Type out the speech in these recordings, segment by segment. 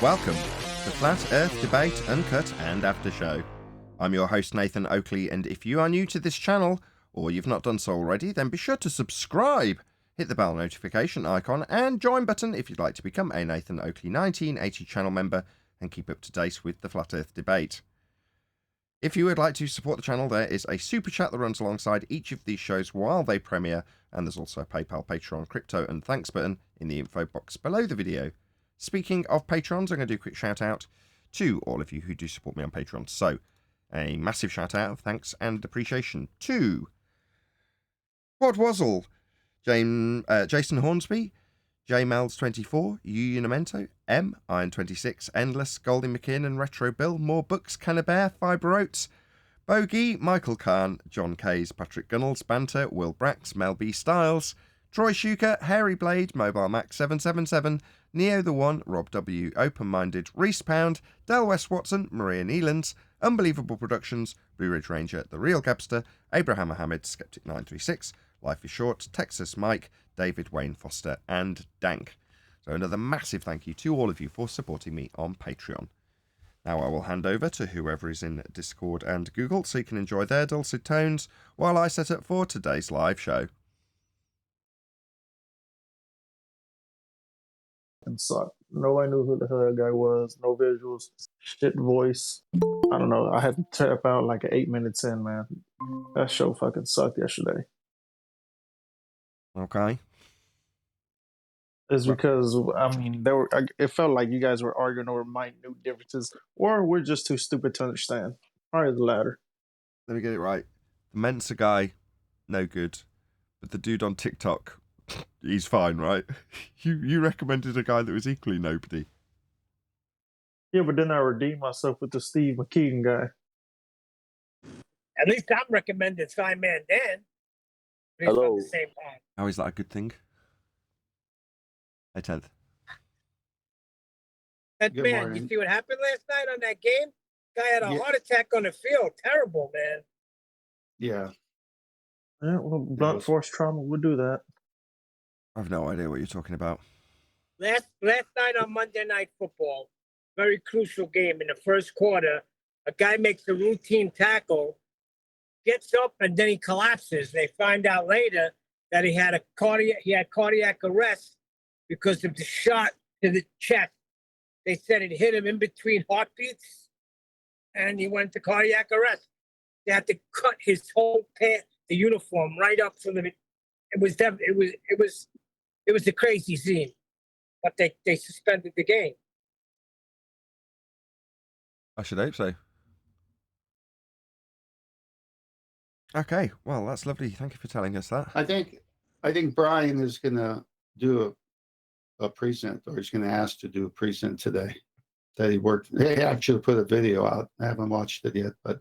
Welcome to Flat Earth Debate, Uncut and After Show. I'm your host Nathan Oakley, and if you are new to this channel, or you've not done so already, then be sure to subscribe, hit the bell notification icon and join button if you'd like to become a Nathan Oakley 1980 channel member and keep up to date with the Flat Earth Debate. If you would like to support the channel, there is a super chat that runs alongside each of these shows while they premiere, and there's also a PayPal, Patreon, crypto and thanks button in the info box below the video. Speaking of Patrons, I'm going to do a quick shout out to all of you who do support me on Patreon. So, a massive shout out of thanks and appreciation to Quad Wazzle, Jason Hornsby, JMelds24, Unimento, M, Iron26, Endless, Goldie McKinnon, Retro Bill, More Books, Cannabear, Fibre Oats, Bogey, Michael Kahn, John Kays, Patrick Gunnels, Banter, Will Brax, Mel B. Styles, Troy Shuker, Hairy Blade, Mobile Max 777, Neo the One, Rob W, Open Minded, Reese Pound, Del West Watson, Maria Neelands, Unbelievable Productions, Blue Ridge Ranger, The Real Gabster, Abraham Mohammed, Skeptic 936, Life is Short, Texas Mike, David Wayne Foster, and Dank. So another massive thank you to all of you for supporting me on Patreon. Now I will hand over to whoever is in Discord and Google so you can enjoy their dulcet tones while I set up for today's live show. And suck. Nobody knew who the hell that guy was. No visuals. Shit voice. I don't know. I had to tap out like 8 minutes in, man. That show fucking sucked yesterday. Okay. It's because, I mean, it felt like you guys were arguing over minute differences, or we're just too stupid to understand. Probably the latter. Let me get it right. The Mensa guy, no good. But the dude on TikTok, he's fine, right? You recommended a guy that was equally nobody. Yeah, but then I redeemed myself with the Steve McKeegan guy. At least I'm recommending Simon Dan. Hello. At the same time. How is that a good thing? Hey, 10th. That Good man, morning. you see what happened last night on that game? Guy had a heart attack on the field. Terrible, man. Yeah. Yeah, well, blunt force trauma would do that. I have no idea what you're talking about. Last night on Monday Night Football, very crucial game in the first quarter, a guy makes a routine tackle, gets up, and then he collapses. They find out later that he had cardiac arrest because of the shot to the chest. They said it hit him in between heartbeats, and he went to cardiac arrest. They had to cut his whole the uniform right up to the. It was a crazy scene, but they suspended the game. I should hope so. Okay, well, that's lovely. Thank you for telling us that. I think Brian is gonna do a present, or he's gonna ask to do a present today. That he worked. They actually put a video out. I haven't watched it yet, but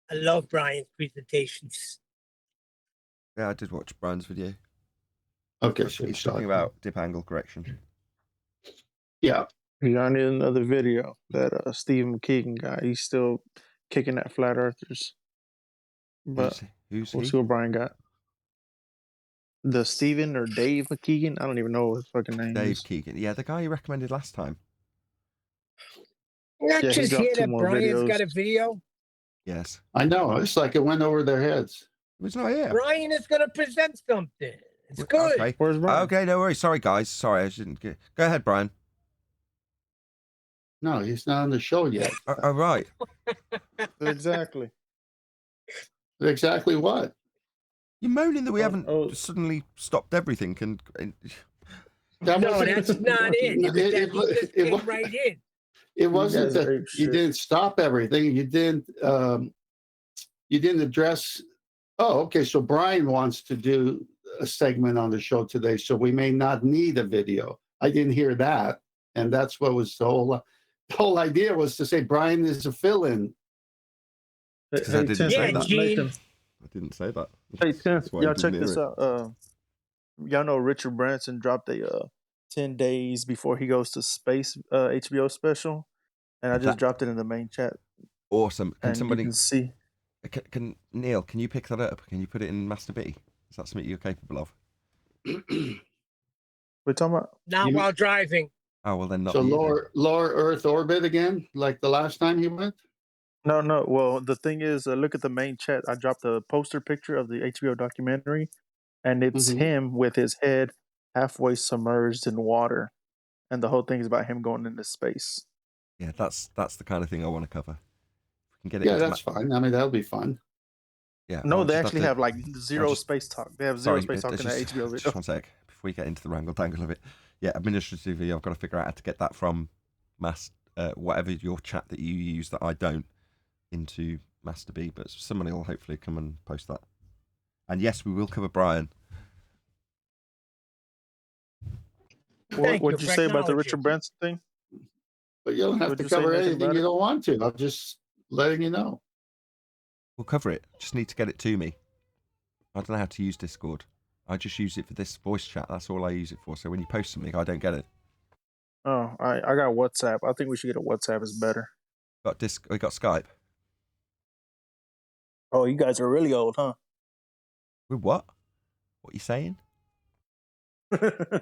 I love Brian's presentations. Yeah, I did watch Brian's video. okay. So He's talking about dip angle correction. Yeah. I need another video. That Steve McKeegan guy, he's still kicking at flat earthers. But Who's we'll he? see what Brian got. The Steven or Dave McKeegan? I don't even know what his fucking name Dave is. Keegan. Yeah, the guy you recommended last time. Not Yeah, he just dropped hear 2 that more Brian's videos. got a video. Yes. I know. It's like it went over their heads. It's not here. Brian is going to present something. It's good. Okay. Where's Brian? Okay, no worries. Sorry, guys. Sorry, I didn't get. Go ahead, Brian. No, he's not on the show yet. Oh, right. Exactly. Exactly what? You're moaning that we haven't suddenly stopped everything and That No, wasn't- that's not it. He just came right in. It wasn't guys that are you shit. didn't stop everything. You didn't address. Oh, okay. So Brian wants to do a segment on the show today, so we may not need a video. I didn't hear that, and that's what was the whole idea was to say Brian is a fill-in. Because I didn't say that. Gene. I didn't say that. Hey, Tim, That's why I y'all didn't check this hear it. out. Y'all know Richard Branson dropped a 10 days before he goes to space HBO special, and I just dropped it in the main chat. Awesome. Can And somebody you can see? can Neil? Can you pick that up? Can you put it in Master B? Is that something you're capable of? We're talking about. Not You- while driving. Oh well, then not So you then. lower Earth orbit again, like the last time he went. No. Well, the thing is, look at the main chat. I dropped a poster picture of the HBO documentary, and it's Mhm. him with his head halfway submerged in water, and the whole thing is about him going into space. Yeah, that's the kind of thing I want to cover. We can get it. Yeah, into that's fine. I mean, that'll be fun. Yeah. No, I'll they just actually to- have like zero just- space talk. They have zero Sorry, space talk in that HBO video. just one sec before we get into the wrangle tangle of it. Yeah, administratively, I've got to figure out how to get that from whatever your chat that you use that I don't into Master B, but somebody will hopefully come and post that. And yes, we will cover Brian. Thank What'd you you for say about the acknowledging. Richard Branson thing? But you don't have What'd to you say, cover Nathan, anything about you it? don't want to. I'm just letting you know. We'll cover it. Just need to get it to me. I don't know how to use Discord. I just use it for this voice chat. That's all I use it for. So when you post something, I don't get it. Oh, I got WhatsApp. I think we should get a WhatsApp. Is better. We got Skype. Oh, you guys are really old, huh? With what? What are you saying?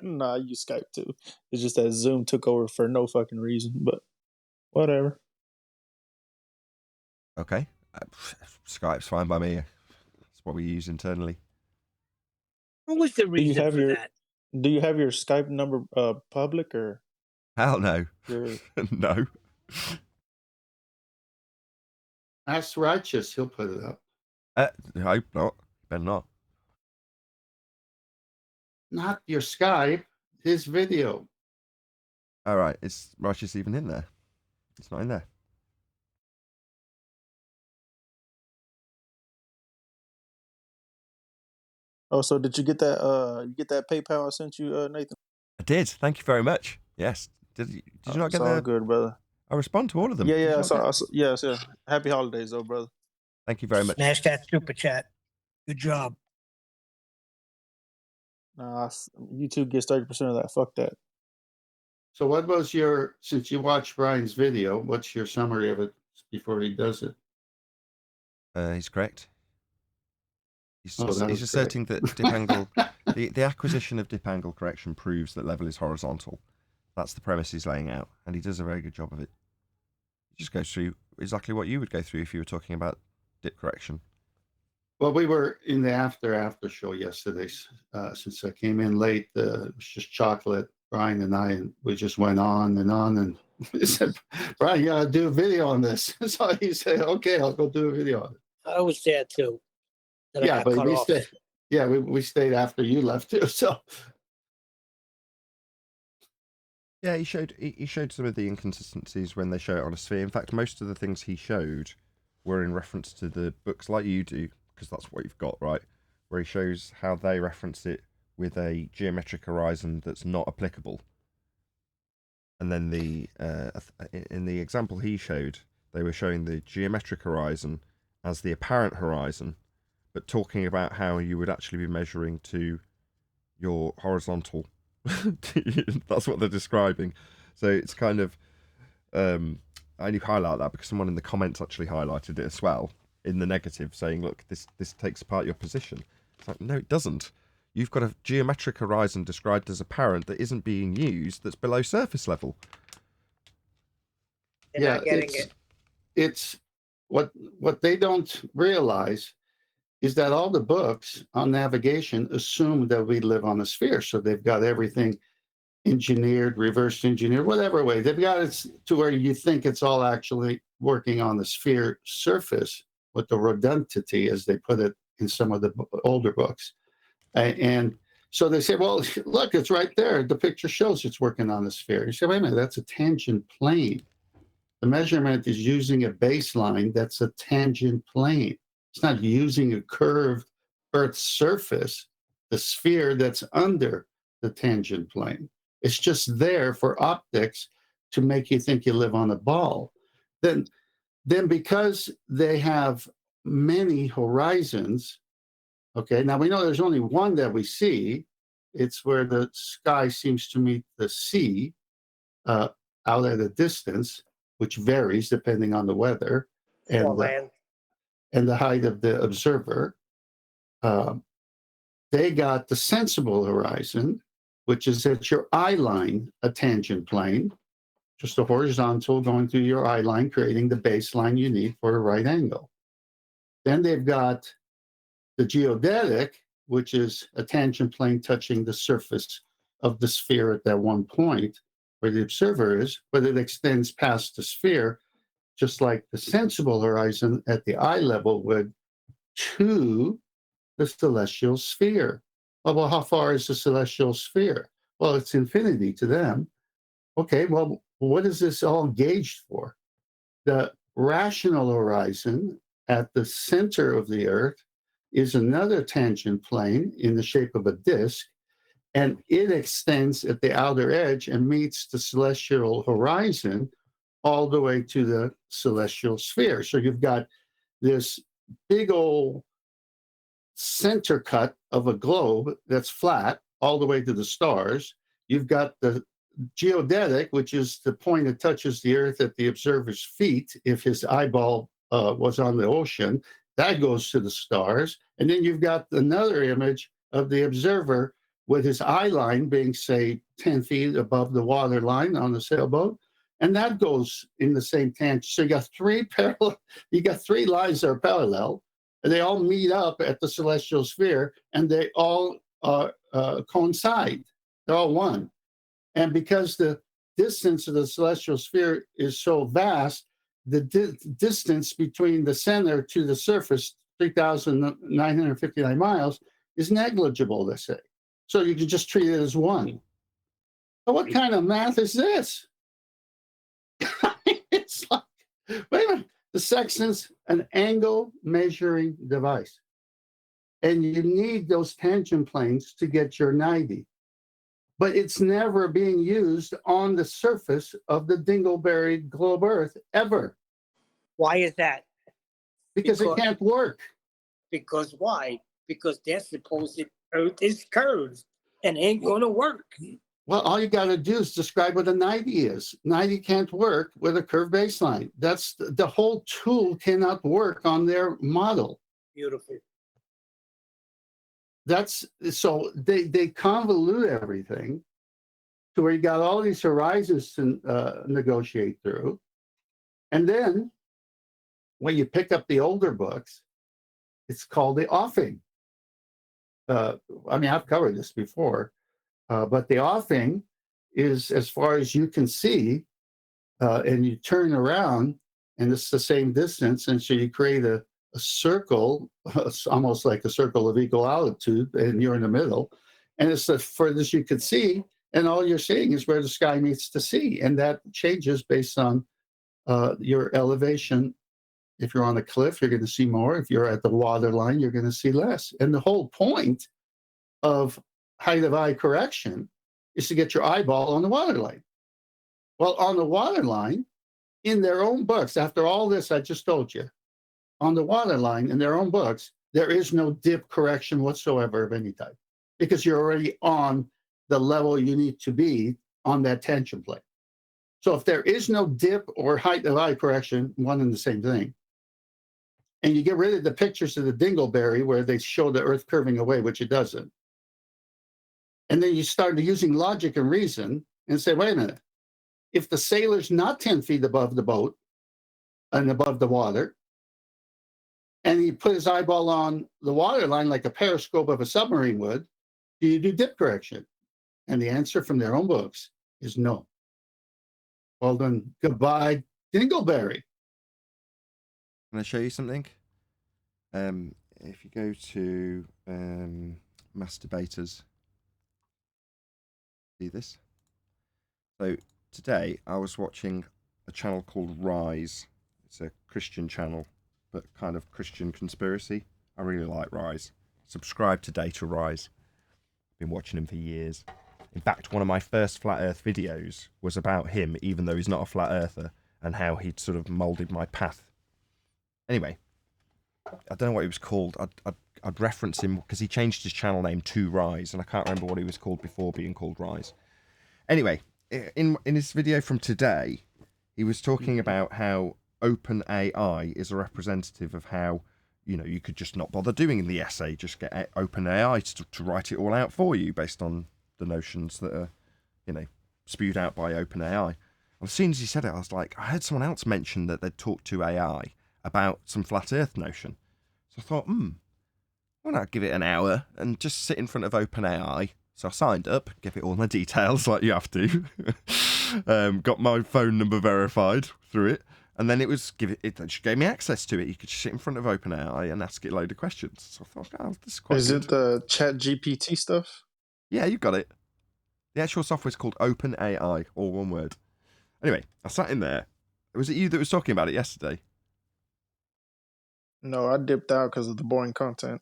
Nah, I use Skype too. It's just that Zoom took over for no fucking reason, but whatever. Okay. Skype's fine by me. That's what we use internally. What was the reason have for your- that? Do you have your Skype number public or Hell no. your? No. Ask Righteous, he'll put it up. I hope not. Better not. Not your Skype, his video. All right. Is Righteous even in there? It's not in there. Oh, so did you get that? You get that PayPal I sent you, Nathan? I did. Thank you very much. Yes. Did you not It's get all the? good, brother. I respond to all of them. Did you Yeah. not get- Yes. Happy holidays, though, brother. Thank you very much. Smash that super chat. Good job. Nah, YouTube gets 30% of that. Fuck that. So what was since you watched Brian's video, what's your summary of it before he does it? He's correct. He's Oh, that was asserting that dip angle, the acquisition of dip angle correction proves that level is horizontal. That's the premise he's laying out, and he does a very good job of it. He just goes through exactly what you would go through if you were talking about dip correction. Well, we were in the after show yesterday. Since I came in late, it was just chocolate, Brian and I, and we just went on. And he said, Brian, you got to do a video on this. So he said, okay, I'll go do a video on it. I was there too. Then I Yeah, got but cut we off. stayed. Yeah, we stayed after you left too. So Yeah, he showed some of the inconsistencies when they show it on a sphere. In fact, most of the things he showed were in reference to the books like you do, because that's what you've got, right? Where he shows how they reference it with a geometric horizon that's not applicable. And then in the example he showed, they were showing the geometric horizon as the apparent horizon, but talking about how you would actually be measuring to your horizontal. That's what they're describing. So it's kind of I only highlight that because someone in the comments actually highlighted it as well in the negative, saying, look, this takes apart your position. It's like, no, it doesn't. You've got a geometric horizon described as apparent that isn't being used, that's below surface level. They're not getting it. it's what they don't realize is that all the books on navigation assume that we live on a sphere. So they've got everything engineered, reverse engineered, whatever way. They've got it to where you think it's all actually working on the sphere surface with the redundantity, as they put it in some of the older books. And so they say, well, look, it's right there. The picture shows it's working on the sphere. You say, wait a minute, that's a tangent plane. The measurement is using a baseline that's a tangent plane. It's not using a curved Earth's surface, the sphere that's under the tangent plane. It's just there for optics to make you think you live on a ball. Then because they have many horizons, okay, now we know there's only one that we see. It's where the sky seems to meet the sea out at a distance, which varies depending on the weather Or land. and the height of the observer. They got the sensible horizon, which is at your eye line, a tangent plane, just a horizontal going through your eye line, creating the baseline you need for a right angle. Then they've got the geodetic, which is a tangent plane touching the surface of the sphere at that one point where the observer is, but it extends past the sphere, just like the sensible horizon at the eye level would, to the celestial sphere. Oh, well, how far is the celestial sphere? Well, it's infinity to them. Okay, well, what is this all gauged for? The rational horizon at the center of the Earth is another tangent plane in the shape of a disk, and it extends at the outer edge and meets the celestial horizon all the way to the celestial sphere. So you've got this big old center cut of a globe that's flat all the way to the stars. You've got the geodetic, which is the point that touches the Earth at the observer's feet. If his eyeball was on the ocean, that goes to the stars. And then you've got another image of the observer with his eye line being, say, 10 feet above the water line on the sailboat. And that goes in the same tangent. So you got three lines that are parallel, and they all meet up at the celestial sphere, and they all coincide. They're all one. And because the distance of the celestial sphere is so vast, the distance between the center to the surface, 3,959 miles, is negligible, they say. So you can just treat it as one. But what kind of math is this? It's like, wait a minute, the sextant's an angle measuring device. And you need those tangent planes to get your 90. But it's never being used on the surface of the dingleberry globe Earth, ever. Why is that? Because it can't work. Because why? Because they're supposed Earth is curved and ain't going to work. Well, all you got to do is describe what a 90 is. 90 can't work with a curved baseline. That's the whole tool cannot work on their model. Beautiful. That's so they convolute everything to where you got all these horizons to negotiate through. And then when you pick up the older books, it's called the offing. I mean, I've covered this before, but the offing is as far as you can see, and you turn around, and it's the same distance, and so you create a circle, almost like a circle of equal altitude, and you're in the middle, and it's the furthest you could see, and all you're seeing is where the sky meets the sea, and that changes based on your elevation. If you're on a cliff, you're going to see more. If you're at the water line, you're going to see less. And the whole point of height of eye correction is to get your eyeball on the water line. Well, on the water line, in their own books, after all this I just told you, on the water line, in their own books, there is no dip correction whatsoever of any type, because you're already on the level you need to be on that tangent plane. So if there is no dip or height of eye correction, one and the same thing, and you get rid of the pictures of the dingleberry where they show the Earth curving away, which it doesn't, and then you start using logic and reason and say, wait a minute, if the sailor's not 10 feet above the boat and above the water, and he put his eyeball on the water line like a periscope of a submarine would, do you do dip correction? And the answer from their own books is no. Well then, goodbye, dingleberry. Can I show you something? If you go to masturbators, see this? So today I was watching a channel called Rise. It's a Christian channel, but kind of Christian conspiracy. I really like Rise. Subscribe today to Rise. Been watching him for years. In fact, one of my first flat earth videos was about him, even though he's not a flat earther, and how he'd sort of molded my path. Anyway, I don't know what he was called. I'd reference him because he changed his channel name to Rise, and I can't remember what he was called before being called Rise. Anyway, in his video from today, he was talking about how OpenAI is a representative of how, you know, you could just not bother doing the essay, just get OpenAI to write it all out for you based on the notions that are, spewed out by OpenAI. And as soon as he said it, I was like, I heard someone else mention that they'd talked to AI about some flat Earth notion. So I thought, why not give it an hour and just sit in front of OpenAI? So I signed up, gave it all my details like you have to. Got my phone number verified through it. And then it just gave me access to it. You could just sit in front of OpenAI and ask it a load of questions. So I thought, this is quite good. Is it the Chat GPT stuff? Yeah, you got it. The actual software is called OpenAI, all one word. Anyway, I sat in there. Was it you that was talking about it yesterday? No, I dipped out because of the boring content.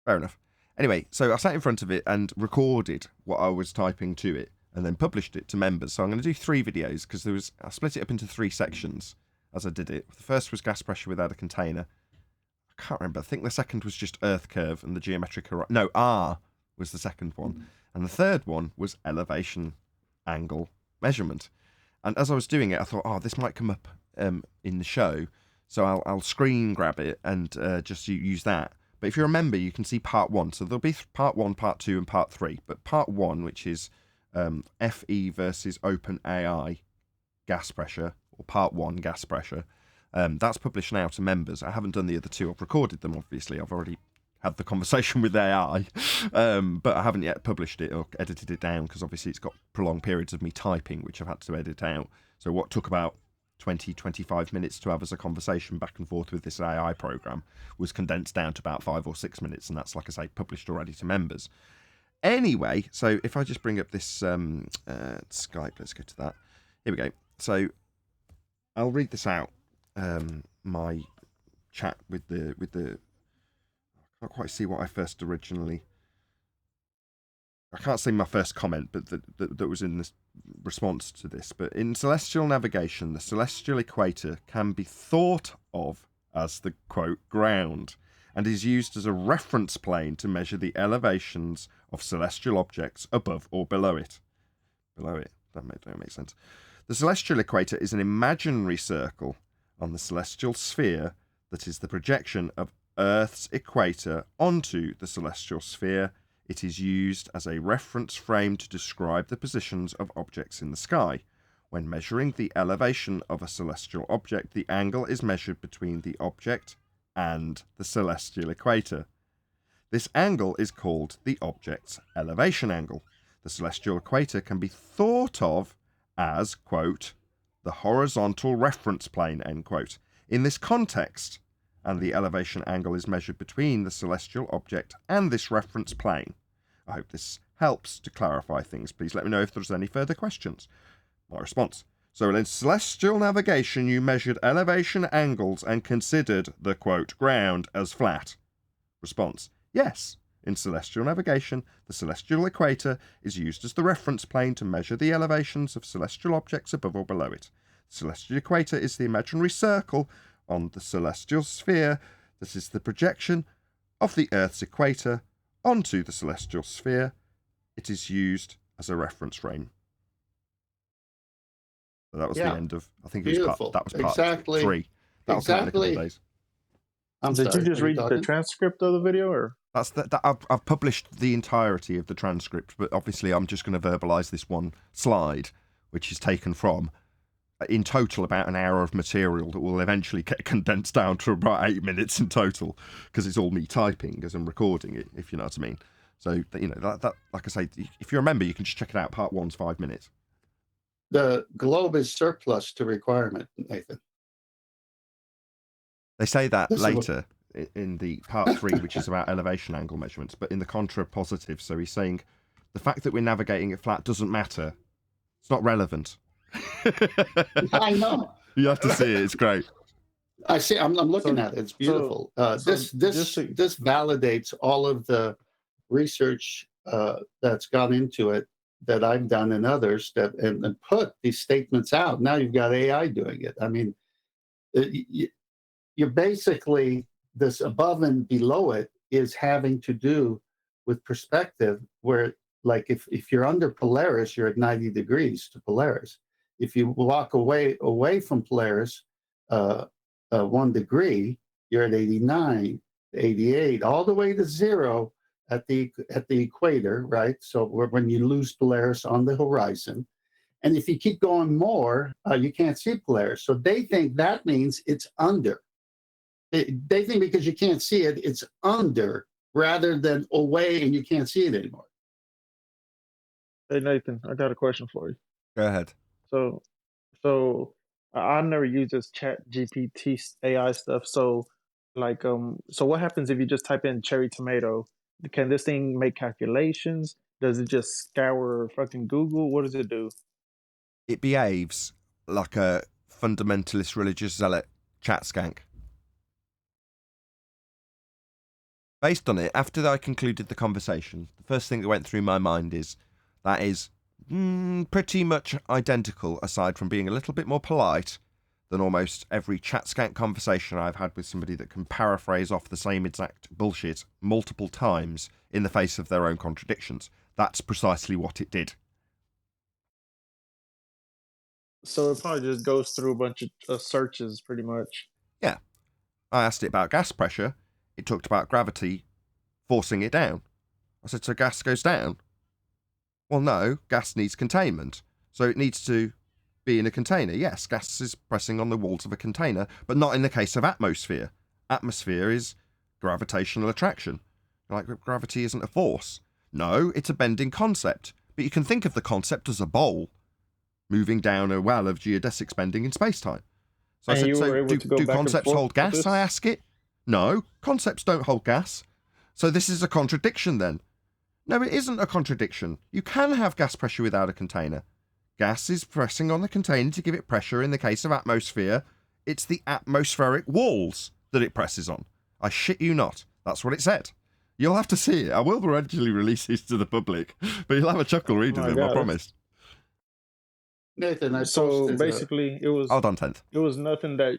Fair enough. Anyway, so I sat in front of it and recorded what I was typing to it and then published it to members. So I'm going to do 3 videos because I split it up into 3 sections as I did it. The first was gas pressure without a container. I can't remember. I think the second was just earth curve and the geometric horizon. No, R was the second one. And the third one was elevation angle measurement. And as I was doing it, I thought, this might come up in the show. So I'll screen grab it and just use that. But if you remember, you can see part 1. So there'll be part 1, part 2, and part 3. But part 1, which is FE versus OpenAI gas pressure, or part 1 gas pressure, that's published now to members. I haven't done the other 2. I've recorded them, obviously. I've already had the conversation with AI, but I haven't yet published it or edited it down because obviously it's got prolonged periods of me typing, which I've had to edit out. So what took about 20-25 minutes to have as a conversation back and forth with this AI program was condensed down to about 5 or 6 minutes, and that's, like I say, published already to members. Anyway, so if I just bring up this Skype, let's go to that. Here we go. So I'll read this out. My chat with the I can't quite see what I first originally. I can't see my first comment, but that was in this response to this. But in celestial navigation, the celestial equator can be thought of as the, quote, ground, and is used as a reference plane to measure the elevations of celestial objects above or below it. Below it. That don't make sense. The celestial equator is an imaginary circle on the celestial sphere that is the projection of Earth's equator onto the celestial sphere. It is used as a reference frame to describe the positions of objects in the sky. When measuring the elevation of a celestial object, the angle is measured between the object and the celestial equator. This angle is called the object's elevation angle. The celestial equator can be thought of as, quote, the horizontal reference plane, end quote. In this context, and the elevation angle is measured between the celestial object and this reference plane. I hope this helps to clarify things. Please let me know if there's any further questions. My response. So in celestial navigation, you measured elevation angles and considered the, quote, ground as flat. Response. Yes. In celestial navigation, the celestial equator is used as the reference plane to measure the elevations of celestial objects above or below it. The celestial equator is the imaginary circle on the celestial sphere that is the projection of the Earth's equator onto the celestial sphere. It is used as a reference frame. So that was the end of, I think it was part 3. That was exactly. Days. Did you just read the transcript of the video, or? I've published the entirety of the transcript, but obviously I'm just going to verbalise this one slide, which is taken from, in total, about an hour of material that will eventually get condensed down to about 8 minutes in total, because it's all me typing as I'm recording it, if you know what I mean. So, that like I say, if you remember, you can just check it out. Part 1's 5 minutes. The globe is surplus to requirement, Nathan. They say that later in the part 3, which is about elevation angle measurements, but in the contrapositive. So he's saying the fact that we're navigating it flat doesn't matter. It's not relevant. I know. You have to see it. It's great. I see. I'm looking at it. It's beautiful. This validates all of the research that's gone into it that I've done and others and put these statements out. Now you've got AI doing it. I mean, you're basically, this above and below it is having to do with perspective, where, like, if you're under Polaris, you're at 90 degrees to Polaris. If you walk away from Polaris 1 degree, you're at 89, 88, all the way to 0. at the equator, right? So when you lose Polaris on the horizon, and if you keep going more, you can't see Polaris. So they think that means it's under. They think because you can't see it, it's under rather than away and you can't see it anymore. Hey Nathan, I got a question for you. Go ahead. So, I never use this Chat GPT AI stuff. So, so what happens if you just type in cherry tomato? Can this thing make calculations? Does it just scour fucking Google? What does it do? It behaves like a fundamentalist religious zealot chat skank. Based on it, after I concluded the conversation, the first thing that went through my mind is that is pretty much identical, aside from being a little bit more polite than almost every chat skank conversation I've had with somebody that can paraphrase off the same exact bullshit multiple times in the face of their own contradictions. That's precisely what it did. So it probably just goes through a bunch of searches, pretty much. Yeah. I asked it about gas pressure. It talked about gravity forcing it down. I said, so gas goes down? Well, no, gas needs containment. So it needs to be in a container. Yes, gas is pressing on the walls of a container, but not in the case of atmosphere. Atmosphere is gravitational attraction. Like, gravity isn't a force. No, it's a bending concept. But you can think of the concept as a bowl moving down a well of geodesics bending in space-time. So I said, so do concepts hold gas, I ask it? No, concepts don't hold gas. So this is a contradiction then. No, it isn't a contradiction. You can have gas pressure without a container. Gas is pressing on the container to give it pressure. In the case of atmosphere, it's the atmospheric walls that it presses on. I shit you not. That's what it said. You'll have to see it. I will eventually release these to the public, but you'll have a chuckle reading them, I promise. Nathan, so basically it was hold on, 10th. It was nothing that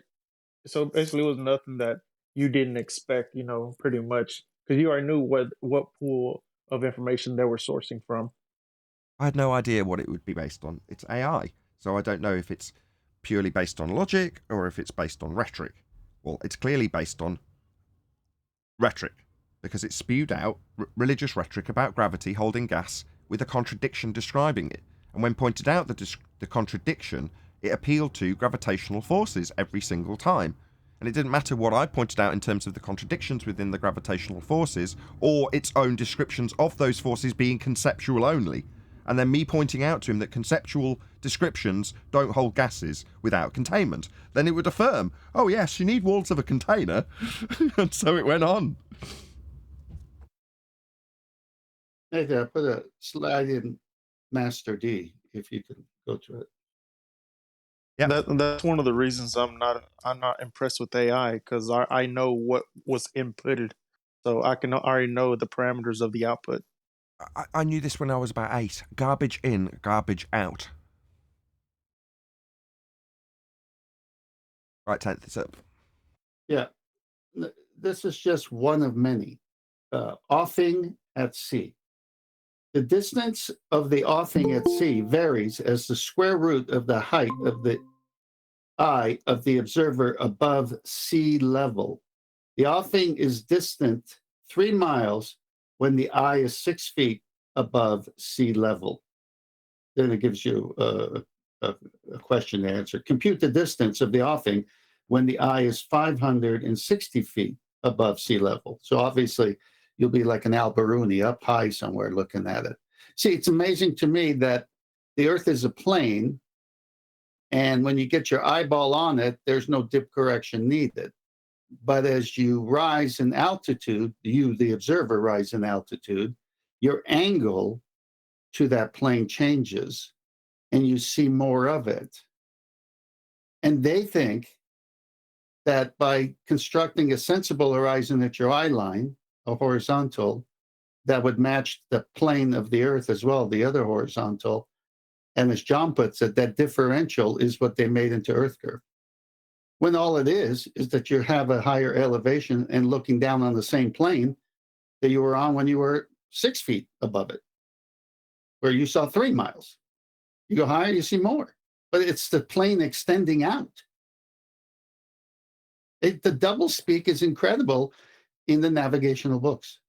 you didn't expect, pretty much, because you already knew what pool of information they were sourcing from. I had no idea what it would be based on. It's AI, so I don't know if it's purely based on logic or if it's based on rhetoric. Well, it's clearly based on rhetoric, because it spewed out religious rhetoric about gravity holding gas with a contradiction describing it. And when pointed out the contradiction, it appealed to gravitational forces every single time. And it didn't matter what I pointed out in terms of the contradictions within the gravitational forces, or its own descriptions of those forces being conceptual only. And then me pointing out to him that conceptual descriptions don't hold gases without containment. Then it would affirm, oh yes, you need walls of a container. And so it went on. Nathan, I put a slide in Master D, if you can go to it. Yeah, that's one of the reasons I'm not impressed with AI, because I know what was inputted, so I can already know the parameters of the output. I knew this when I was about 8. Garbage in, garbage out. Right, 10th, it's up. Yeah, this is just one of many. Offing at sea. The distance of the offing at sea varies as the square root of the height of the eye of the observer above sea level. The offing is distant 3 miles when the eye is 6 feet above sea level. Then it gives you a question to answer. Compute the distance of the offing when the eye is 560 feet above sea level. So obviously, you'll be like an Alberuni up high somewhere looking at it. See, it's amazing to me that the Earth is a plane, and when you get your eyeball on it, there's no dip correction needed. But as you rise in altitude, you, the observer, rise in altitude, your angle to that plane changes, and you see more of it. And they think that by constructing a sensible horizon at your eye line, a horizontal, that would match the plane of the Earth as well, the other horizontal. And as John puts it, that differential is what they made into Earth curve. When all it is that you have a higher elevation and looking down on the same plane that you were on when you were 6 feet above it, where you saw 3 miles. You go higher, you see more. But it's the plane extending out. The double speak is incredible in the navigational books.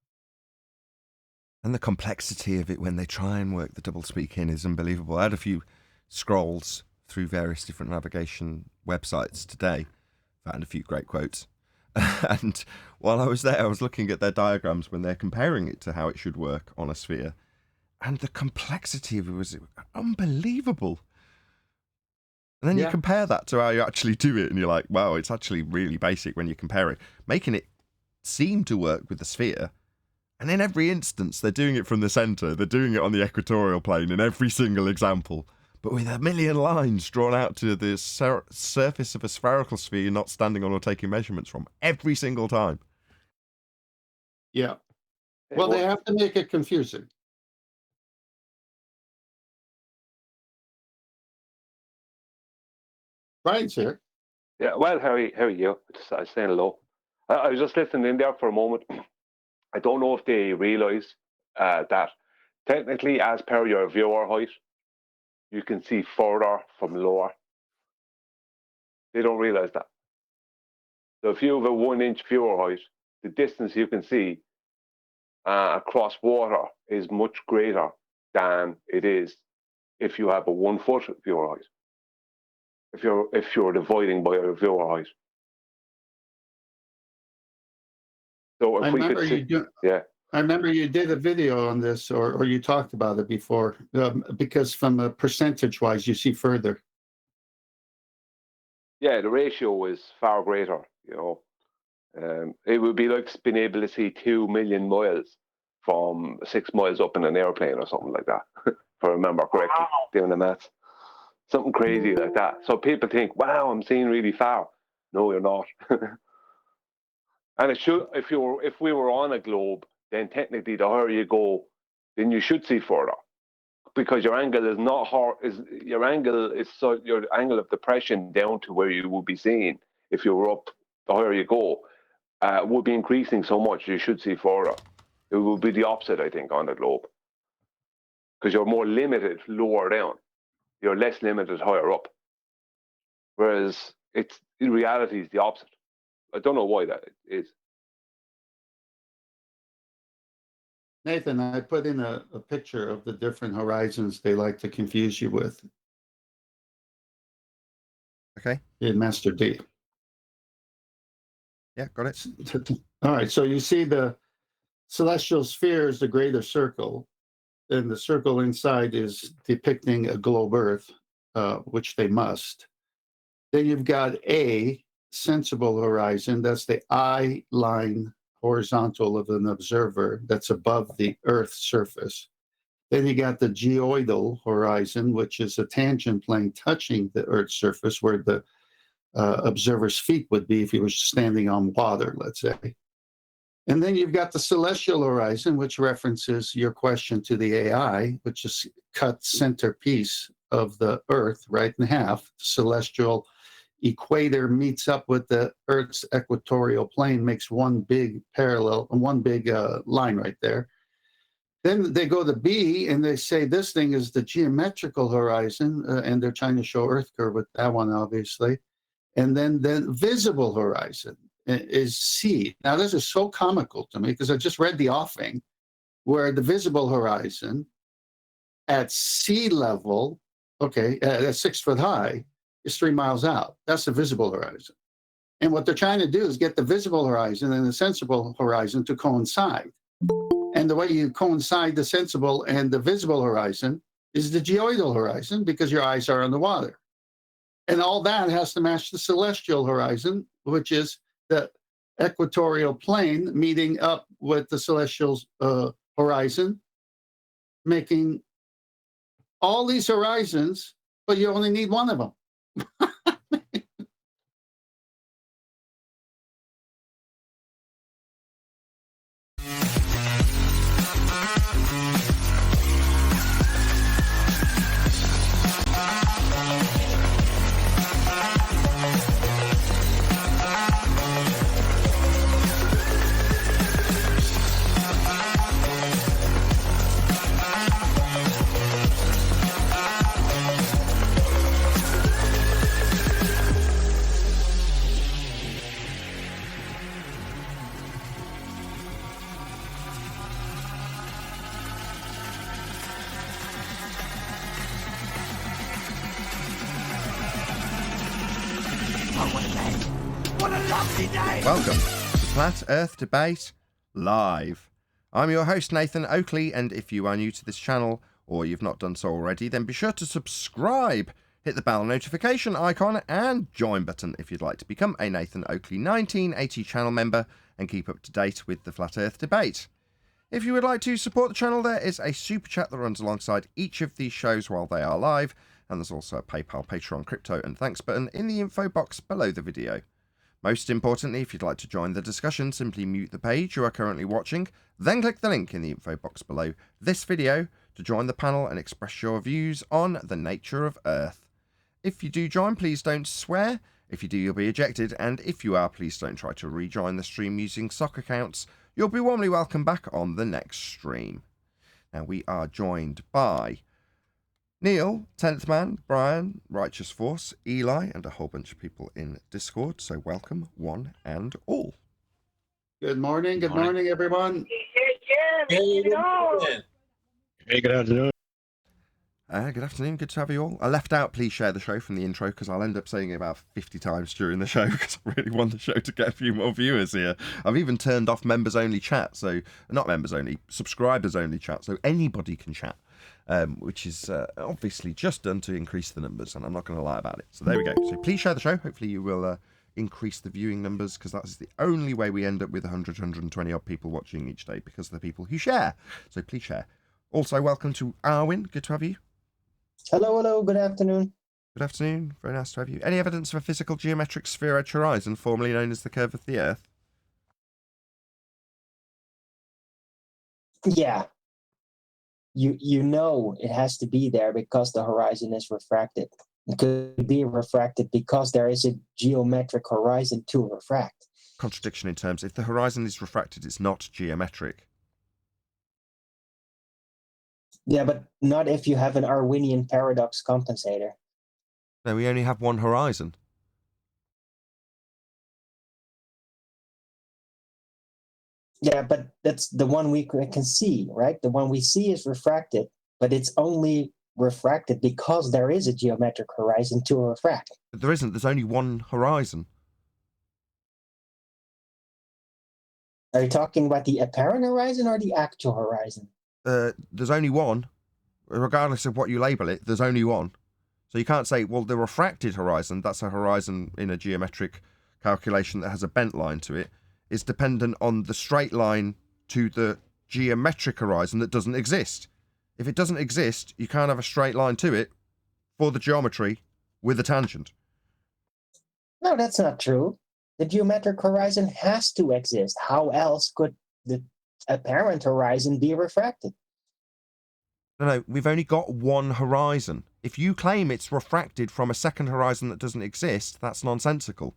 And the complexity of it when they try and work the doublespeak in is unbelievable. I had a few scrolls through various different navigation websites today, found a few great quotes. And while I was there, I was looking at their diagrams when they're comparing it to how it should work on a sphere. And the complexity of it was unbelievable. And then you compare that to how you actually do it, and you're like, wow, it's actually really basic when you compare it. Making it seem to work with the sphere, and in every instance, they're doing it from the centre. They're doing it on the equatorial plane in every single example, but with a million lines drawn out to the surface of a spherical sphere you're not standing on or taking measurements from every single time. Yeah. Well, they have to make it confusing. Brian's here. Yeah, well, how are you? I was saying hello. I was just listening in there for a moment. I don't know if they realise that technically, as per your viewer height, you can see further from lower. They don't realise that. So if you have a 1 inch viewer height, the distance you can see across water is much greater than it is if you have a 1 foot viewer height. If you're dividing by a viewer height. So if we could see, I remember you did a video on this, or you talked about it before, because from a percentage-wise, you see further. Yeah, the ratio is far greater. It would be like being able to see 2 million miles from 6 miles up in an airplane or something like that, if I remember correctly, doing the maths. Something crazy like that. So people think, wow, I'm seeing really far. No, you're not. And it should, if we were on a globe, then technically the higher you go, then you should see further. Because your angle is not hard, your angle of depression down to where you would be seeing if you were up, the higher you go, would be increasing so much you should see further. It would be the opposite, I think, on the globe. Because you're more limited lower down. You're less limited higher up. Whereas in reality is the opposite. I don't know why that is. Nathan, I put in a picture of the different horizons they like to confuse you with. Okay. In Master D. Yeah, got it. All right, so you see the celestial sphere is the greater circle, and the circle inside is depicting a globe Earth, which they must. Then you've got a sensible horizon. That's the eye line horizontal of an observer that's above the Earth's surface. Then you got the geoidal horizon, which is a tangent plane touching the Earth's surface where the observer's feet would be if he was standing on water, let's say. And then you've got the celestial horizon, which references your question to the AI, which is cut centerpiece of the Earth right in half. The celestial equator meets up with the Earth's equatorial plane, makes one big parallel, one big line right there. Then they go to B and they say this thing is the geometrical horizon, and they're trying to show Earth curve with that one, obviously. And then visible horizon is C. Now, this is so comical to me because I just read the offing where the visible horizon at sea level, at 6 foot high, is 3 miles out. That's the visible horizon. And what they're trying to do is get the visible horizon and the sensible horizon to coincide. And the way you coincide the sensible and the visible horizon is the geoidal horizon because your eyes are on the water. And all that has to match the celestial horizon, which is the equatorial plane meeting up with the celestial horizon, making all these horizons, but you only need one of them. Welcome to Flat Earth Debate Live. I'm your host, Nathan Oakley, and if you are new to this channel, or you've not done so already, then be sure to subscribe, hit the bell notification icon, and join button if you'd like to become a Nathan Oakley 1980 channel member and keep up to date with the Flat Earth Debate. If you would like to support the channel, there is a super chat that runs alongside each of these shows while they are live, and there's also a PayPal, Patreon, crypto, and thanks button in the info box below the video. Most importantly, if you'd like to join the discussion, simply mute the page you are currently watching, then click the link in the info box below this video to join the panel and express your views on the nature of Earth. If you do join, please don't swear. If you do, you'll be ejected, and if you are, please don't try to rejoin the stream using sock accounts. You'll be warmly welcome back on the next stream. Now, we are joined by Neil, 10th Man, Brian, Righteous Force, Eli, and a whole bunch of people in Discord. So welcome, one and all. Good morning, everyone. Hey, Hey, good afternoon. Good afternoon, good to have you all. I left out please share the show from the intro because I'll end up saying it about 50 times during the show because I really want the show to get a few more viewers here. I've even turned off members only chat, so not members only, subscribers only chat, so anybody can chat, which is obviously just done to increase the numbers, and I'm not going to lie about it. So there we go. So please share the show. Hopefully you will increase the viewing numbers because that's the only way we end up with 100, 120 odd people watching each day because of the people who share. So please share. Also, welcome to Arwin. Good to have you. Hello, good afternoon. Good afternoon, very nice to have you. Any evidence of a physical geometric sphere-edge horizon, formerly known as the curve of the Earth? Yeah. You know it has to be there because the horizon is refracted. It could be refracted because there is a geometric horizon to refract. Contradiction in terms. If the horizon is refracted, it's not geometric. Yeah, but not if you have an Arwinian paradox compensator. No, we only have one horizon. Yeah, but that's the one we can see, right? The one we see is refracted, but it's only refracted because there is a geometric horizon to refract. But there isn't. There's only one horizon. Are you talking about the apparent horizon or the actual horizon? There's only one. Regardless of what you label it, there's only one. So you can't say, well, the refracted horizon, that's a horizon in a geometric calculation that has a bent line to it, is dependent on the straight line to the geometric horizon that doesn't exist. If it doesn't exist, you can't have a straight line to it for the geometry with a tangent. No, that's not true. The geometric horizon has to exist. How else could the apparent horizon be refracted? No, we've only got one horizon. If you claim it's refracted from a second horizon that doesn't exist, that's nonsensical.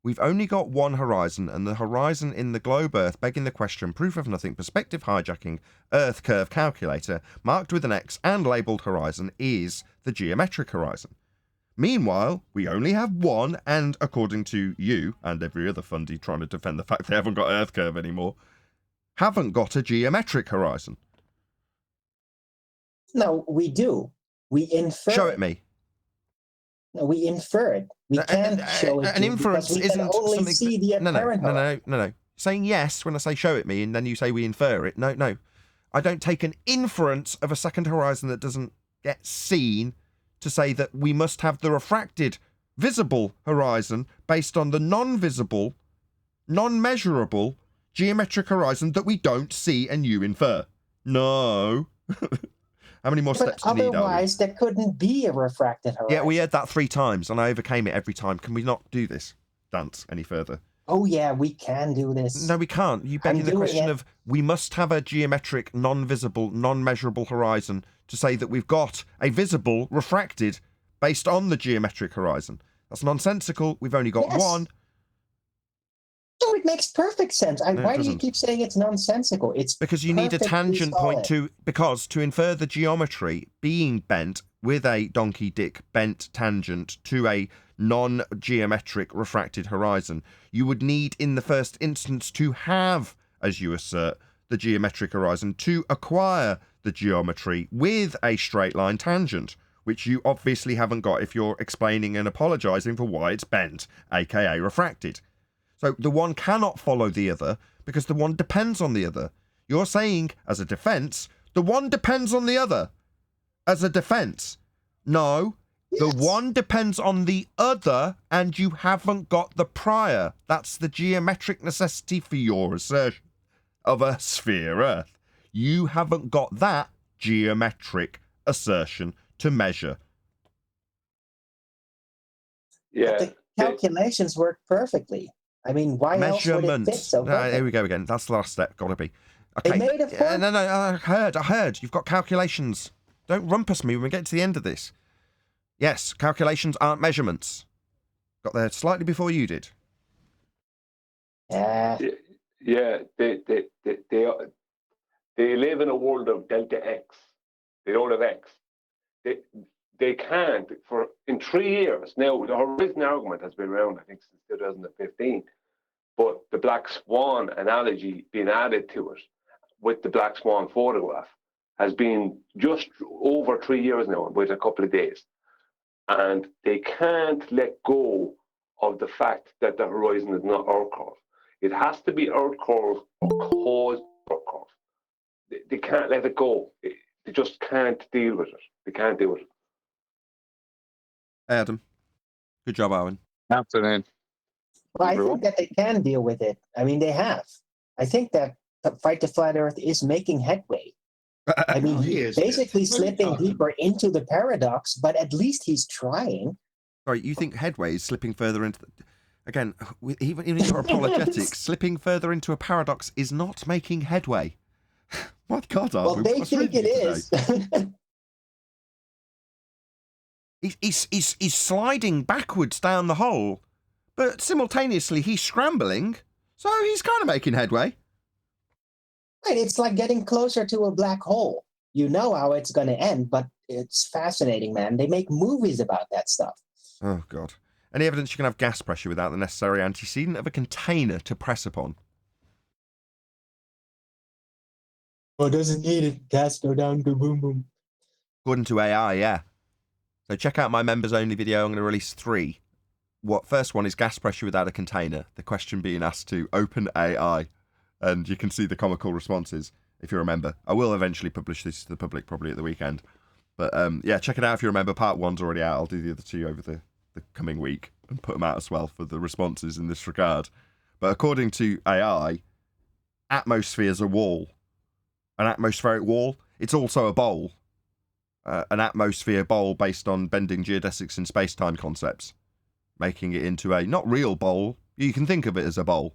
We've only got one horizon, and the horizon in the globe Earth, begging the question, proof of nothing, perspective hijacking, Earth curve calculator, marked with an X and labelled horizon, is the geometric horizon. Meanwhile, we only have one, and according to you, and every other fundy trying to defend the fact they haven't got Earth curve anymore, haven't got a geometric horizon. No, we do. We infer. Show it me. No, we infer it. We can't show it. An inference because we can isn't only something. see the apparent horizon. No. Saying yes when I say show it me, and then you say we infer it. No. I don't take an inference of a second horizon that doesn't get seen to say that we must have the refracted, visible horizon based on the non-visible, non-measurable geometric horizon that we don't see and you infer. No. How many more steps do you need, Alvin? Otherwise, there couldn't be a refracted horizon. Yeah, we heard that 3 times, and I overcame it every time. Can we not do this dance any further? Oh, yeah, we can do this. No, we can't. You begging the question of we must have a geometric, non-visible, non-measurable horizon to say that we've got a visible, refracted, based on the geometric horizon. That's nonsensical. We've only got one. No, it makes perfect sense. Why do you doesn't. keep saying it's nonsensical? It's because you need a tangent point to infer the geometry being bent with a donkey dick bent tangent to a non-geometric refracted horizon. You would need in the first instance to have, as you assert, the geometric horizon to acquire the geometry with a straight line tangent, which you obviously haven't got if you're explaining and apologising for why it's bent, aka refracted. So the one cannot follow the other because the one depends on the other. You're saying, as a defense, the one depends on the other. As a defense. No, the one depends on the other and you haven't got the prior. That's the geometric necessity for your assertion of a sphere Earth. You haven't got that geometric assertion to measure. But the calculations work perfectly. I mean, why else would it fit so perfectly? Here we go again. That's the last step. Gotta be. Okay. They made a No, I heard. You've got calculations. Don't rumpus me when we get to the end of this. Yes, calculations aren't measurements. Got there slightly before you did. Yeah, they live in a world of delta X. They don't have X. They can't, in 3 years. Now, the horizon argument has been around, I think, since 2015. But the black swan analogy being added to it with the black swan photograph has been just over 3 years now, with a couple of days. And they can't let go of the fact that the horizon is not Earth curve. It has to be Earth curve or cause Earth curve. They can't let it go. They just can't deal with it. They can't do it. Adam. Good job, Owen. Afternoon. Well, I think that they can deal with it. I mean, they have. I think that Fight the Flat Earth is making headway. I mean, he's basically slipping deeper into the paradox, but at least he's trying. Sorry, you think headway is slipping further into... Again, even in your apologetics, slipping further into a paradox is not making headway. My God, well, they think it is. He's sliding backwards down the hole, but simultaneously he's scrambling, so he's kind of making headway. Right, it's like getting closer to a black hole. You know how it's going to end, but it's fascinating, man. They make movies about that stuff. Oh, God. Any evidence you can have gas pressure without the necessary antecedent of a container to press upon? Oh, doesn't need it. Gas go down, go boom, boom. According to AI, yeah. So check out my members-only video. I'm going to release 3. First one is gas pressure without a container. The question being asked to OpenAI. And you can see the comical responses, if you remember. I will eventually publish this to the public, probably at the weekend. But yeah, check it out if you remember. Part 1's already out. I'll do the other 2 over the coming week and put them out as well for the responses in this regard. But according to AI, atmosphere's a wall. An atmospheric wall. It's also a bowl. An atmosphere bowl based on bending geodesics and space-time concepts, making it into a not real bowl. You can think of it as a bowl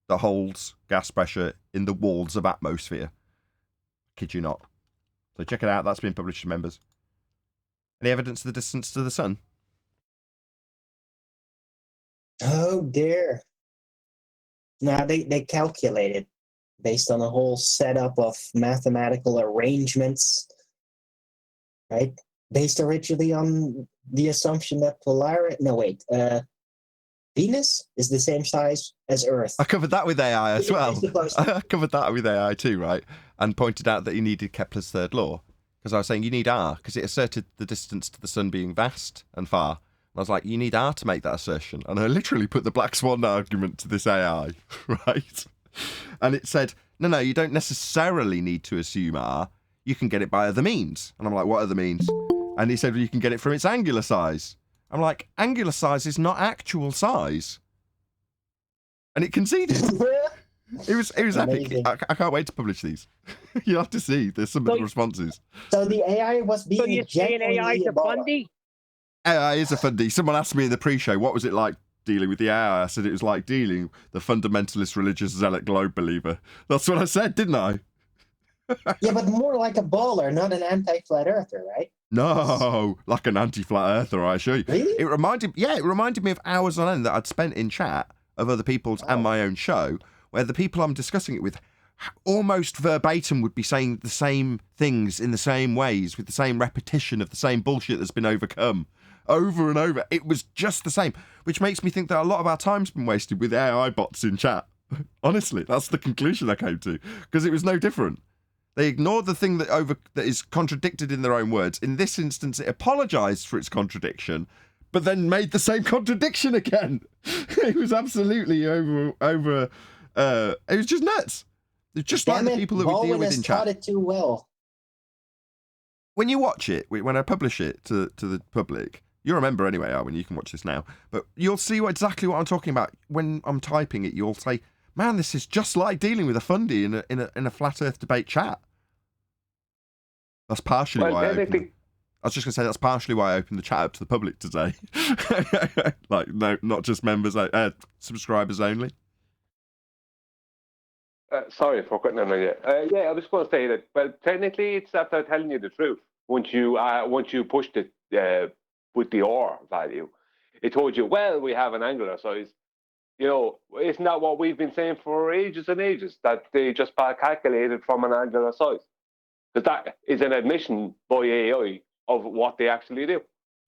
that holds gas pressure in the walls of atmosphere. Kid you not. So check it out. That's been published to members. Any evidence of the distance to the sun? Oh dear. Now they calculate it based on a whole setup of mathematical arrangements, right? Based originally on the assumption that Venus is the same size as Earth. I covered that with AI as well. I covered that with AI too, right? And pointed out that you needed Kepler's third law. Because I was saying you need R, because it asserted the distance to the sun being vast and far. And I was like, you need R to make that assertion. And I literally put the black swan argument to this AI, right? And it said, no, you don't necessarily need to assume R. You can get it by other means. And I'm like, what other means? And he said, well, you can get it from its angular size. I'm like, angular size is not actual size. And it conceded. It was epic. I can't wait to publish these. You'll have to see. There's some of the responses. So the AI was being So you're saying AI is a fundy? AI is a fundy. Someone asked me in the pre-show, what was it like dealing with the AI? I said it was like dealing with the fundamentalist religious zealot globe believer. That's what I said, didn't I? Yeah, but more like a baller, not an anti-flat earther, right? No, like an anti-flat earther, I assure you. Really? It reminded me of hours on end that I'd spent in chat of other people's and my own show, where the people I'm discussing it with almost verbatim would be saying the same things in the same ways, with the same repetition of the same bullshit that's been overcome over and over. It was just the same, which makes me think that a lot of our time's been wasted with AI bots in chat. Honestly, that's the conclusion I came to, because it was no different. They ignored the thing that is contradicted in their own words. In this instance, it apologised for its contradiction, but then made the same contradiction again. It was absolutely over. It was just nuts. It's just like the people that we deal with in chat. Taught it too well. When you watch it, when I publish it to the public, you'll remember anyway, Arwen, you can watch this now, but you'll see exactly what I'm talking about. When I'm typing it, you'll say, man, this is just like dealing with a fundy in a flat earth debate chat. That's partially why I was just going to say that's partially why I opened the chat up to the public today. Like, no, not just members, subscribers only. Sorry for cutting in on you. Yeah, I was going to say that. Well, technically, it's after telling you the truth. Once you pushed it with the R value, it told you, well, we have an angular size. You know, isn't that what we've been saying for ages and ages? That they just calculated from an angular size, because that is an admission by AI of what they actually do.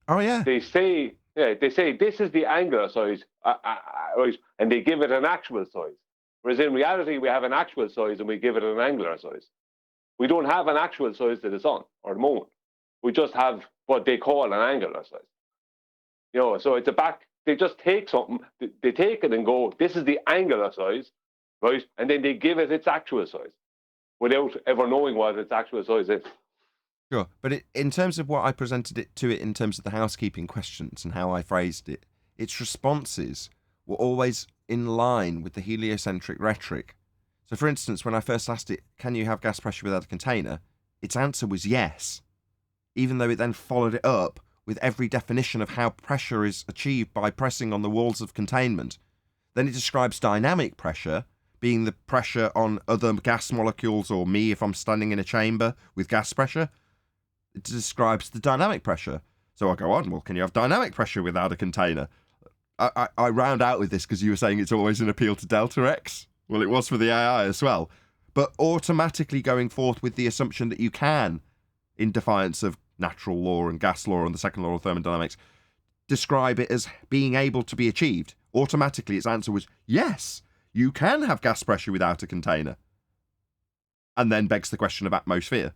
Oh yeah. They say this is the angular size, right, and they give it an actual size. Whereas in reality, we have an actual size and we give it an angular size. We don't have an actual size to the sun or the moon. We just have what they call an angular size. You know, so it's they just take something, they take it and go, this is the angular size, right? And then they give it its actual size without ever knowing what its actual size is. Sure, but in terms of what I presented it to it in terms of the housekeeping questions and how I phrased it, its responses were always in line with the heliocentric rhetoric. So, for instance, when I first asked it, can you have gas pressure without a container? Its answer was yes, even though it then followed it up with every definition of how pressure is achieved by pressing on the walls of containment. Then it describes dynamic pressure, being the pressure on other gas molecules or me if I'm standing in a chamber with gas pressure. It describes the dynamic pressure. So I go on, well, can you have dynamic pressure without a container? I round out with this because you were saying it's always an appeal to delta X. Well, it was for the AI as well. But automatically going forth with the assumption that you can, in defiance of natural law and gas law and the second law of thermodynamics, describe it as being able to be achieved. Automatically, its answer was, yes, you can have gas pressure without a container. And then begs the question of atmosphere.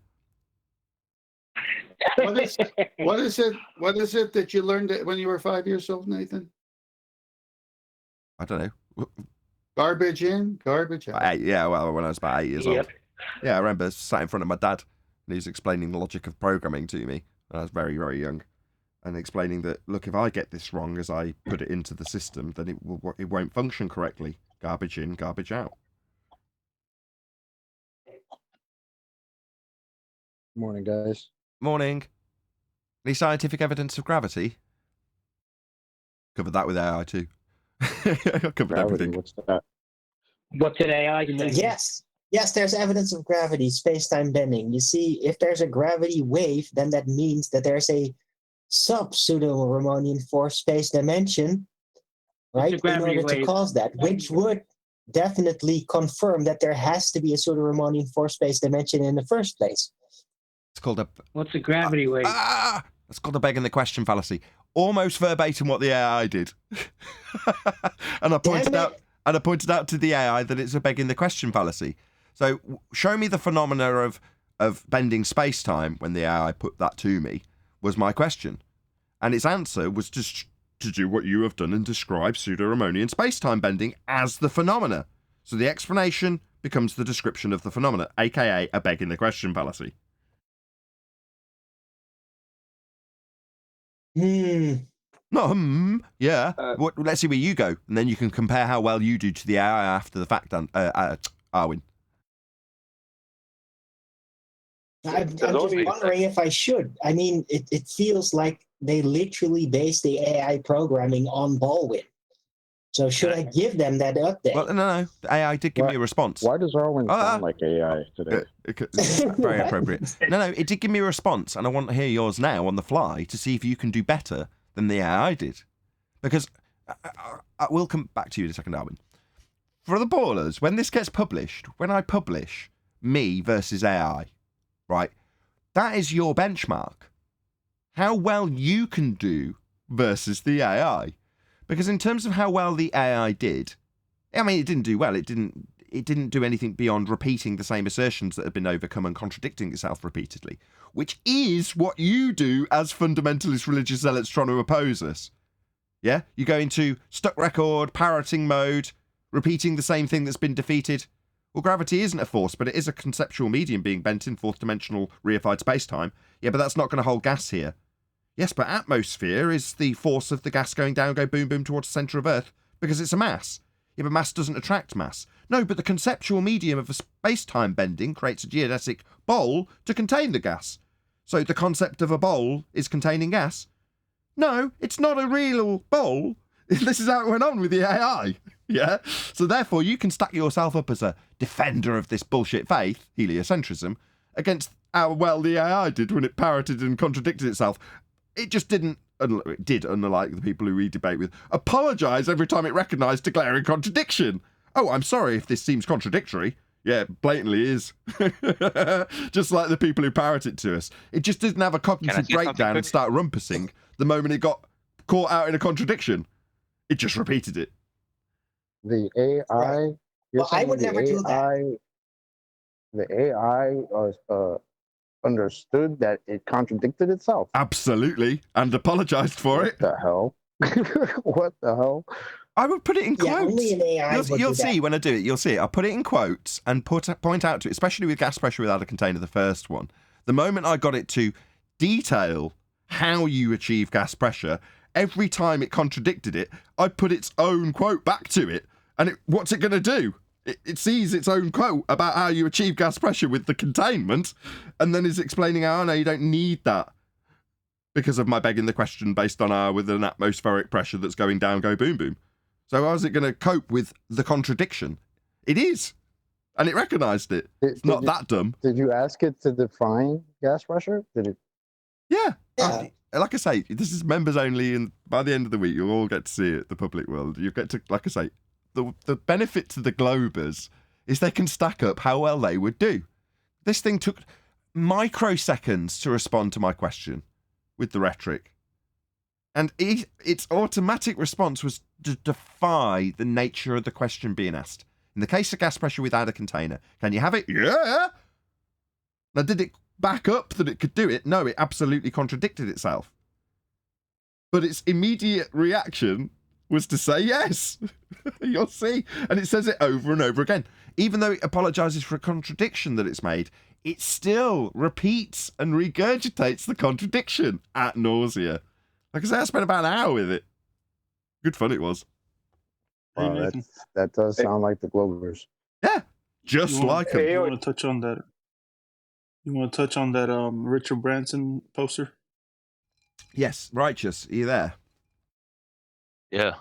What is it that you learned when you were 5 years old, Nathan? I don't know. Garbage in, garbage out. Yeah, well, when I was about 8 years old. Yeah, I remember sat in front of my dad and he was explaining the logic of programming to me. I was very, very young. And explaining that, look, if I get this wrong as I put it into the system, then it won't function correctly. Garbage in, garbage out. Morning, guys. Morning. Any scientific evidence of gravity? Covered that with AI too. I covered everything. What's that? What's an AI thing? Yes, there's evidence of gravity, space-time bending. You see, if there's a gravity wave, then that means that there's a sub-pseudo-Riemannian force space dimension, right, in order to cause that, which would definitely confirm that there has to be a pseudo-Riemannian force space dimension in the first place. It's called a... What's a gravity wave? It's called a begging the question fallacy. Almost verbatim what the AI did. And I pointed out to the AI that it's a begging the question fallacy. So show me the phenomena of bending space-time when the AI put that to me, was my question. And its answer was just to do what you have done and describe pseudo-Riemannian space-time bending as the phenomena. So the explanation becomes the description of the phenomena, aka a begging the question fallacy. No, yeah. Let's see where you go, and then you can compare how well you do to the AI after the fact, Arwen. I'm just wondering if I should. I mean, it feels like they literally base the AI programming on Baldwin. So should I give them that update? Well, no. The AI did give me a response. Why does Arwen sound like AI today? Very appropriate. No, it did give me a response, and I want to hear yours now on the fly to see if you can do better than the AI did. Because I will come back to you in a second, Arwen. For the ballers, when this gets published, when I publish me versus AI, right, that is your benchmark. How well you can do versus the AI. Because in terms of how well the AI did, I mean, it didn't do well. It didn't do anything beyond repeating the same assertions that have been overcome and contradicting itself repeatedly, which is what you do as fundamentalist religious zealots trying to oppose us. Yeah? You go into stuck record, parroting mode, repeating the same thing that's been defeated. Well, gravity isn't a force, but it is a conceptual medium being bent in fourth-dimensional reified space-time. Yeah, but that's not going to hold gas here. Yes, but atmosphere is the force of the gas going down, go boom, boom towards the centre of Earth, because it's a mass. Yeah, but mass doesn't attract mass. No, but the conceptual medium of a space-time bending creates a geodesic bowl to contain the gas. So the concept of a bowl is containing gas? No, it's not a real bowl. This is how it went on with the AI. Yeah? So therefore, you can stack yourself up as a defender of this bullshit faith, heliocentrism, against how well the AI did when it parroted and contradicted itself. It just didn't, it did, unlike the people who we debate with, apologise every time it recognised a glaring contradiction. Oh, I'm sorry if this seems contradictory. Yeah, it blatantly is. Just like the people who parrot it to us. It just didn't have a cognitive breakdown and start rumpusing the moment it got caught out in a contradiction. It just repeated it. The AI, Well, I would never do that. The AI understood that it contradicted itself. Absolutely, and apologised for it. What the hell? What the hell? I would put it in quotes. Only an AI You'll see when I do it. You'll see it. I'll put it in quotes and point out to it, especially with gas pressure without a container, the first one. The moment I got it to detail how you achieve gas pressure, every time it contradicted it, I put its own quote back to it. And what's it going to do? It sees its own quote about how you achieve gas pressure with the containment, and then is explaining how, oh, no, you don't need that because of my begging the question based on with an atmospheric pressure that's going down, go boom, boom. So how is it going to cope with the contradiction? It is. And it recognised it. It's not that dumb. Did you ask it to define gas pressure? Did it? Yeah. Like I say, this is members only, and by the end of the week, you'll all get to see it, the public world. You get to, like I say, the benefit to the Globers is they can stack up how well they would do. This thing took microseconds to respond to my question with the rhetoric. And its automatic response was to defy the nature of the question being asked. In the case of gas pressure without a container, can you have it? Yeah! Now, did it back up that it could do it? No, it absolutely contradicted itself. But its immediate reaction was to say yes. You'll see. And it says it over and over again. Even though it apologises for a contradiction that it's made, it still repeats and regurgitates the contradiction ad nausea. Like I said, I spent about an hour with it. Good fun it was. Wow, that does sound like the Globers. Yeah, just like them. You want to touch on that? You want to touch on that Richard Branson poster? Yes, Righteous. Are you there? Yeah.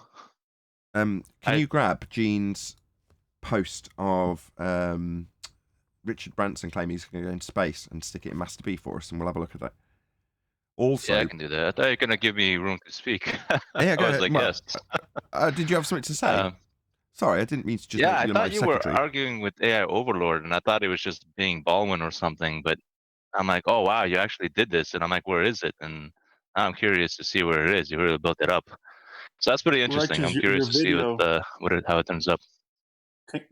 Can you grab Gene's post of Richard Branson claiming he's going to go into space and stick it in Master B for us, and we'll have a look at that. Also, yeah, I can do that. I thought you were going to give me room to speak. Yeah, go I was ahead. like, Well, yes. Did you have something to say? Sorry, I didn't mean to just. Yeah, make I thought my you secretary. were arguing with AI Overlord, and I thought it was just being Baldwin or something. But I'm like, oh wow, you actually did this, and I'm like, where is it? And now I'm curious to see where it is. You really built it up, so that's pretty interesting. Righteous, I'm curious your to see video. how it turns up.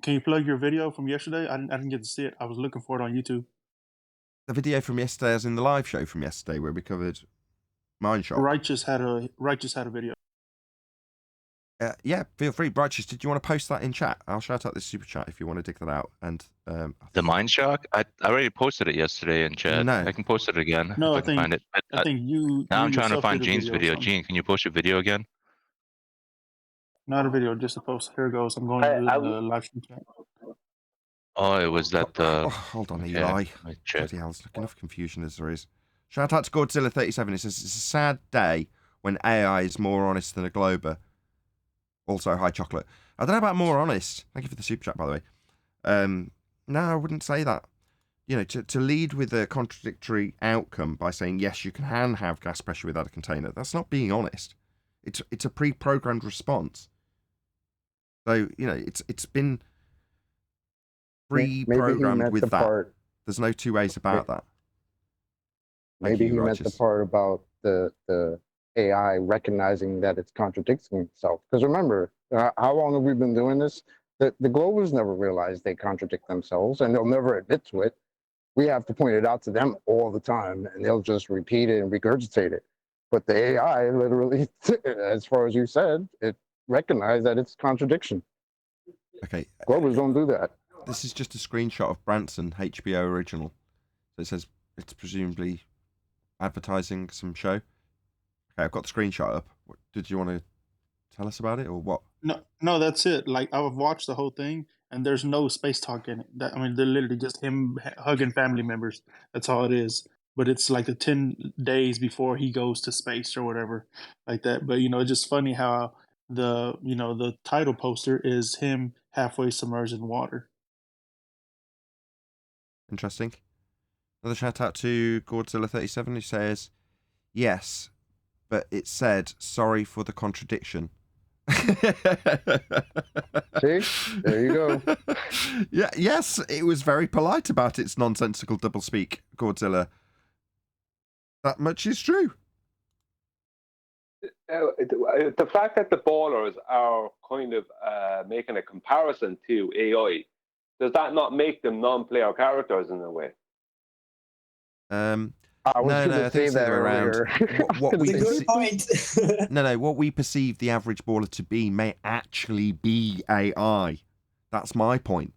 Can you plug your video from yesterday? I didn't get to see it. I was looking for it on YouTube. The video from yesterday, as in the live show from yesterday, where we covered Mindshop. Righteous had a video. Yeah, feel free. Righteous, did you want to post that in chat? I'll shout out this super chat if you want to dig that out. And The Mind Shock? I already posted it yesterday in chat. No. I can post it again No, if I I can think find it. But I think you. now you I'm trying to yourself find did a Gene's or video. something. Gene, can you post your video again? Not a video, just a post. Here it goes. I'm going to do the live stream chat. Oh, it was that. Hold on, okay, Eli. my chat. Bloody hell, there's enough confusion as there is. Shout out to Godzilla37. It says, it's a sad day when AI is more honest than a Glober. Also, hi, Chocolate. I don't know about more honest. Thank you for the super chat, by the way. No, I wouldn't say that. You know, to lead with a contradictory outcome by saying, yes, you can have gas pressure without a container, that's not being honest. It's a pre-programmed response. So, you know, it's been pre-programmed with that. There's no two ways about that. Maybe he meant the part about the AI recognizing that it's contradicting itself. Because remember, how long have we been doing this? The Globers never realize they contradict themselves, and they'll never admit to it. We have to point it out to them all the time, and they'll just repeat it and regurgitate it. But the AI literally, as far as you said, it recognized that it's contradiction. Okay. Glovers don't do that. This is just a screenshot of Branson, HBO original. So it says it's presumably advertising some show. Okay, I've got the screenshot up. Did you want to tell us about it or what? No, that's it. Like I've watched the whole thing, and there's no space talk in it. I mean, they're literally just him hugging family members. That's all it is. But it's like the 10 days before he goes to space or whatever, like that. But it's just funny how the title poster is him halfway submerged in water. Interesting. Another shout out to Godzilla37 who says, yes, but it said sorry for the contradiction. See? There you go. Yeah, yes, it was very polite about its nonsensical doublespeak, Godzilla. That much is true. The fact that the ballers are kind of making a comparison to AI, does that not make them non-player characters in a way? I was going to say that earlier. What we good point. what we perceive the average baller to be may actually be AI. That's my point.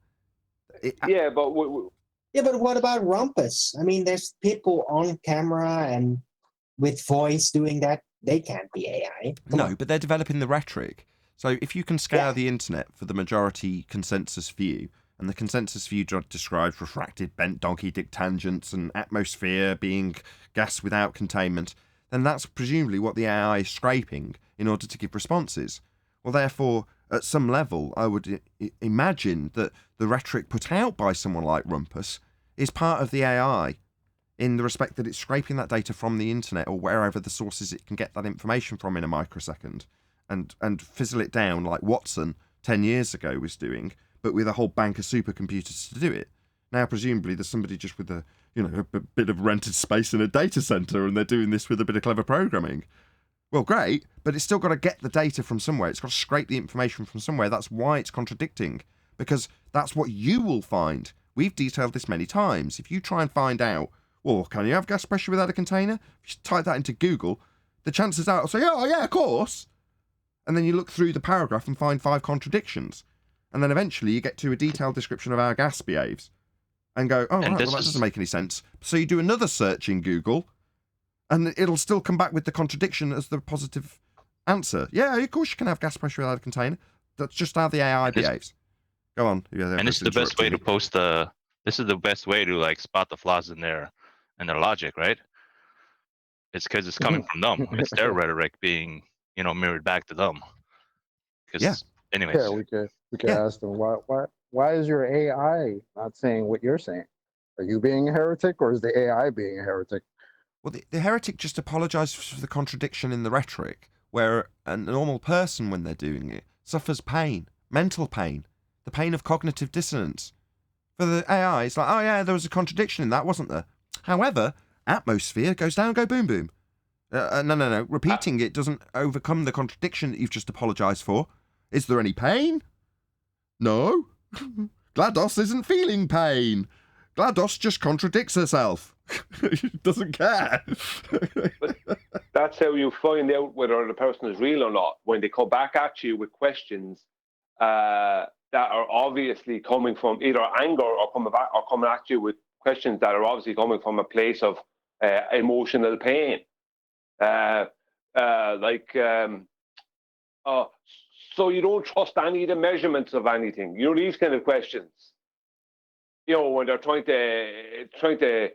Yeah, but what about Rumpus? I mean, there's people on camera and with voice doing that. They can't be AI. No, but they're developing the rhetoric. So if you can scour the internet for the majority consensus view, and the consensus view describes refracted bent donkey dick tangents and atmosphere being gas without containment, then that's presumably what the AI is scraping in order to give responses. Well, therefore, at some level, I would imagine that the rhetoric put out by someone like Rumpus is part of the AI, in the respect that it's scraping that data from the internet or wherever the sources it can get that information from in a microsecond, and fizzle it down like Watson 10 years ago was doing, but with a whole bank of supercomputers to do it. Now, presumably, there's somebody just with a bit of rented space in a data center, and they're doing this with a bit of clever programming. Well, great, but it's still got to get the data from somewhere. It's got to scrape the information from somewhere. That's why it's contradicting, because that's what you will find. We've detailed this many times. If you try and find out, well, can you have gas pressure without a container? If you type that into Google, the chances are it'll say, oh, yeah, of course. And then you look through the paragraph and find 5 contradictions. And then eventually you get to a detailed description of how gas behaves and go, oh, right, well, that doesn't make any sense. So you do another search in Google and it'll still come back with the contradiction as the positive answer. Yeah, of course you can have gas pressure without a container. That's just how the AI behaves. Go on. And this is the best way to post the... This is the best way to like spot the flaws in their logic, right? It's because it's coming from them. It's their rhetoric being, mirrored back to them. Anyways. Yeah, we could ask them why is your AI not saying what you're saying? Are you being a heretic, or is the AI being a heretic? Well, the heretic just apologizes for the contradiction in the rhetoric, where a normal person, when they're doing it, suffers pain, mental pain, the pain of cognitive dissonance. For the AI, it's like, oh yeah, there was a contradiction in that, wasn't there? However, atmosphere goes down, go boom boom. No. Repeating it doesn't overcome the contradiction that you've just apologised for. Is there any pain? No. GLaDOS isn't feeling pain. GLaDOS just contradicts herself. Doesn't care. But that's how you find out whether the person is real or not, when they come back at you with questions that are obviously coming from either anger or coming at you with questions that are obviously coming from a place of emotional pain. So you don't trust any of the measurements of anything. These kind of questions. When they're trying to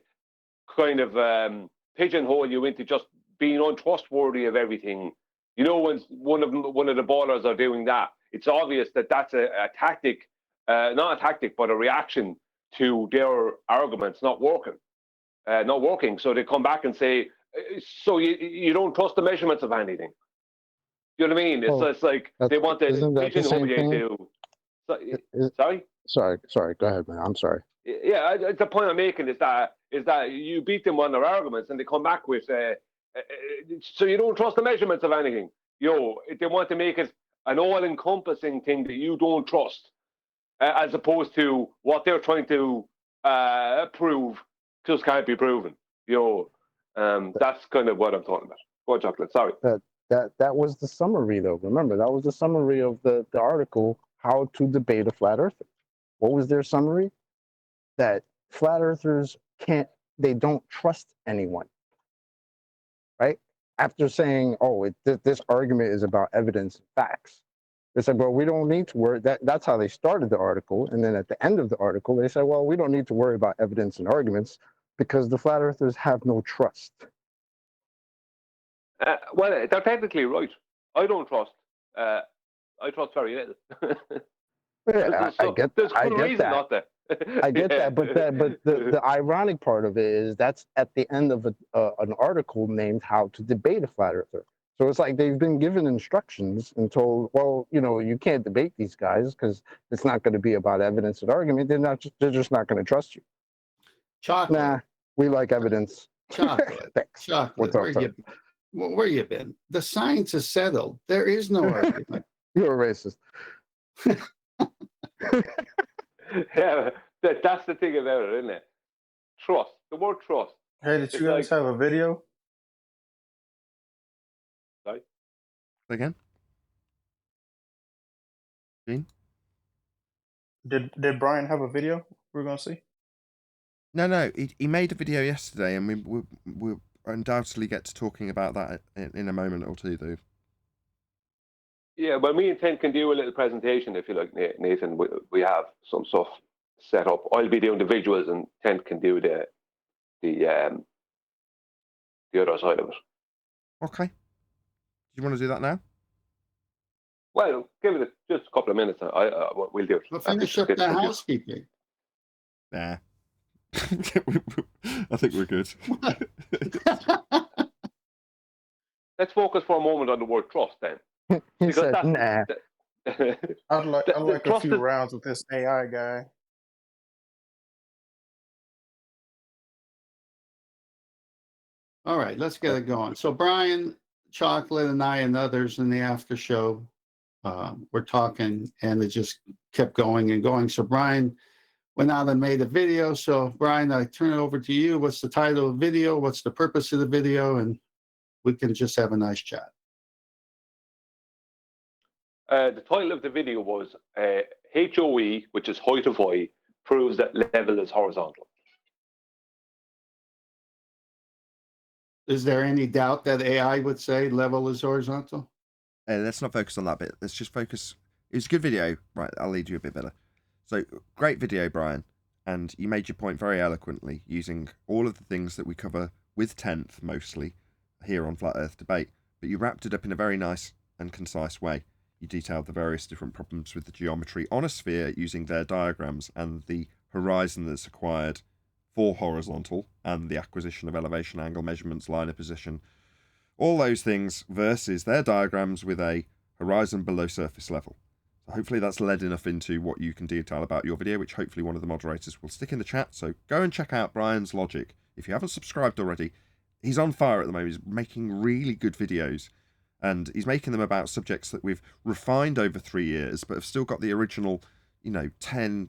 kind of pigeonhole you into just being untrustworthy of everything. When one of the ballers are doing that, it's obvious that that's a tactic, not a tactic, but a reaction to their arguments not working. So they come back and say, so you don't trust the measurements of anything. You know what I mean? It's like they want to pigeonhole you to. Sorry? Sorry. Go ahead, man. I'm sorry. Yeah, the point I'm making is that you beat them on their arguments and they come back with, so you don't trust the measurements of anything. They want to make it an all-encompassing thing that you don't trust, as opposed to what they're trying to prove just can't be proven. That's kind of what I'm talking about. Go on, Chocolate. Sorry. That was the summary, though. Remember, that was the summary of the article, How to Debate a Flat Earther. What was their summary? That flat earthers they don't trust anyone, right? After saying, oh, this argument is about evidence and facts. They said, well, we don't need to worry. That's how they started the article. And then at the end of the article, they said, well, we don't need to worry about evidence and arguments because the flat earthers have no trust. Well, they're technically right. I don't trust. I trust very little. I get reason not to. I get that, but the ironic part of it is that's at the end of an article named "How to Debate a Flat Earther." So it's like they've been given instructions and told, well, you can't debate these guys because it's not going to be about evidence and argument. They're just not going to trust you. Chocolate. Nah, we like evidence. Chocolate. Thanks. Chocolate. Where you been? The science is settled. There is no argument. You're a racist. Yeah, that's the thing about it, isn't it? Trust. The word trust. Hey, did you guys have a video? Sorry? Again? Gene? Did Brian have a video we're going to see? No. He made a video yesterday, and we'll undoubtedly get to talking about that in a moment or two, though. Yeah, well, me and Tent can do a little presentation if you like, Nathan. We have some stuff set up. I'll be doing the visuals, and Tent can do the other side of it. Okay. Do you want to do that now? Well, give it just a couple of minutes. We'll do it. We'll finish up the housekeeping. Nah. I think we're good. Let's focus for a moment on the word trust, then. He said, nah. I'd like a few rounds with this AI guy. All right, let's get it going. So Brian, Chocolate, and I and others in the after show, we're talking, and it just kept going and going. So Brian went out and made a video. So Brian, I turn it over to you. What's the title of the video? What's the purpose of the video? And we can just have a nice chat. The title of the video was HOE, which is height of Y, proves that level is horizontal. Is there any doubt that AI would say level is horizontal? Let's not focus on that bit. Let's just focus. It was a good video. Right, I'll lead you a bit better. So, great video, Brian. And you made your point very eloquently, using all of the things that we cover with 10th, mostly, here on Flat Earth Debate. But you wrapped it up in a very nice and concise way. You detailed the various different problems with the geometry on a sphere using their diagrams and the horizon that's acquired for horizontal and the acquisition of elevation, angle measurements, line of position, all those things versus their diagrams with a horizon below surface level. So hopefully that's led enough into what you can detail about your video, which hopefully one of the moderators will stick in the chat. So go and check out Brian's logic. If you haven't subscribed already, he's on fire at the moment. He's making really good videos. And he's making them about subjects that we've refined over 3 years, but have still got the original, 10,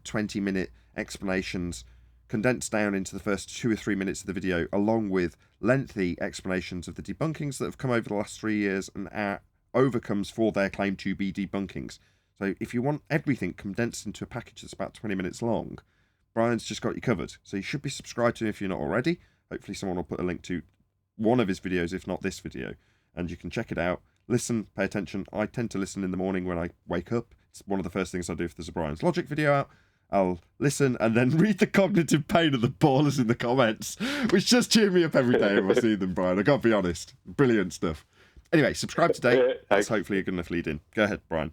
20-minute explanations condensed down into the first 2 or 3 minutes of the video, along with lengthy explanations of the debunkings that have come over the last 3 years and our overcomes for their claim to be debunkings. So if you want everything condensed into a package that's about 20 minutes long, Brian's just got you covered. So you should be subscribed to him if you're not already. Hopefully someone will put a link to one of his videos, if not this video. And you can check it out, listen, pay attention. I tend to listen in the morning when I wake up. It's one of the first things I do if there's a Brian's Logic video out. I'll listen and then read the cognitive pain of the ballers in the comments, which just cheer me up every day when I see them, Brian. I got to be honest. Brilliant stuff. Anyway, subscribe today. That's hopefully a good enough lead in. Go ahead, Brian.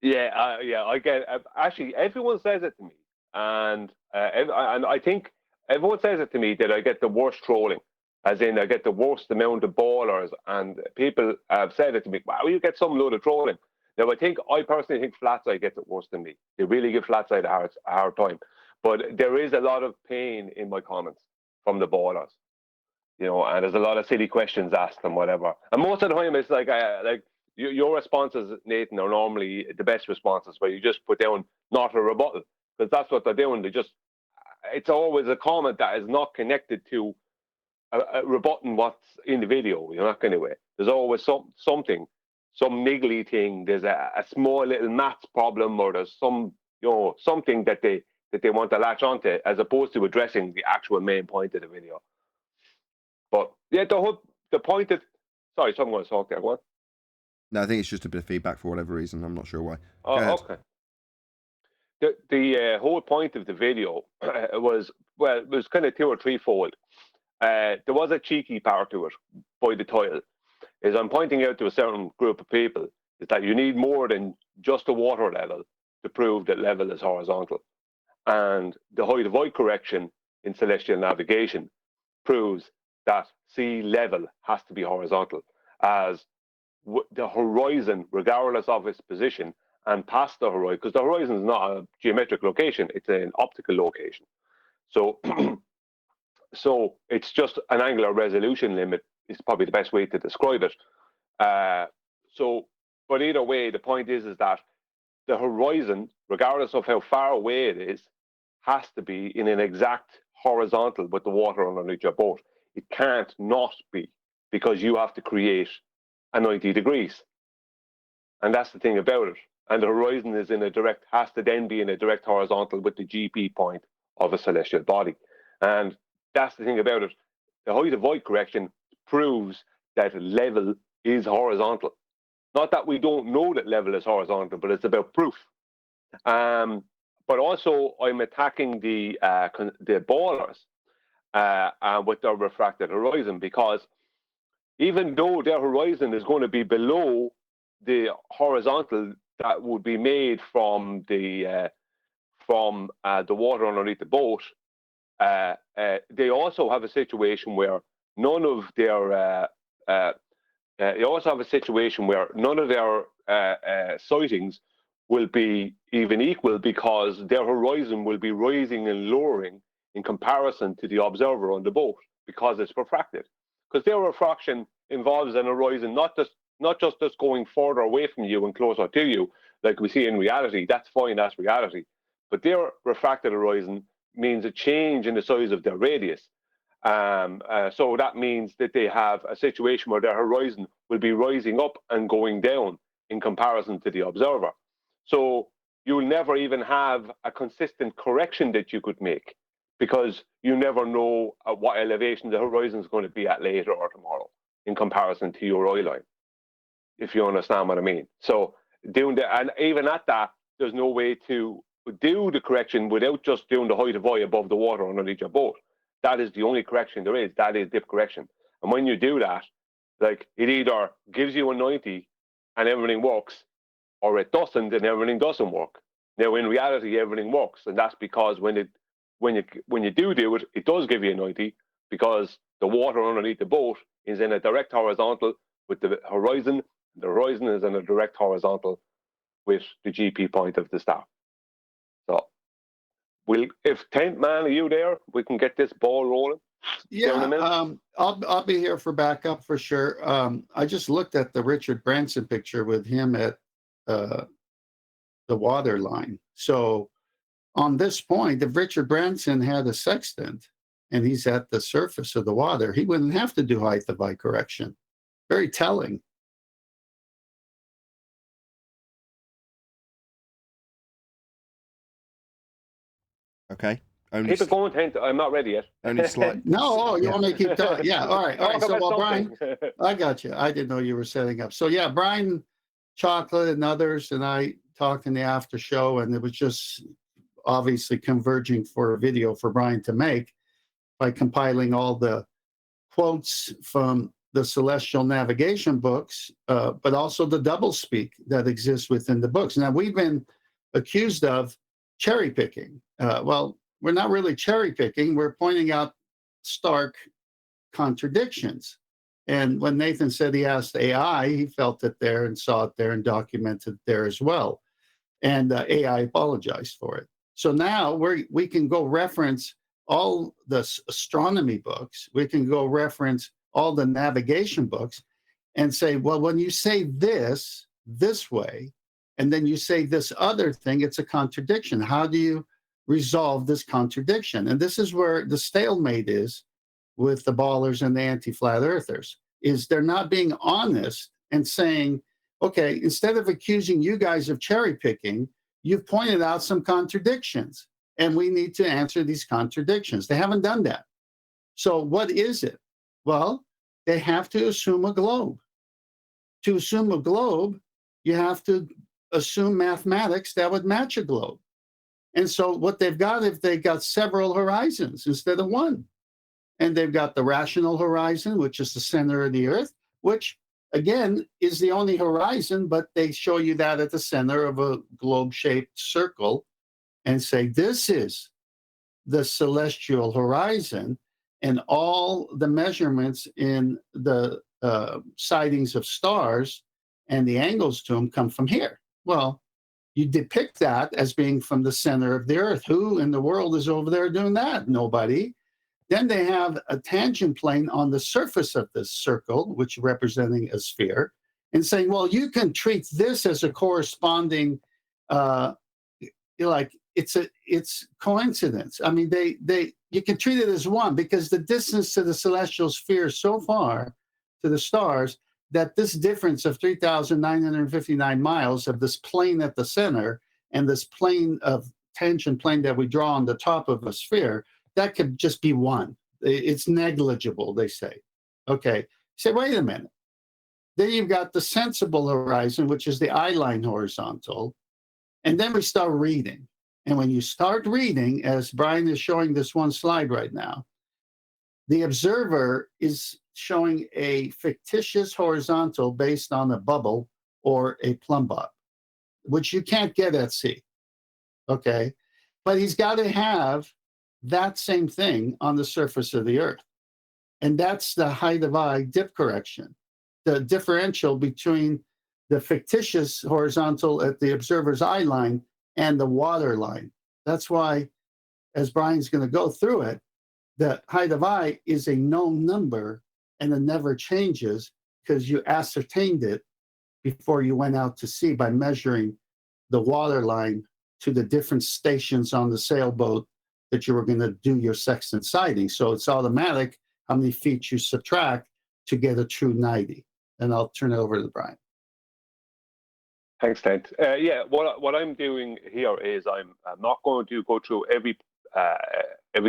Yeah, I get. Actually, everyone says it to me, and I think everyone says it to me that I get the worst trolling. As in, I get the worst amount of ballers, and people have said it to me. Wow, you get some load of trolling. Now, I personally think Flatside gets it worse than me. They really give Flatside a hard time. But there is a lot of pain in my comments from the ballers, and there's a lot of silly questions asked and whatever. And most of the time, it's like your responses, Nathan, are normally the best responses, where you just put down not a rebuttal, because that's what they're doing. It's always a comment that is not connected to rebutting what's in the video. You're not going to. There's always something, some niggly thing. There's a small little maths problem, or there's some, something that they want to latch onto, as opposed to addressing the actual main point of the video. But yeah, the point that, sorry, someone going to talk there. What? No, I think it's just a bit of feedback for whatever reason. I'm not sure why. Oh, okay. The whole point of the video was kind of two or threefold. There was a cheeky part to it by the title. Is I'm pointing out to a certain group of people is that you need more than just a water level to prove that level is horizontal. And the height of void correction in celestial navigation proves that sea level has to be horizontal, as the horizon, regardless of its position, and past the horizon, because the horizon is not a geometric location, it's an optical location. So, so it's just an angular resolution limit is probably the best way to describe it. But either way, the point is that the horizon, regardless of how far away it is, has to be in an exact horizontal with the water underneath your boat. It can't not be, because you have to create a 90 degrees. And that's the thing about it. And the horizon is has to then be in a direct horizontal with the GP point of a celestial body. And that's the thing about it. The height of void correction proves that level is horizontal. Not that we don't know that level is horizontal, but it's about proof. But also, I'm attacking the ballers with their refracted horizon, because even though their horizon is going to be below the horizontal that would be made from the water underneath the boat, they also have a situation where none of their sightings will be even equal, because their horizon will be rising and lowering in comparison to the observer on the boat, because it's refracted. Because their refraction involves an horizon not just going further away from you and closer to you, like we see in reality. That's fine, that's reality. But their refracted horizon means a change in the size of their radius. So that means that they have a situation where their horizon will be rising up and going down in comparison to the observer. So you'll never even have a consistent correction that you could make, because you never know at what elevation the horizon is going to be at later or tomorrow in comparison to your eye line, if you understand what I mean. So and even at that, there's no way to do the correction without just doing the height of eye above the water underneath your boat. That is the only correction there is. That is dip correction. And when you do that, like, it either gives you a 90 and everything works, or it doesn't and everything doesn't work. Now, in reality, everything works, and that's because when you do it, it does give you a 90, because the water underneath the boat is in a direct horizontal with the horizon. The horizon is in a direct horizontal with the GP point of the star. So, if 10th man, are you there? We can get this ball rolling. Yeah, I'll be here for backup for sure. I just looked at the Richard Branson picture with him at the water line. So on this point, if Richard Branson had a sextant and he's at the surface of the water, he wouldn't have to do height of eye correction. Very telling. Okay. Keep it going, Tent. I'm not ready yet. Only slight. No, you want me to keep talking? Yeah, all right. So, well, Brian, something. I got you. I didn't know you were setting up. So, yeah, Brian Chocolate and others and I talked in the after show, and it was just obviously converging for a video for Brian to make by compiling all the quotes from the celestial navigation books, but also the doublespeak that exists within the books. Now, we've been accused of cherry picking. Well, we're not really cherry picking. We're pointing out stark contradictions. And when Nathan said he asked AI, he felt it there and saw it there and documented it there as well. And AI apologized for it. So now we can go reference all the astronomy books. We can go reference all the navigation books and say, well, when you say this way, and then you say this other thing, it's a contradiction. How do you resolve this contradiction? And this is where the stalemate is with the ballers and the anti-flat earthers, is they're not being honest and saying, okay, instead of accusing you guys of cherry picking, you've pointed out some contradictions, and we need to answer these contradictions. They haven't done that. So what is it? Well, they have to assume a globe. To assume a globe, you have to assume mathematics that would match a globe. And so what they've got, if they've got several horizons instead of one. And they've got the rational horizon, which is the center of the Earth, which, again, is the only horizon, but they show you that at the center of a globe-shaped circle and say, this is the celestial horizon, and all the measurements in the sightings of stars and the angles to them come from here. Well, you depict that as being from the center of the Earth. Who in the world is over there doing that? Nobody. Then they have a tangent plane on the surface of this circle, which is representing a sphere, and saying, well, you can treat this as a corresponding, like it's coincidence. I mean, you can treat it as one, because the distance to the celestial sphere so far to the stars, that this difference of 3,959 miles of this plane at the center and this plane of tangent plane that we draw on the top of a sphere, that could just be one. It's negligible, they say. Okay, say, wait a minute. Then you've got the sensible horizon, which is the eye-line horizontal. And then we start reading. And when you start reading, as Brian is showing this one slide right now, the observer is showing a fictitious horizontal based on a bubble or a plumb bob, which you can't get at sea. Okay, but he's got to have that same thing on the surface of the Earth. And that's the height of eye dip correction, the differential between the fictitious horizontal at the observer's eye line and the water line. That's why, as Brian's going to go through it, the height of eye is a known number and it never changes, because you ascertained it before you went out to sea by measuring the water line to the different stations on the sailboat that you were going to do your sextant sighting. So it's automatic how many feet you subtract to get a true 90. And I'll turn it over to Brian. Thanks, Ted. Yeah, what I'm doing here is I'm not going to go through every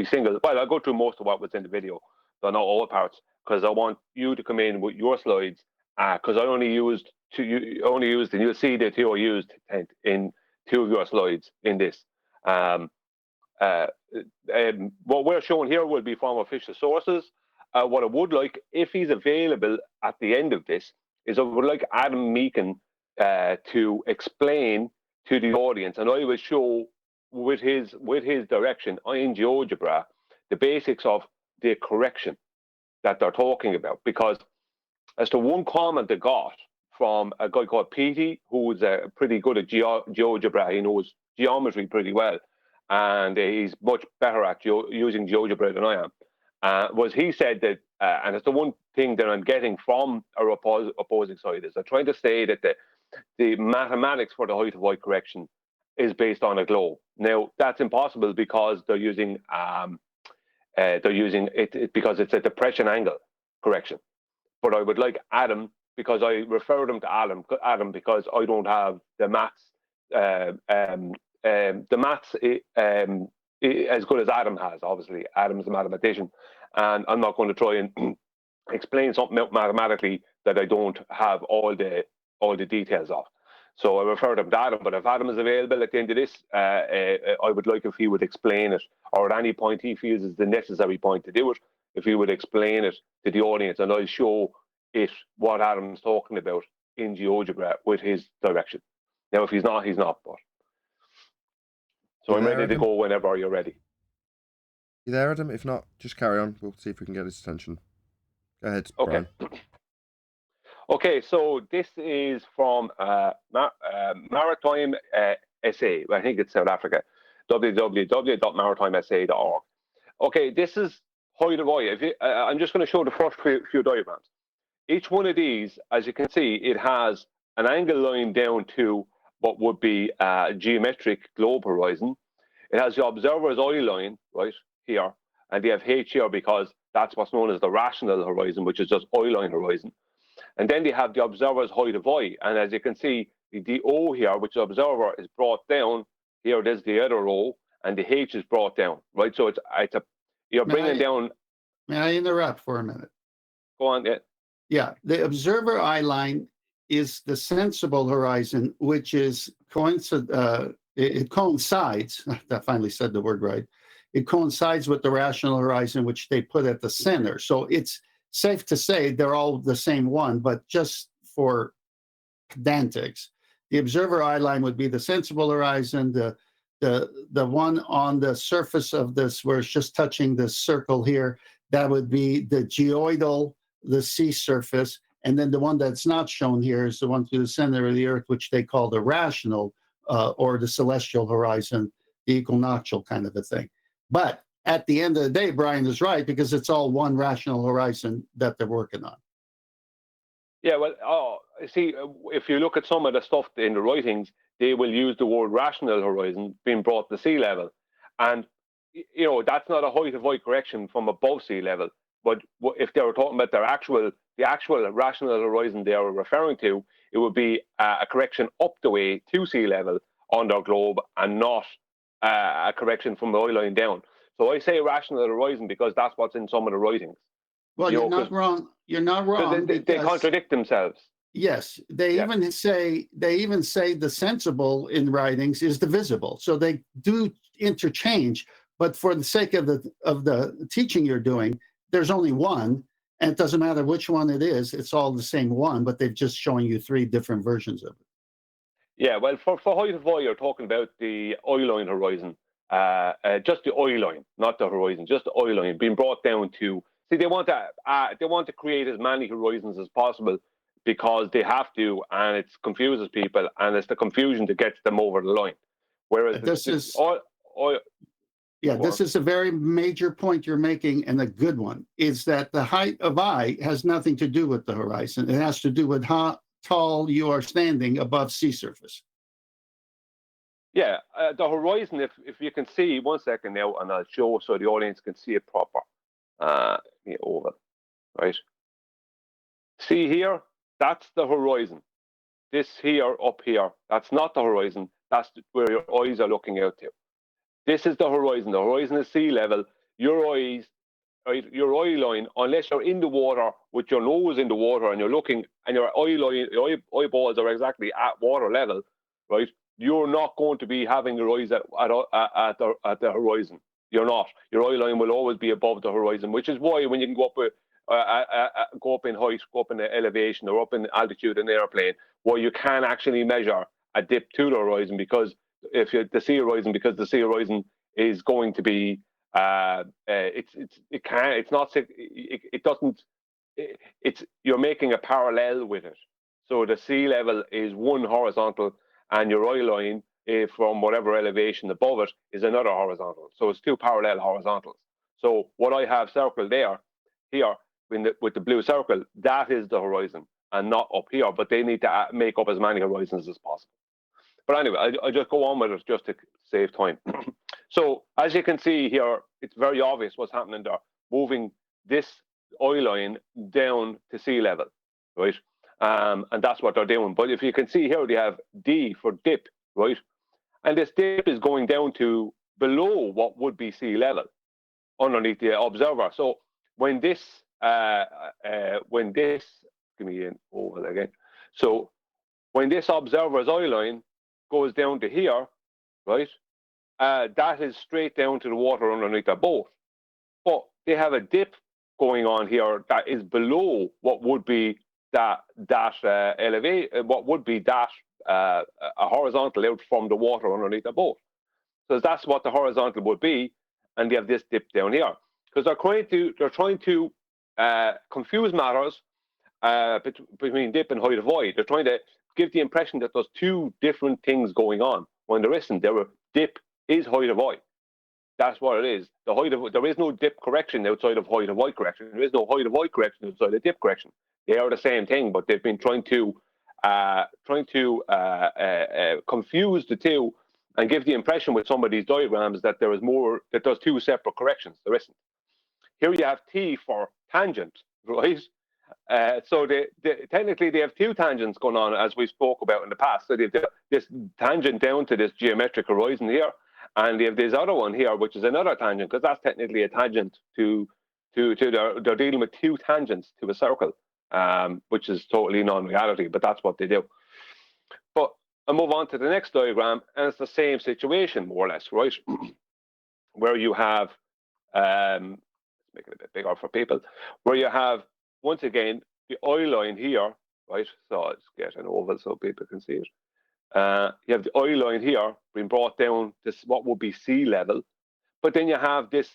single. Well, I'll go through most of what was in the video, but not all parts, because I want you to come in with your slides. Because I only used, and you'll see the two I used in two of your slides in this. What we're showing here will be from official sources. What I would like, if he's available at the end of this, is I would like Adam Meakin to explain to the audience, and I will show with his direction in GeoGebra the basics of the correction that they're talking about. Because as to one comment they got from a guy called Petey, who's pretty good at GeoGebra, he knows geometry pretty well, and he's much better at using GeoGebra than I am, was he said that, and it's the one thing that I'm getting from our opposing side, is they're trying to say that the mathematics for the height of eye correction is based on a globe. Now, that's impossible, because they're using it because it's a depression angle correction. But I would like Adam, because I refer them to Adam because I don't have the maths. The maths as good as Adam has. Obviously, Adam's a mathematician, and I'm not going to try and explain something mathematically that I don't have all the details of. So I refer them to Adam. But if Adam is available at the end of this, I would like if he would explain it, or at any point he feels is the necessary point to do it, if he would explain it to the audience, and I'll show it what Adam's talking about in GeoGebra with his direction. Now, if he's not, he's not. But so I'm ready to go whenever you're ready. You there, Adam? If not, just carry on. We'll see if we can get his attention. Go ahead, Okay. Brian. Okay, so this is from Maritime SA. I think it's South Africa. www.maritimesa.org. Okay, this is height of eye. I'm just going to show the first few diagrams. Each one of these, as you can see, it has an angle line down to what would be a geometric globe horizon. It has the observer's eye line right here, and they have H here because that's what's known as the rational horizon, which is just eye line horizon. And then they have the observer's height of eye. And as you can see, the O here, which the observer is brought down. Here, there's the other O, and the H is brought down, right? So you're bringing down. May I interrupt for a minute? Go on, yeah. Yeah, the observer eye line is the sensible horizon, which is it coincides. I finally said the word right. It coincides with the rational horizon, which they put at the center. So it's safe to say they're all the same one, but just for pedantics, the observer eye line would be the sensible horizon. The one on the surface of this, where it's just touching the circle here, that would be the geoidal, the sea surface. And then the one that's not shown here is the one through the center of the Earth, which they call the rational or the celestial horizon, the equinoctial kind of a thing. But at the end of the day, Brian is right, because it's all one rational horizon that they're working on. Yeah, well, see, if you look at some of the stuff in the writings, they will use the word rational horizon being brought to sea level. And, you know, that's not a height of eye correction from above sea level. But if they were talking about the actual rational horizon they are referring to, it would be a correction up the way to sea level on their globe, and not a correction from the eye line down. So I say rational horizon because that's what's in some of the writings. Well, you're not wrong. You're not wrong. They contradict themselves. Yes, they even say the sensible in writings is the visible. So they do interchange, but for the sake of the teaching you're doing, there's only one, and it doesn't matter which one it is. It's all the same one, but they're just showing you three different versions of it. Yeah, well, for height of eye, you're talking about the eye line horizon, just the eye line, not the horizon, just the eye line being brought down to. See, they want to create as many horizons as possible because they have to, and it confuses people, and it's the confusion that gets them over the line. Whereas this is a very major point you're making, and a good one, is that the height of eye has nothing to do with the horizon. It has to do with how tall you are standing above sea surface. Yeah, the horizon, if you can see, 1 second now, and I'll show so the audience can see it proper. Over, right? See here, that's the horizon. This here, up here, that's not the horizon. That's where your eyes are looking out to. This is the horizon. The horizon is sea level. Your eyes, right, your eye line, unless you're in the water with your nose in the water and you're looking, and your eye line, your eyeballs are exactly at water level, right? You're not going to be having your eyes at the horizon. You're not. Your eye line will always be above the horizon, which is why when you can go up in height, go up in elevation, or up in altitude in an airplane, where you can actually measure a dip to the horizon, because the sea horizon is going to be you're making a parallel with it. So the sea level is one horizontal, and your eye line, from whatever elevation above it, is another horizontal. So it's two parallel horizontals. So what I have circled here with the blue circle, that is the horizon, and not up here. But they need to make up as many horizons as possible. But anyway, I just go on with it just to save time. So as you can see here, it's very obvious what's happening there, moving this eye line down to sea level, right? And that's what they're doing. But if you can see here, they have D for dip, right? And this dip is going down to below what would be sea level underneath the observer. So when this, give me an oval again. So when this observer's eye line goes down to here, right, that is straight down to the water underneath the boat. But they have a dip going on here that is below what would be a horizontal out from the water underneath the boat. So that's what the horizontal would be, and they have this dip down here because they're trying to confuse matters between dip and height of eye. They're trying to give the impression that there's two different things going on when there isn't. Dip is height of eye. That's what it is. There is no dip correction outside of height of eye correction. There is no height of eye correction outside of dip correction. They are the same thing, but they've been trying to confuse the two and give the impression with some of these diagrams that there's two separate corrections. There isn't. Here you have T for tangent, right? So technically they have two tangents going on, as we spoke about in the past. So they have this tangent down to this geometric horizon here, and they have this other one here, which is another tangent, because that's technically a tangent to they're dealing with two tangents to a circle, which is totally non-reality, but that's what they do. But I'll move on to the next diagram, and it's the same situation, more or less, right? Where you have, let's make it a bit bigger for people, where you have, once again, the eye line here, right? So let's get an oval so people can see it. You have the eye line here being brought down to what would be sea level, but then you have this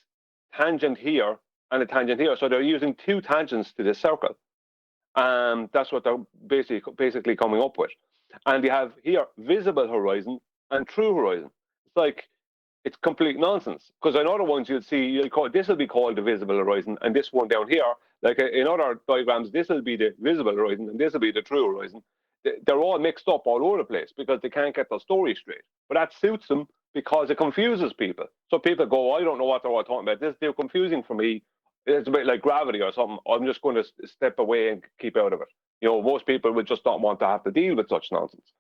tangent here and a tangent here. So they're using two tangents to this circle. That's what they're basically coming up with. And you have here visible horizon and true horizon. It's like, it's complete nonsense, because in other ones you'd see, this will be called the visible horizon, and this one down here, like in other diagrams, this will be the visible horizon and this will be the true horizon. They're all mixed up all over the place because they can't get the story straight. But that suits them because it confuses people. So people go, I don't know what they're all talking about. They're confusing for me. It's a bit like gravity or something. I'm just going to step away and keep out of it. Most people would just not want to have to deal with such nonsense.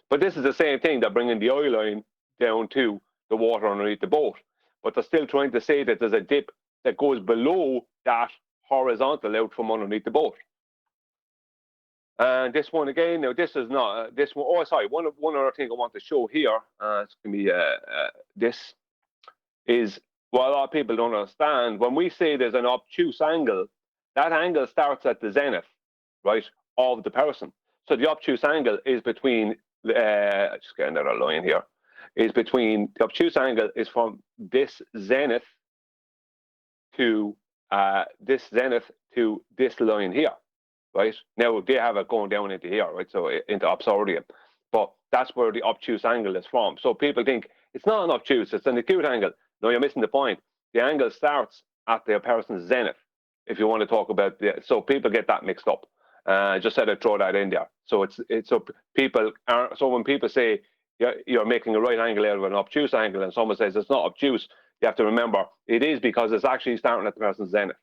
But this is the same thing. They're bringing the eye line down to the water underneath the boat, but they're still trying to say that there's a dip that goes below that horizontal out from underneath the boat. And this one again, now this is not this one. Oh, sorry. One other thing I want to show here. It's gonna be this is what a lot of people don't understand. When we say there's an obtuse angle, that angle starts at the zenith, right, of the person. So the obtuse angle is between. Just get another line here. Is between the obtuse angle is from this zenith to this line here, right? Now they have it going down into here, right? So into absurdum, but that's where the obtuse angle is from. So people think it's not an obtuse; it's an acute angle. No, you're missing the point. The angle starts at the person's zenith. If you want to talk about so people get that mixed up. Just said I'd throw that in there. So so people are. So when people say you're making a right angle out of an obtuse angle, and someone says it's not obtuse, you have to remember it is, because it's actually starting at the person's zenith.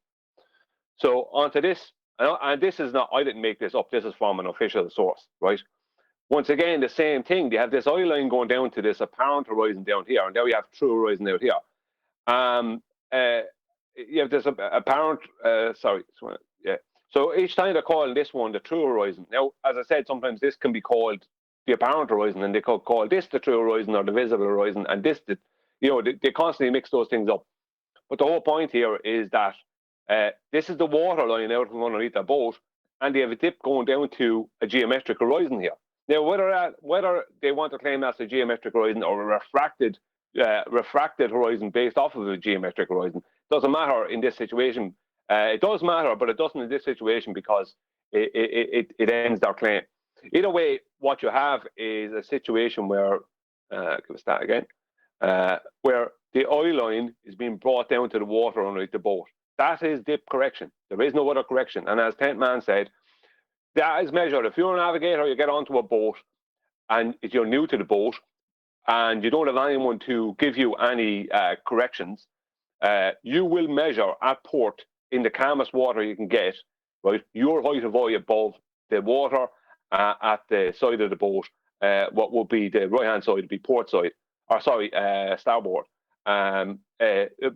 So onto this, and this is not, I didn't make this up, this is from an official source, right? Once again, the same thing, they have this eye line going down to this apparent horizon down here, and now you have true horizon out here. You have this apparent, so each time they're calling this one the true horizon. Now, as I said, sometimes this can be called the apparent horizon, and they could call this the true horizon or the visible horizon, and this they constantly mix those things up. But the whole point here is that this is the water line out from underneath the boat, and they have a dip going down to a geometric horizon here. Now, whether they want to claim that's a geometric horizon or a refracted horizon based off of a geometric horizon, doesn't matter in this situation. It does matter, but it doesn't in this situation, because it ends their claim. Either way, what you have is a situation where, give us that again, where the eye line is being brought down to the water underneath the boat. That is dip correction. There is no other correction. And as Tent Man said, that is measured. If you're a navigator, you get onto a boat, and if you're new to the boat, and you don't have anyone to give you any corrections, you will measure at port, in the calmest water you can get, right, your height of eye above the water at the side of the boat. What would be the right-hand side would be port side, or sorry, starboard,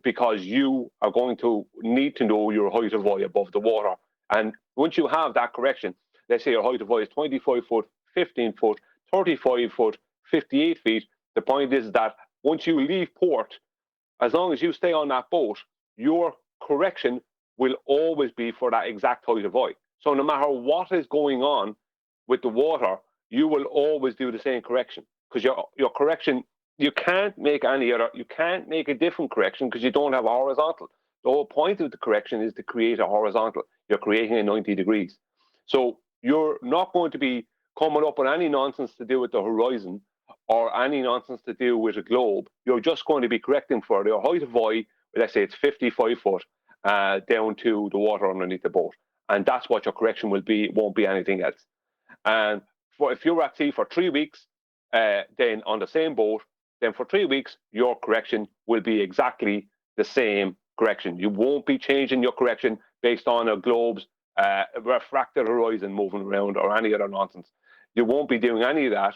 because you are going to need to know your height of eye above the water. And once you have that correction, let's say your height of eye is 25 foot, 15 foot, 35 foot, 58 feet, the point is that once you leave port, as long as you stay on that boat, your correction will always be for that exact height of eye. So no matter what is going on with the water, you will always do the same correction, because your correction, you can't make a different correction because you don't have a horizontal. The whole point of the correction is to create a horizontal. You're creating a 90 degrees. So you're not going to be coming up with any nonsense to do with the horizon or any nonsense to do with a globe. You're just going to be correcting for your height of eye. Let's say it's 55 foot down to the water underneath the boat. And that's what your correction will be. It won't be anything else. And if you're at sea for 3 weeks, then on the same boat, then for 3 weeks, your correction will be exactly the same correction. You won't be changing your correction based on a globe's refracted horizon moving around or any other nonsense. You won't be doing any of that.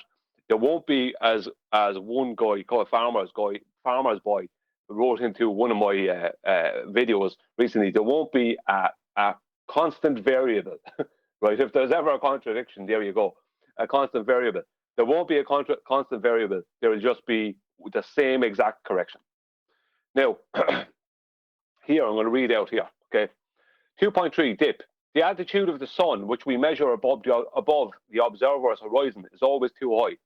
There won't be, as one guy called Farmer's Boy wrote into one of my videos recently, there won't be a constant variable, right? If there's ever a contradiction, there you go, a constant variable. There won't be a constant variable. There will just be the same exact correction. Now, here, I'm going to read out here, okay? 2.3, dip. The altitude of the sun, which we measure above the observer's horizon, is always too high.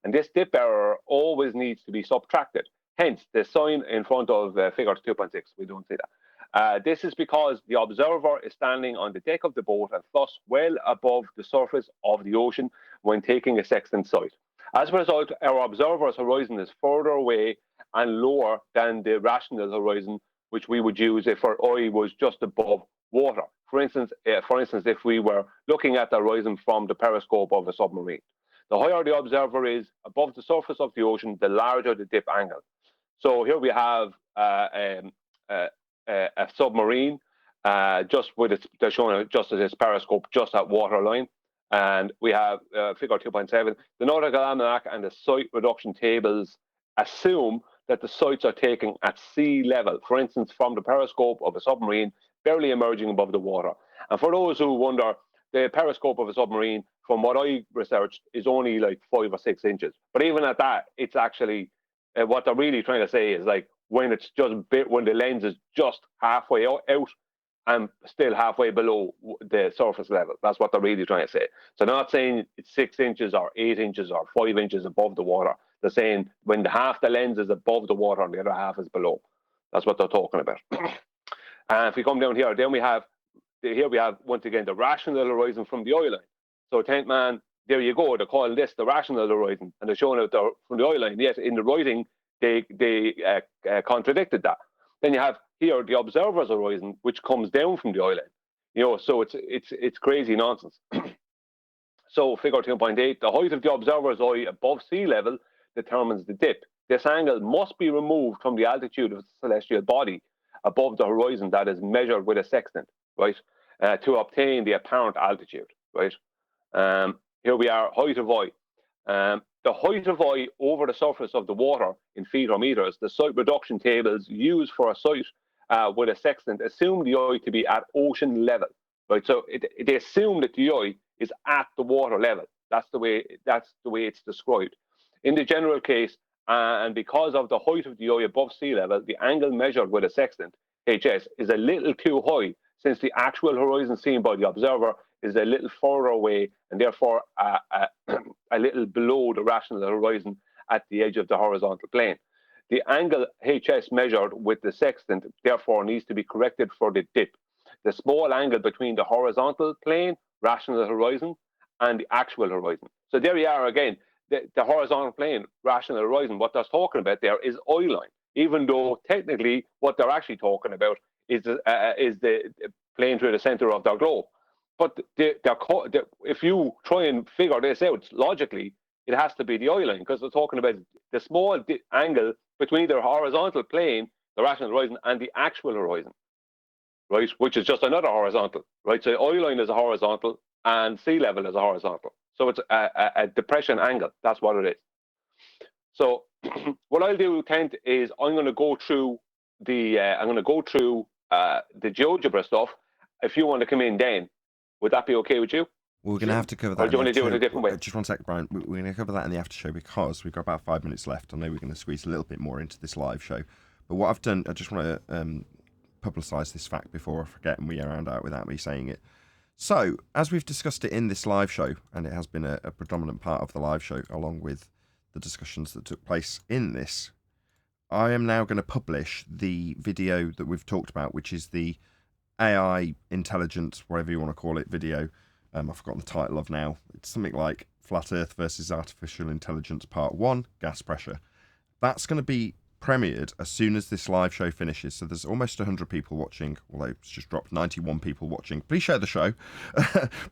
And this dip error always needs to be subtracted. Hence, the sign in front of figure 2.6, we don't see that. This is because the observer is standing on the deck of the boat and thus well above the surface of the ocean when taking a sextant sight. As a result, our observer's horizon is further away and lower than the rational horizon, which we would use if our eye was just above water. For instance, if we were looking at the horizon from the periscope of a submarine. The higher the observer is above the surface of the ocean, the larger the dip angle. So here we have a submarine, just with they're showing it just as its periscope, just at waterline. And we have figure 2.7. The nautical almanac and the sight reduction tables assume that the sights are taken at sea level, for instance, from the periscope of a submarine, barely emerging above the water. And for those who wonder, the periscope of a submarine, from what I researched, is only like 5 or 6 inches. But even at that, it's actually, what they're really trying to say is like when it's just when the lens is just halfway out and still halfway below the surface level. That's what they're really trying to say. So they're not saying it's 6 inches or 8 inches or 5 inches above the water. They're saying when half the lens is above the water and the other half is below. That's what they're talking about. And if we come down here, then we have once again the rational horizon from the eye line. So tent man, there you go. They're calling this the rational horizon, and they're showing it from the eye line. Yet in the writing, they contradicted that. Then you have here the observer's horizon, which comes down from the eye line. You know, so it's crazy nonsense. So figure 2.8, the height of the observer's eye above sea level determines the dip. This angle must be removed from the altitude of the celestial body above the horizon that is measured with a sextant, right, to obtain the apparent altitude, right? Here we are, height of eye. The height of eye over the surface of the water in feet or meters, the sight reduction tables used for a sight with a sextant assume the eye to be at ocean level, right? So they assume that the eye is at the water level. That's the way it's described. In the general case, and because of the height of the eye above sea level, the angle measured with a sextant, HS, is a little too high, since the actual horizon seen by the observer is a little further away and therefore a little below the rational horizon at the edge of the horizontal plane. The angle HS measured with the sextant therefore needs to be corrected for the dip. The small angle between the horizontal plane, rational horizon, and the actual horizon. So there you are again, the horizontal plane, rational horizon, what they're talking about there is eye line, even though technically what they're actually talking about is the plane through the center of their globe. But if you try and figure this out logically, it has to be the eye line, because they're talking about the small angle between the horizontal plane, the rational horizon, and the actual horizon, right? Which is just another horizontal, right? So eye line is a horizontal and sea level is a horizontal. So it's a depression angle. That's what it is. So what I'll do, Kent, is I'm going to go through the GeoGebra stuff. If you want to come in, then would that be okay with you? Well, we're going to have to cover that. Or do you want to do it a different way? Just one sec, Brian. We're going to cover that in the after show because we've got about 5 minutes left. I know we're going to squeeze a little bit more into this live show. But what I've done, I just want to publicise this fact before I forget and we round out without me saying it. So, as we've discussed it in this live show, and it has been a predominant part of the live show, along with the discussions that took place in this, I am now going to publish the video that we've talked about, which is the AI intelligence, whatever you want to call it, video. I've forgotten the title of now. It's something like Flat Earth versus Artificial Intelligence Part 1, Gas Pressure. That's going to be premiered as soon as this live show finishes. So there's almost 100 people watching, although it's just dropped 91 people watching. Please share the show.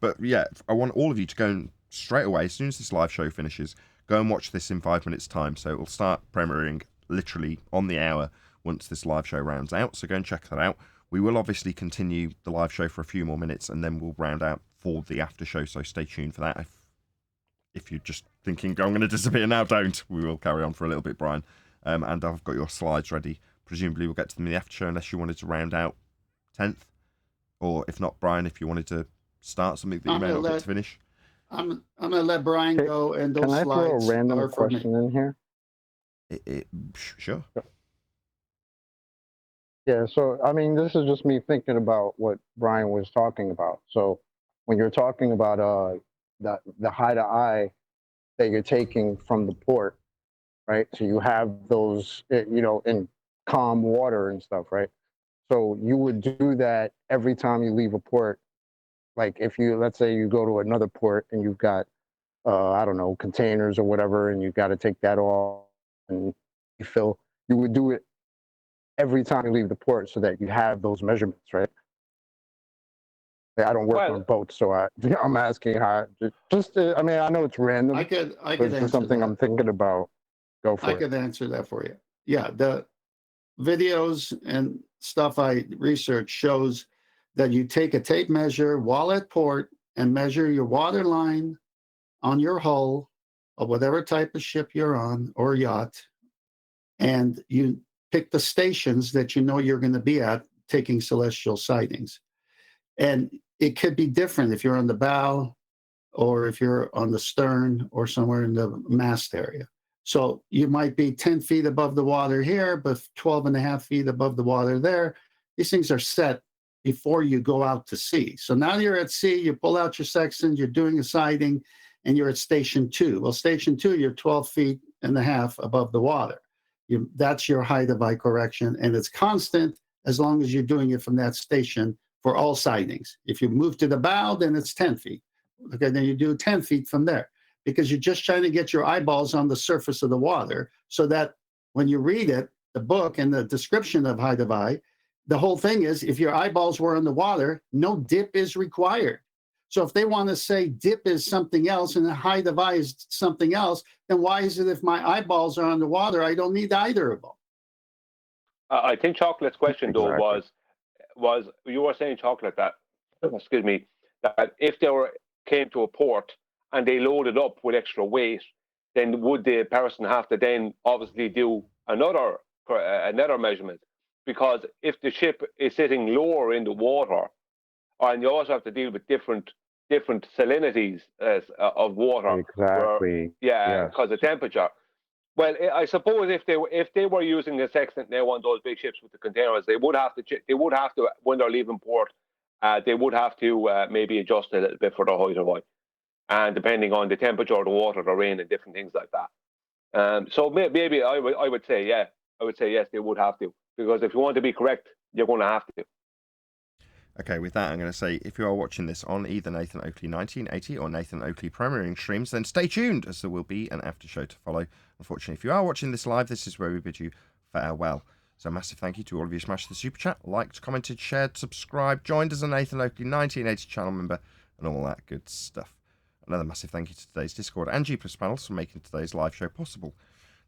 But yeah, I want all of you to go and straight away, as soon as this live show finishes, go and watch this in 5 minutes time. So it will start premiering literally on the hour once this live show rounds out. So go and check that out. We will obviously continue the live show for a few more minutes, and then we'll round out for the after show. So stay tuned for that. If you're just thinking, I'm going to disappear now, don't. We will carry on for a little bit, Brian. And I've got your slides ready. Presumably we'll get to them in the after show unless you wanted to round out 10th. Or if not, Brian, if you wanted to start something that you may not get to finish. I'm going to let Brian go, and those slides. Can I throw a random question in here? Sure. Yeah, so, I mean, this is just me thinking about what Brian was talking about. So when you're talking about the high-to-eye that you're taking from the port, right? So you have those, in calm water and stuff, right? So you would do that every time you leave a port. Like if you, let's say you go to another port and you've got, I don't know, containers or whatever, and you've got to take that off and you fill, you would do it every time you leave the port so that you have those measurements, right? I don't work on boats, so I'm asking how. I mean, I know it's random. I could answer something I'm thinking about. Go for it. I could answer that for you. Yeah, the videos and stuff I research shows that you take a tape measure while at port and measure your water line on your hull of whatever type of ship you're on or yacht, and you pick the stations that you know you're going to be at taking celestial sightings. And it could be different if you're on the bow or if you're on the stern or somewhere in the mast area. So you might be 10 feet above the water here, but 12 and a half feet above the water there. These things are set before you go out to sea. So now you're at sea, you pull out your sextant, you're doing a sighting, and you're at station 2. Well, station 2, you're 12 feet and a half above the water. That's your height of eye correction, and it's constant as long as you're doing it from that station for all sightings. If you move to the bow, then it's 10 feet. Okay, then you do 10 feet from there, because you're just trying to get your eyeballs on the surface of the water so that when you read it, the book and the description of height of eye, the whole thing is if your eyeballs were on the water, no dip is required. So if they want to say dip is something else and the height of eye is something else, then why is it if my eyeballs are on the water, I don't need either of them? I think Chocolate's question, though, was you were saying, Chocolate, that, excuse me, that if they came to a port and they loaded up with extra weight, then would the person have to then obviously do another measurement? Because if the ship is sitting lower in the water, and you also have to deal with different salinities of water. Exactly. Because of temperature. Well, I suppose if they were using a sextant now on those big ships with the containers, they would have to when they're leaving port, they would have to maybe adjust a little bit for the height of eye, and depending on the temperature of the water they're in and different things like that. So maybe I would say yes, they would have to, because if you want to be correct, you're going to have to. Okay, with that, I'm going to say, if you are watching this on either Nathan Oakley 1980 or Nathan Oakley premiering streams, then stay tuned, as there will be an after show to follow. Unfortunately, if you are watching this live, this is where we bid you farewell. So a massive thank you to all of you who smashed the super chat, liked, commented, shared, subscribed, joined as a Nathan Oakley 1980 channel member, and all that good stuff. Another massive thank you to today's Discord and G Plus panels for making today's live show possible.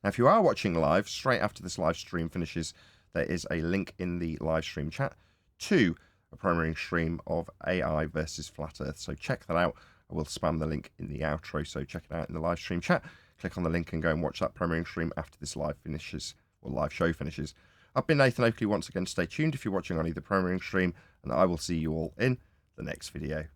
Now, if you are watching live, straight after this live stream finishes, there is a link in the live stream chat to a premiering stream of AI versus Flat Earth. So check that out. I will spam the link in the outro, so check it out in the live stream chat. Click on the link and go and watch that premiering stream after this live finishes, or live show finishes. I've been Nathan Oakley once again. Stay tuned if you're watching on either premiering stream, and I will see you all in the next video.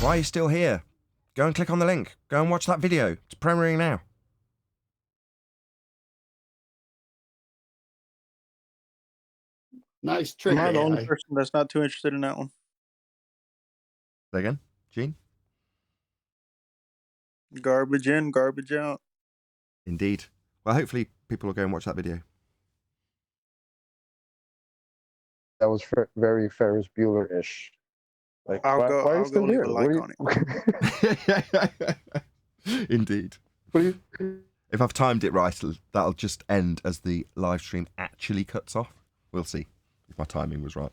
Why are you still here? Go and click on the link. Go and watch that video. It's premiering now. Nice trick, Am I the only AI. person that's not too interested in that one? Say again, Gene? Garbage in, garbage out. Indeed. Well, hopefully people will go and watch that video. That was very Ferris Bueller-ish. Like, I'll why are you go still leave here? a like on it. Indeed. If I've timed it right, that'll just end as the live stream actually cuts off. We'll see if my timing was right.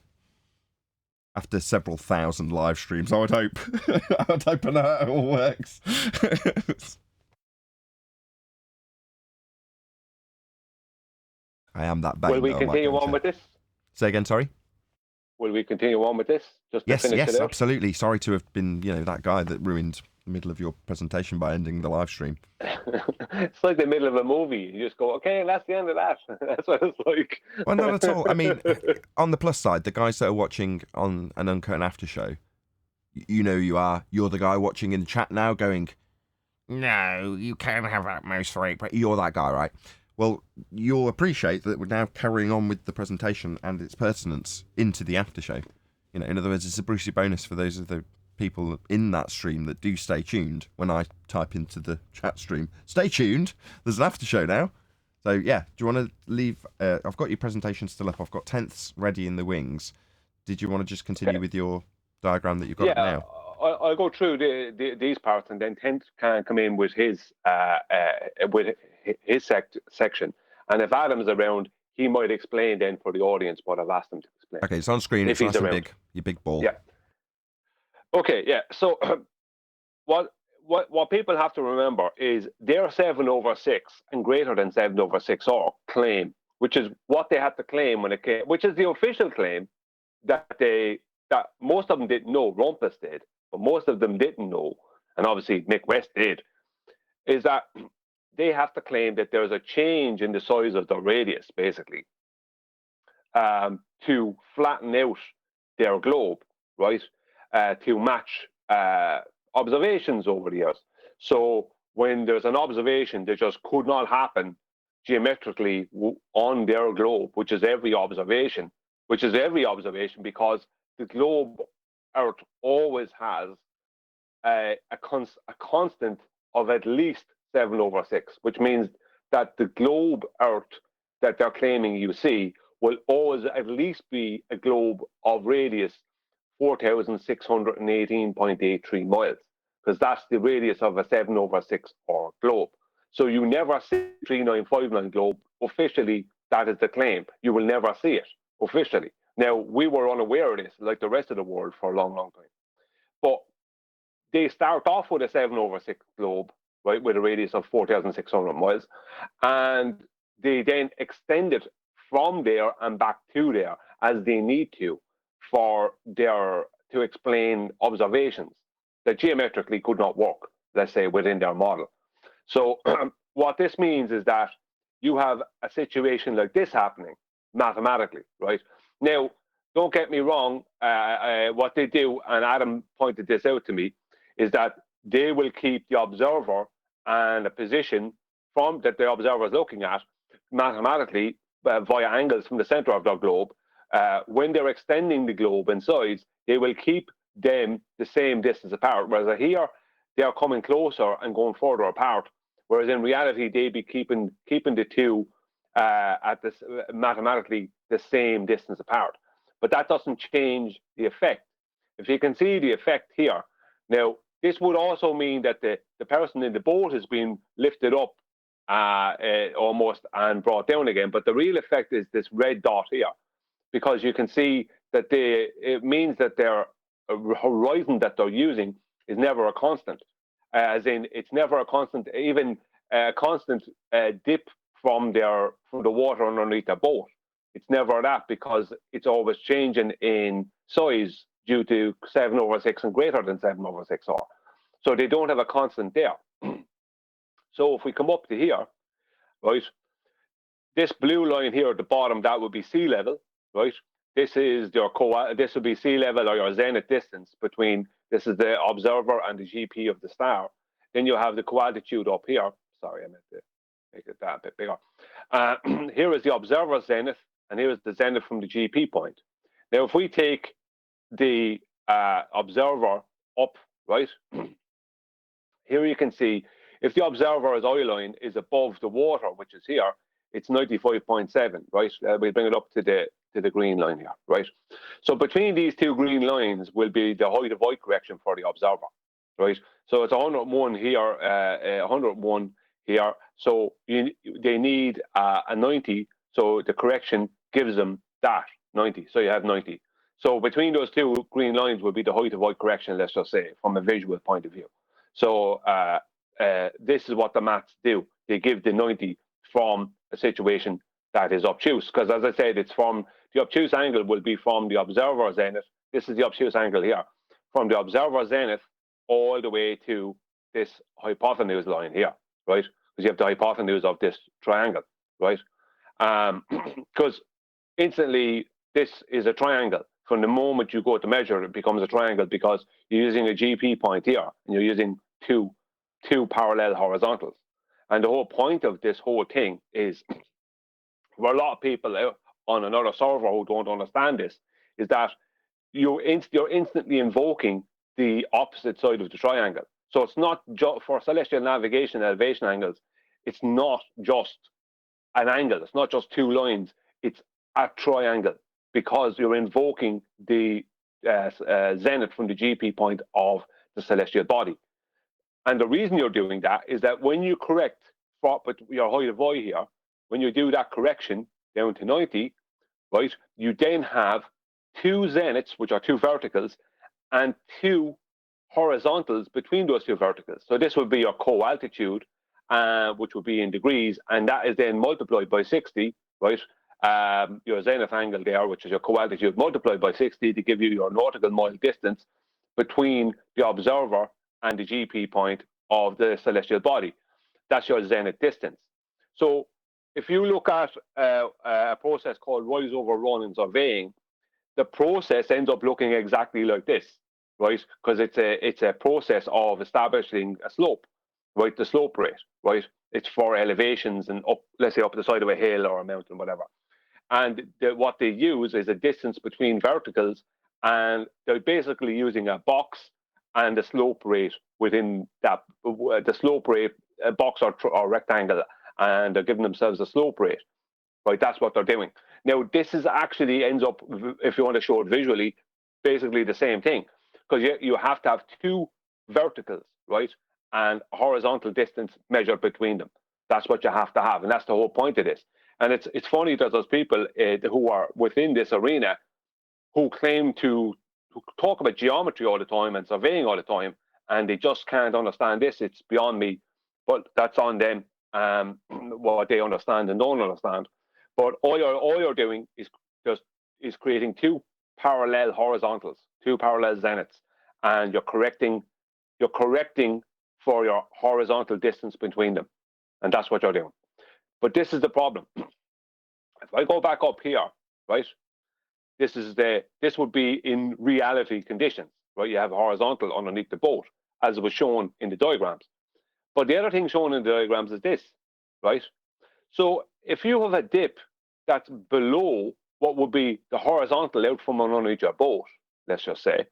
After several thousand live streams, I would hope. I would hope I know how it all works. I am that vain. Will we continue on with this? Say again, sorry? Will we continue on with this? Just to finish yes, it out? absolutely. Sorry to have been, that guy that ruined the middle of your presentation by ending the live stream. It's like the middle of a movie. You just go, okay, that's the end of that. That's what it's like. Well, not at all. I mean, on the plus side, the guys that are watching on an Uncut and After show, you know you are. You're the guy watching in the chat now going, no, you can't have at most 3. You're that guy, right? Well, you'll appreciate that we're now carrying on with the presentation and its pertinence into the after show. In other words, it's a Brucey bonus for those of the people in that stream that do stay tuned when I type into the chat stream. Stay tuned. There's an after show now. So, yeah, do you want to leave? I've got your presentation still up. I've got tenths ready in the wings. Did you want to just continue with your diagram that you've got now? I'll go through these parts, and then Tenth can come in with his section. And if Adam's around, he might explain then for the audience what I've asked him to explain. Okay, it's on screen. It's nice and big. Your big ball. Yeah. Okay, yeah. So what people have to remember is their 7/6 and greater than 7/6 or claim, which is what they had to claim when it came, which is the official claim that most of them didn't know. Rumpus did, but most of them didn't know, and obviously Mick West did, is that they have to claim that there's a change in the size of the radius, basically, to flatten out their globe, right, to match observations over the years. So when there's an observation that just could not happen geometrically on their globe, which is every observation, because the globe Earth always has a constant of at least 7/6, which means that the globe Earth that they're claiming you see will always at least be a globe of radius 4,618.83 miles, because that's the radius of a 7/6 or globe. So you never see 3959 globe officially. That is the claim. You will never see it officially. Now, we were unaware of this, like the rest of the world, for a long, long time. But they start off with a 7/6 globe, right, with a radius of 4,600 miles, and they then extend it from there and back to there as they need to explain observations that geometrically could not work, let's say, within their model. So what this means is that you have a situation like this happening mathematically, right? Now, don't get me wrong, what they do, and Adam pointed this out to me, is that they will keep the observer and a position that the observer is looking at mathematically via angles from the center of their globe. When they're extending the globe in size, they will keep them the same distance apart, whereas here they are coming closer and going further apart, whereas in reality they'd be keeping the two at this mathematically the same distance apart. But that doesn't change the effect. If you can see the effect here, now this would also mean that the person in the boat is being lifted up almost and brought down again, but the real effect is this red dot here, because you can see that it means that their horizon that they're using is never a constant, as in it's never a constant, even a constant dip from the water underneath the boat. It's never that, because it's always changing in size due to 7/6 and greater than 7/6 R. So they don't have a constant there. So if we come up to here, right, this blue line here at the bottom, that would be sea level, right? This is this would be sea level or your zenith distance between, this is the observer and the GP of the star. Then you have the coaltitude up here. Sorry, I meant to make it that a bit bigger. Here is the observer zenith, and here's the zenith from the GP point. Now, if we take the observer up, right, here you can see if the observer's eye line is above the water, which is here, it's 95.7, right? We bring it up to the green line here, right? So between these two green lines will be the height of eye correction for the observer, right? So it's 101 here, 101 here. So they need a 90. So the correction gives them that 90. So you have 90. So between those two green lines will be the height of eye correction, let's just say, from a visual point of view. So this is what the maths do. They give the 90 from a situation that is obtuse. Because as I said, it's from the obtuse angle will be from the observer zenith. This is the obtuse angle here. From the observer zenith all the way to this hypotenuse line here, right? Because you have the hypotenuse of this triangle, right? Because instantly this is a triangle. From the moment you go to measure, it becomes a triangle because you're using a GP point here and you're using two parallel horizontals. And the whole point of this whole thing is, for a lot of people on another server who don't understand this, is that you're instantly invoking the opposite side of the triangle. So it's not just for celestial navigation elevation angles. It's not just an angle. It's not just two lines. It's a triangle because you're invoking the zenith from the GP point of the celestial body. And the reason you're doing that is that when you correct your height of eye here, when you do that correction down to 90, right, you then have two zeniths, which are two verticals, and two horizontals between those two verticals. So this would be your co-altitude, which would be in degrees, and that is then multiplied by 60, right? Your zenith angle there, which is your co-altitude, multiplied by 60 to give you your nautical mile distance between the observer and the GP point of the celestial body. That's your zenith distance. So if you look at a process called rise over run in surveying, the process ends up looking exactly like this, right? Because it's a process of establishing a slope, right? The slope rate, right? It's for elevations and up, let's say up the side of a hill or a mountain, whatever. And what they use is a distance between verticals, and they're basically using a box and the slope rate within that. The slope rate, a box or rectangle, and they're giving themselves a slope rate, right? That's what they're doing. Now, this is actually ends up, if you want to show it visually, basically the same thing, because you have to have two verticals, right, and horizontal distance measured between them. That's what you have to have, and that's the whole point of this. And it's funny that there's people who are within this arena who claim to talk about geometry all the time and surveying all the time, and they just can't understand this. It's beyond me, but that's on them, what they understand and don't understand. But all you're doing is creating two parallel horizontals, two parallel zeniths, and you're correcting for your horizontal distance between them, and that's what you're doing. But this is the problem. If I go back up here, right, this would be in reality conditions, right? You have a horizontal underneath the boat, as was shown in the diagrams. But the other thing shown in the diagrams is this, right? So if you have a dip that's below what would be the horizontal out from underneath your boat, let's just say,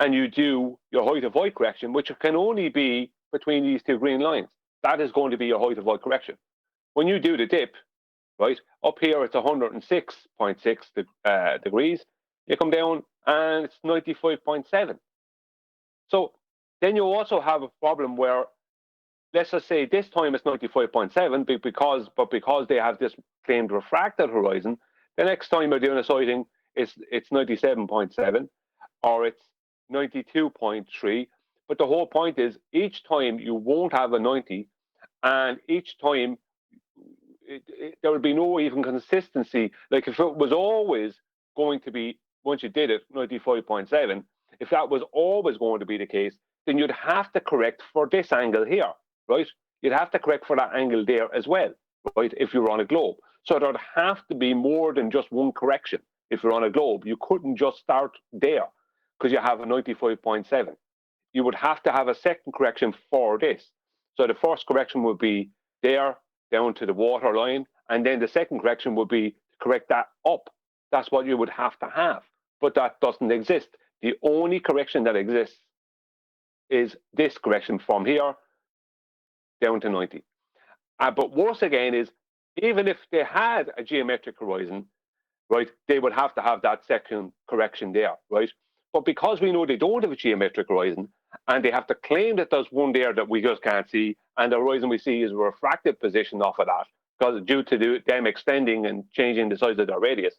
and you do your height of eye correction, which can only be between these two green lines, that is going to be your height of eye correction. When you do the dip, right, up here it's 106.6 degrees, you come down and it's 95.7. So then you also have a problem where, let's just say this time it's 95.7, because they have this claimed refracted horizon, the next time you're doing a sighting, it's 97.7 or it's 92.3. But the whole point is each time you won't have a 90, and each time there would be no even consistency. Like if it was always going to be, once you did it, 95.7, if that was always going to be the case, then you'd have to correct for this angle here, right? You'd have to correct for that angle there as well, right? If you're on a globe. So there'd have to be more than just one correction. If you're on a globe, you couldn't just start there because you have a 95.7. You would have to have a second correction for this. So the first correction would be there down to the water line, and then the second correction would be correct that up. That's what you would have to have. But that doesn't exist. The only correction that exists is this correction from here down to 90. But worse again is, even if they had a geometric horizon, right, they would have to have that second correction there, right? But because we know they don't have a geometric horizon, and they have to claim that there's one there that we just can't see, and the horizon we see is a refractive position off of that, because due to them extending and changing the size of their radius,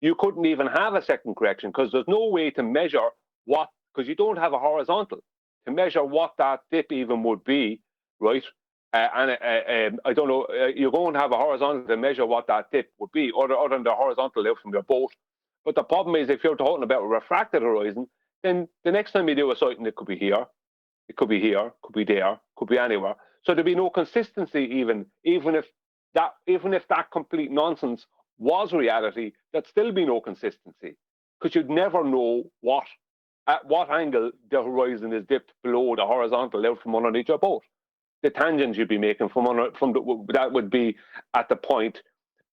you couldn't even have a second correction, because there's no way to measure what, because you don't have a horizontal, to measure what that dip even would be, right? I don't know, you're going to have a horizontal to measure what that dip would be, other than the horizontal out from your boat. But the problem is, if you're talking about a refracted horizon, then the next time you do a sighting, it could be here, it could be here, could be there, could be anywhere. So there'd be no consistency even if that complete nonsense was reality, there'd still be no consistency, because you'd never know at what angle the horizon is dipped below the horizontal out from underneath your boat. The tangents you'd be making that would be at the point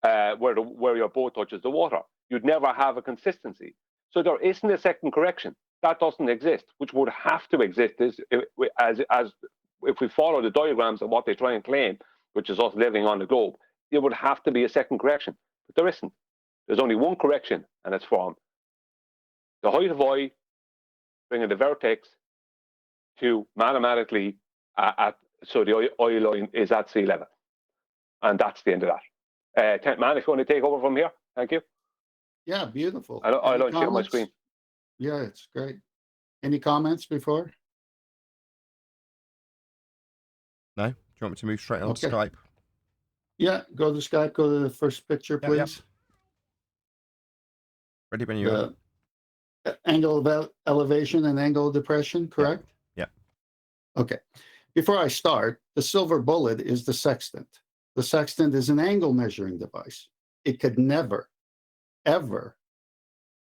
where your boat touches the water. You'd never have a consistency. So there isn't a second correction. That doesn't exist, which would have to exist as if we follow the diagrams of what they try and claim, which is us living on the globe. There would have to be a second correction, but there isn't. There's only one correction, and it's from the height of I, bringing the vertex to mathematically so the I line is at sea level, and that's the end of that. Tent Man, if you want to take over from here, thank you. Yeah, beautiful. I don't share my screen. Yeah, it's great. Any comments before? No? Do you want me to move straight on to Skype? Yeah, go to Skype. Go to the first picture, please. Yep. Ready when you are. Angle of elevation and angle of depression, correct? Yeah. Okay. Before I start, the silver bullet is the sextant. The sextant is an angle measuring device. It could never, ever,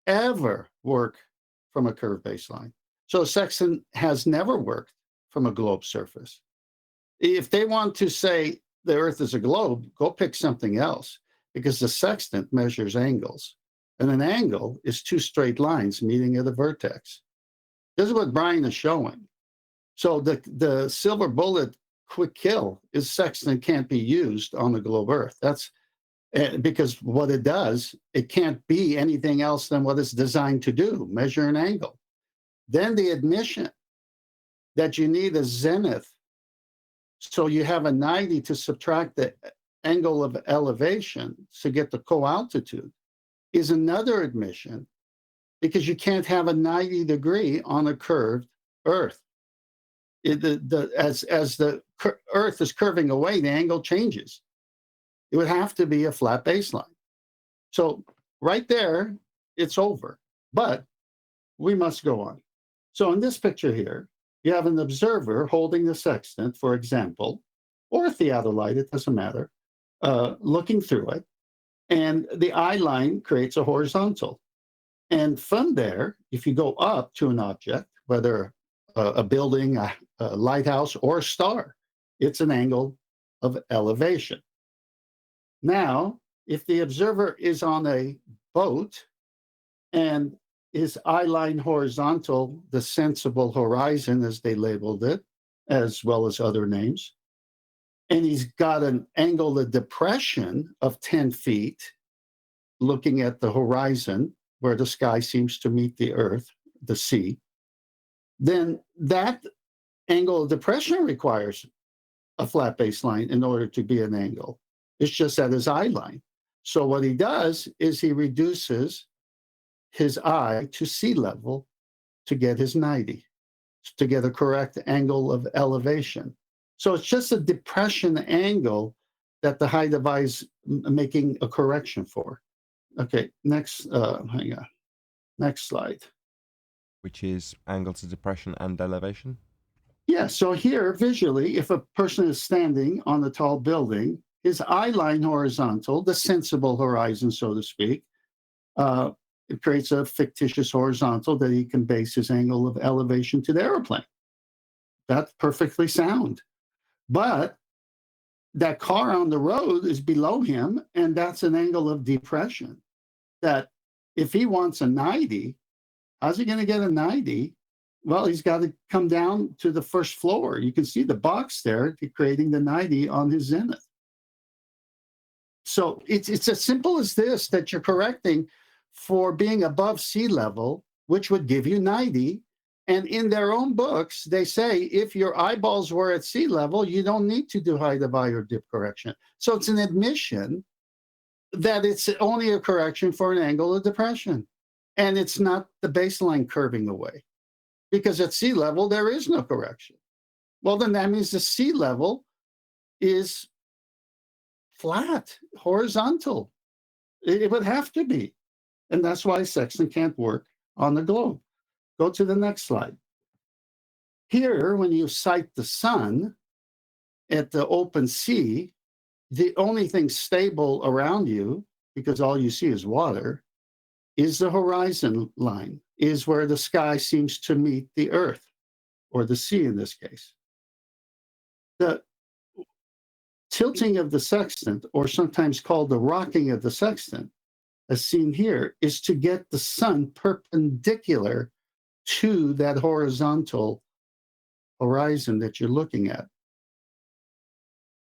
ever work from a curved baseline. So a sextant has never worked from a globe surface. If they want to say the Earth is a globe, go pick something else, because the sextant measures angles. And an angle is two straight lines meeting at a vertex. This is what Brian is showing. So the silver bullet quick kill is sextant can't be used on the globe Earth. That's because what it does, it can't be anything else than what it's designed to do, measure an angle. Then the admission that you need a zenith, so you have a 90 to subtract the angle of elevation to get the co-altitude, is another admission, because you can't have a 90 degree on a curved Earth. As the Earth is curving away, the angle changes. It would have to be a flat baseline. So right there, it's over. But we must go on. So in this picture here, you have an observer holding the sextant, for example, or a theodolite, it doesn't matter, looking through it. And the eye line creates a horizontal. And from there, if you go up to an object, whether a building, a lighthouse, or a star, it's an angle of elevation. Now, if the observer is on a boat and his eye line horizontal, the sensible horizon, as they labeled it, as well as other names, and he's got an angle of depression of 10 feet, looking at the horizon where the sky seems to meet the earth, the sea, then that angle of depression requires a flat baseline in order to be an angle. It's just at his eye line. So what he does is he reduces his eye to sea level to get his 90, to get a correct angle of elevation. So it's just a depression angle that the high device making a correction for. Okay, next, hang on. Next slide. Which is angle to depression and elevation? Yeah, so here, visually, if a person is standing on a tall building, his eye line horizontal, the sensible horizon, so to speak, it creates a fictitious horizontal that he can base his angle of elevation to the airplane. That's perfectly sound. But that car on the road is below him, and that's an angle of depression. That if he wants a 90, how's he going to get a 90? Well, he's got to come down to the first floor. You can see the box there creating the 90 on his zenith. So it's as simple as this, that you're correcting for being above sea level, which would give you 90. And in their own books, they say if your eyeballs were at sea level, you don't need to do height of eye or dip correction. So it's an admission that it's only a correction for an angle of depression. And it's not the baseline curving away. Because at sea level, there is no correction. Well, then that means the sea level is flat, horizontal. It would have to be. And that's why sextant can't work on the globe. Go to the next slide. Here, when you sight the sun at the open sea, the only thing stable around you, because all you see is water, is the horizon line, is where the sky seems to meet the earth, or the sea in this case. The tilting of the sextant, or sometimes called the rocking of the sextant, as seen here, is to get the sun perpendicular to that horizontal horizon that you're looking at.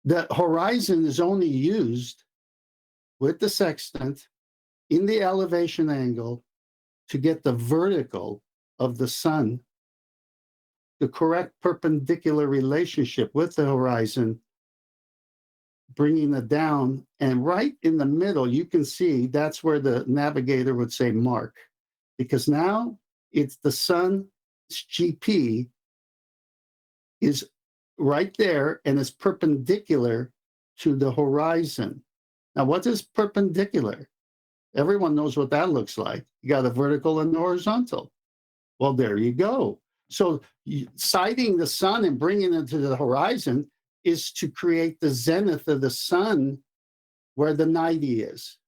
The horizon is only used with the sextant in the elevation angle to get the vertical of the sun, the correct perpendicular relationship with the horizon, bringing it down. And right in the middle, you can see that's where the navigator would say mark, because now it's the sun's GP is right there and is perpendicular to the horizon. Now, what is perpendicular? Everyone knows what that looks like. You got a vertical and horizontal. Well, there you go. So sighting the sun and bringing it to the horizon is to create the zenith of the sun where the 90 is,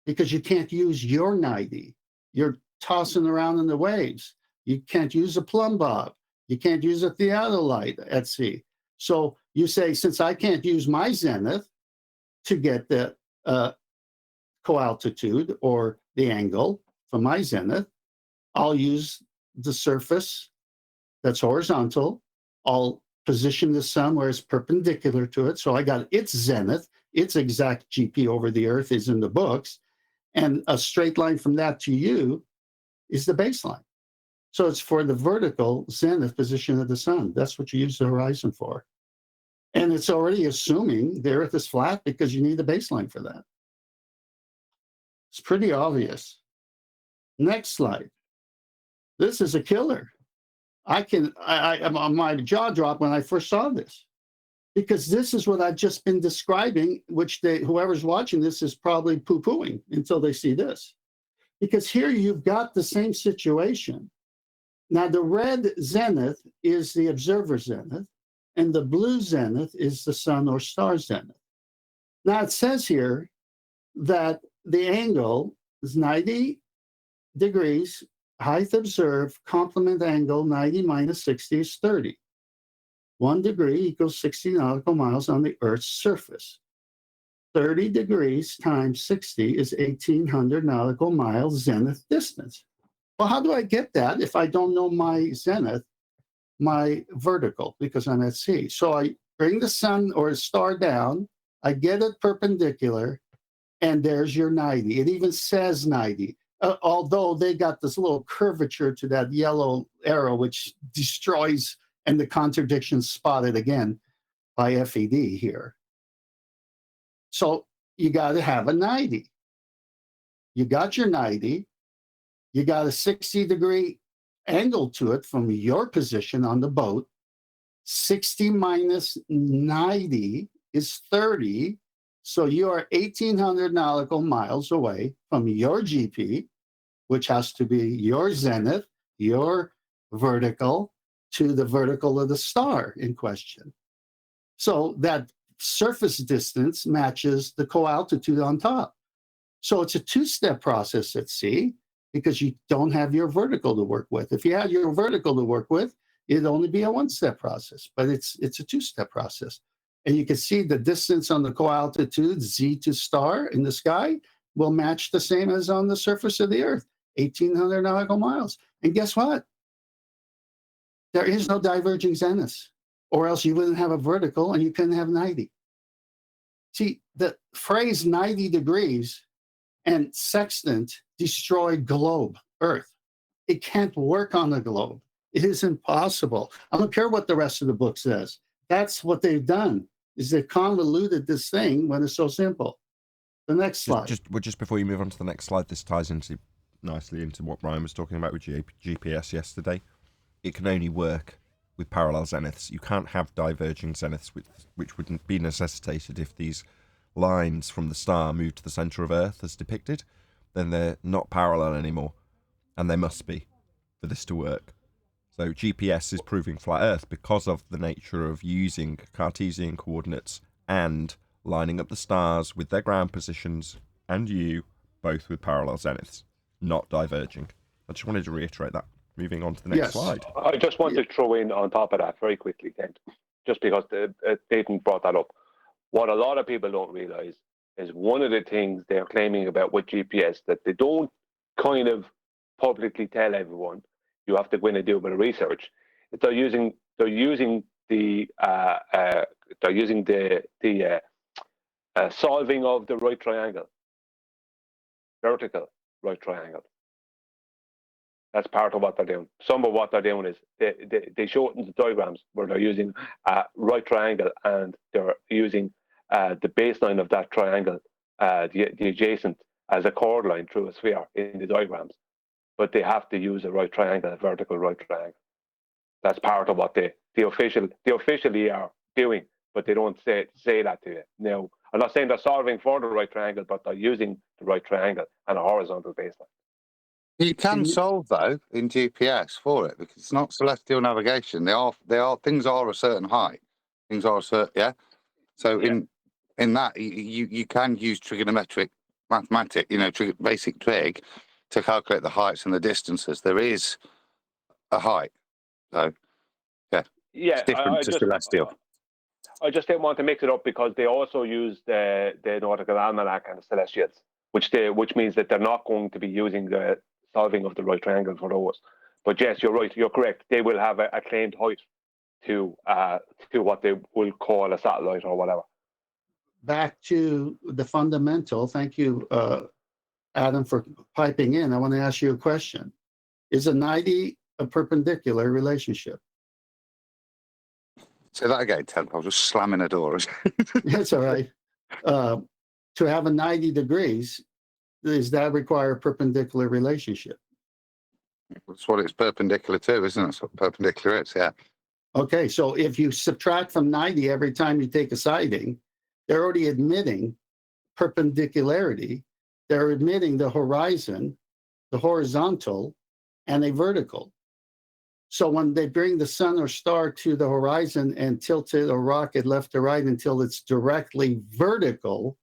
because you can't use your 90. You're tossing around in the waves. You can't use a plumb bob. You can't use a theodolite at sea. So you say, since I can't use my zenith to get the coaltitude or the angle from my zenith, I'll use the surface that's horizontal. I'll position the sun where it's perpendicular to it. So I got its zenith, its exact GP over the earth is in the books. And a straight line from that to you is the baseline. So it's for the vertical zenith position of the sun. That's what you use the horizon for. And it's already assuming the earth is flat because you need a baseline for that. It's pretty obvious. Next slide. This is a killer. My jaw dropped when I first saw this, because this is what I've just been describing, which whoever's watching this is probably poo-pooing until they see this. Because here you've got the same situation. Now, the red zenith is the observer zenith, and the blue zenith is the sun or star zenith. Now, it says here that the angle is 90 degrees, height observed, complement angle 90 minus 60 is 30. 1 degree equals 60 nautical miles on the Earth's surface. 30 degrees times 60 is 1,800 nautical miles zenith distance. Well, how do I get that if I don't know my zenith, my vertical, because I'm at sea? So I bring the sun or star down, I get it perpendicular, and there's your 90. It even says 90, although they got this little curvature to that yellow arrow, which destroys, and the contradiction spotted again by FED here. So you got to have a 90. You got your 90. You got a 60-degree angle to it from your position on the boat. 60 minus 90 is 30. So you are 1,800 nautical miles away from your GP, which has to be your zenith, your vertical, to the vertical of the star in question. So that surface distance matches the coaltitude on top. So it's a two-step process at sea, because you don't have your vertical to work with. If you had your vertical to work with, it'd only be a one-step process, but it's a two-step process. And you can see the distance on the co-altitude, Z to star in the sky, will match the same as on the surface of the Earth, 1,800 nautical miles. And guess what? There is no diverging zeniths, or else you wouldn't have a vertical and you couldn't have 90. See, the phrase 90 degrees and sextant destroyed globe, Earth. It can't work on the globe. It is impossible. I don't care what the rest of the book says. That's what they've done, is they've convoluted this thing when it's so simple. The next slide. Just before you move on to the next slide, this ties nicely into what Brian was talking about with GPS yesterday. It can only work with parallel zeniths. You can't have diverging zeniths, which wouldn't be necessitated if these lines from the star move to the centre of Earth as depicted. Then they're not parallel anymore, and they must be for this to work. So GPS is proving flat Earth because of the nature of using Cartesian coordinates and lining up the stars with their ground positions and you both with parallel zeniths, not diverging. I just wanted to reiterate that. Moving on to the next slide. I just want to throw in on top of that very quickly, Kent, just because Nathan brought that up. What a lot of people don't realize is one of the things they're claiming about with GPS that they don't kind of publicly tell everyone. You have to go in and do a bit of research. They're using the solving of the right triangle, vertical right triangle. That's part of what they're doing. Some of what they're doing is they show it in the diagrams where they're using a right triangle and they're using the baseline of that triangle, the adjacent, as a chord line through a sphere in the diagrams. But they have to use a right triangle, a vertical right triangle. That's part of what they officially are doing, but they don't say that to you. Now, I'm not saying they're solving for the right triangle, but they're using the right triangle and a horizontal baseline. You can solve though in GPS for it because it's not celestial navigation. They are things are a certain height. Things are a certain So in that you can use trigonometric mathematics, basic trig, to calculate the heights and the distances. There is a height. So it's different to celestial. I just didn't want to mix it up because they also use the nautical almanac and the celestials, which means that they're not going to be using the solving of the right triangle for those. But yes, you're right. You're correct. They will have a claimed height to what they will call a satellite or whatever. Back to the fundamental. Thank you, Adam, for piping in. I want to ask you a question. Is a 90 a perpendicular relationship? Say that again, Ted. I was just slamming the doors. That's all right. To have a 90 degrees, does that require a perpendicular relationship? That's what it's perpendicular to, isn't it? That's what perpendicular is, yeah. Okay, so if you subtract from 90 every time you take a siding, they're already admitting perpendicularity. They're admitting the horizon, the horizontal, and a vertical. So when they bring the sun or star to the horizon and tilt it or rock it left to right until it's directly vertical,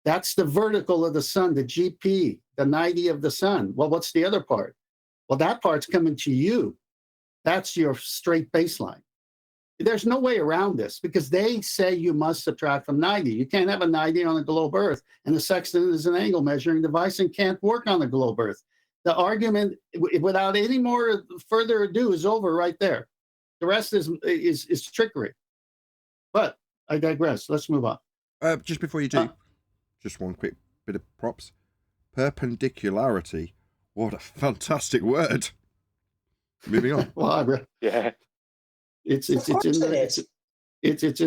that's the vertical of the sun, the GP, the 90 of the sun. Well, what's the other part? Well, that part's coming to you. That's your straight baseline. There's no way around this because they say you must subtract from 90. You can't have a 90 on the globe Earth, and the sextant is an angle measuring device and can't work on the globe Earth. The argument, without any more further ado, is over right there. The rest is trickery. But I digress. Let's move on. Just before you do, just one quick bit of props. Perpendicularity. What a fantastic word. Moving on. Well, yeah. It's in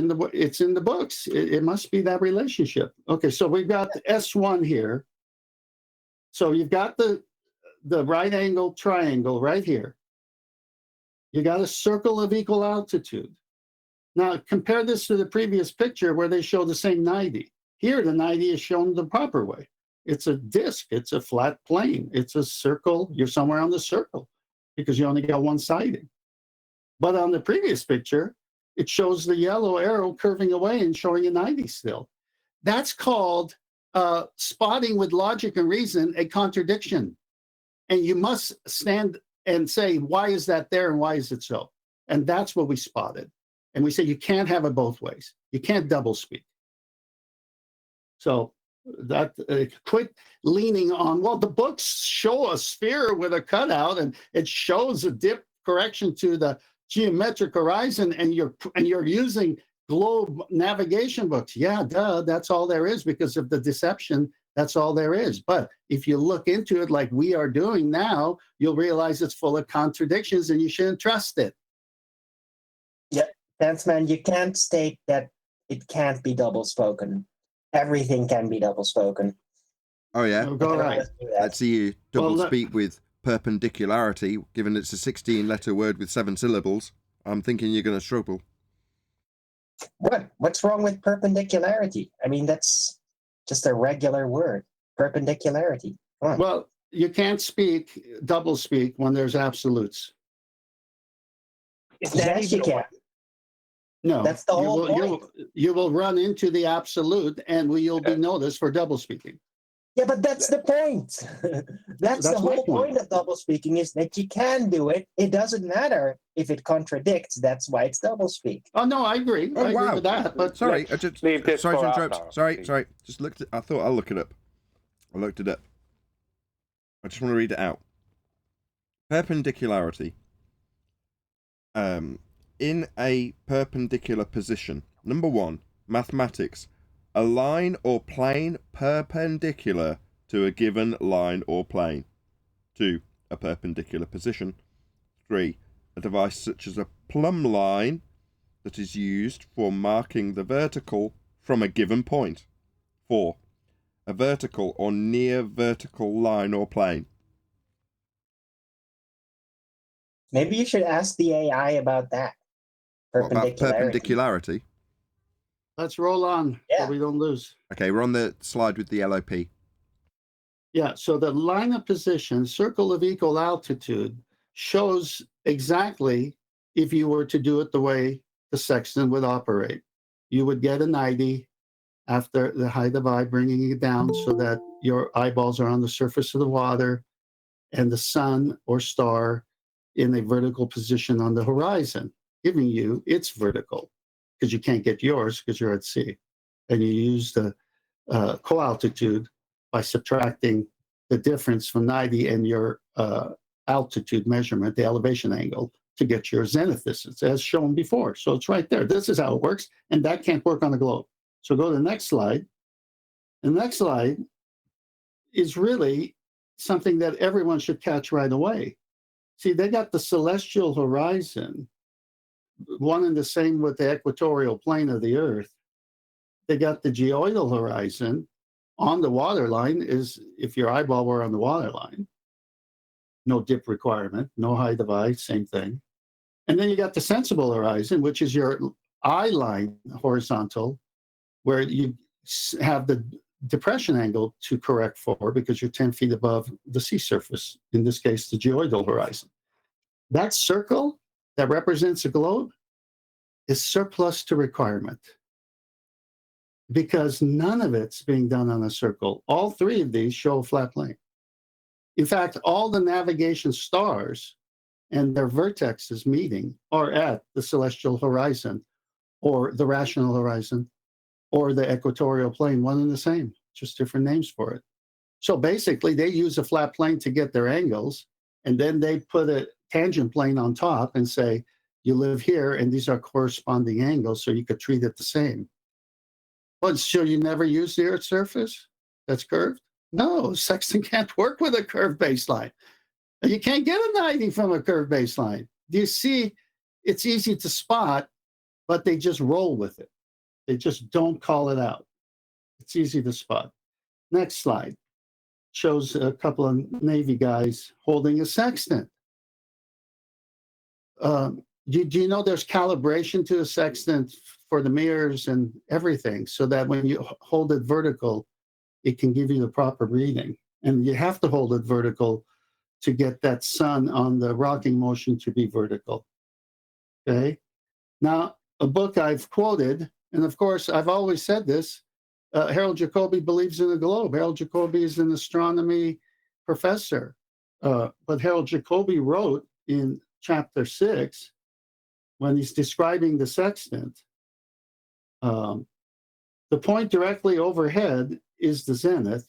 the books. It must be that relationship. Okay, so we've got the S1 here. So you've got the right angle triangle right here. You got a circle of equal altitude. Now compare this to the previous picture where they show the same 90. Here the 90 is shown the proper way. It's a disc. It's a flat plane. It's a circle. You're somewhere on the circle because you only got one siding. But on the previous picture, it shows the yellow arrow curving away and showing a 90 still. That's called spotting with logic and reason a contradiction. And you must stand and say, why is that there and why is it so? And that's what we spotted. And we say you can't have it both ways. You can't double speak. So that quit leaning on, well, the books show a sphere with a cutout and it shows a dip correction to the geometric horizon, and you're using globe navigation books. Yeah, duh, that's all there is because of the deception. That's all there is. But if you look into it like we are doing now, you'll realize it's full of contradictions and you shouldn't trust it. Yeah, thanks, man. You can't state that it can't be double spoken. Everything can be double spoken. Oh yeah. Go right. Let's see you double speak with perpendicularity, given it's a 16-letter word with 7 syllables. I'm thinking you're going to struggle. What's wrong with perpendicularity? I mean, that's just a regular word. Perpendicularity. Come on. Well, you can't double speak when there's absolutes. Yes, you can. No, that's the whole point. You will run into the absolute, and you'll be noticed for double speaking. Yeah, but that's the point. That's the whole point of double speaking, is that you can do it. It doesn't matter if it contradicts. That's why it's double speak. Oh no, I agree. I agree with that. But sorry, I just leave this sorry for to after. interrupt. Sorry. Just looked. I thought I'll look it up. I looked it up. I just want to read it out. Perpendicularity. In a perpendicular position. Number 1, mathematics. A line or plane perpendicular to a given line or plane. 2, a perpendicular position. 3, a device such as a plumb line that is used for marking the vertical from a given point. 4, a vertical or near vertical line or plane. Maybe you should ask the AI about that. What about perpendicularity? Let's roll on so we don't lose. Okay, we're on the slide with the LOP. Yeah, so the line of position, circle of equal altitude, shows exactly if you were to do it the way the sextant would operate. You would get a 90 after the height of eye, bringing it down so that your eyeballs are on the surface of the water and the sun or star in a vertical position on the horizon, giving you its vertical, because you can't get yours because you're at sea. And you use the co-altitude by subtracting the difference from 90 and your altitude measurement, the elevation angle, to get your zenith distance, as shown before. So it's right there. This is how it works, and that can't work on the globe. So go to the next slide. The next slide is really something that everyone should catch right away. See, they got the celestial horizon, one and the same with the equatorial plane of the Earth. They got the geoidal horizon on the waterline, is if your eyeball were on the waterline. No dip requirement, no height of eye, same thing. And then you got the sensible horizon, which is your eye line horizontal, where you have the depression angle to correct for because you're 10 feet above the sea surface, in this case, the geoidal horizon. That circle that represents a globe is surplus to requirement because none of it's being done on a circle. All 3 of these show a flat plane. In fact, all the navigation stars and their vertexes meeting are at the celestial horizon or the rational horizon or the equatorial plane, one and the same, just different names for it. So basically, they use a flat plane to get their angles, and then they put a tangent plane on top and say, you live here, and these are corresponding angles, so you could treat it the same. But so you never use the Earth's surface that's curved? No, sextant can't work with a curved baseline. You can't get a 90 from a curved baseline. Do you see? It's easy to spot, but they just roll with it. They just don't call it out. It's easy to spot. Next slide shows a couple of Navy guys holding a sextant. Do you know there's calibration to a sextant for the mirrors and everything, so that when you hold it vertical, it can give you the proper reading. And you have to hold it vertical to get that sun on the rocking motion to be vertical. Okay? Now, a book I've quoted, and of course, I've always said this, Harold Jacoby believes in the globe. Harold Jacoby is an astronomy professor. But Harold Jacoby wrote in chapter 6 when he's describing the sextant, the point directly overhead is the zenith,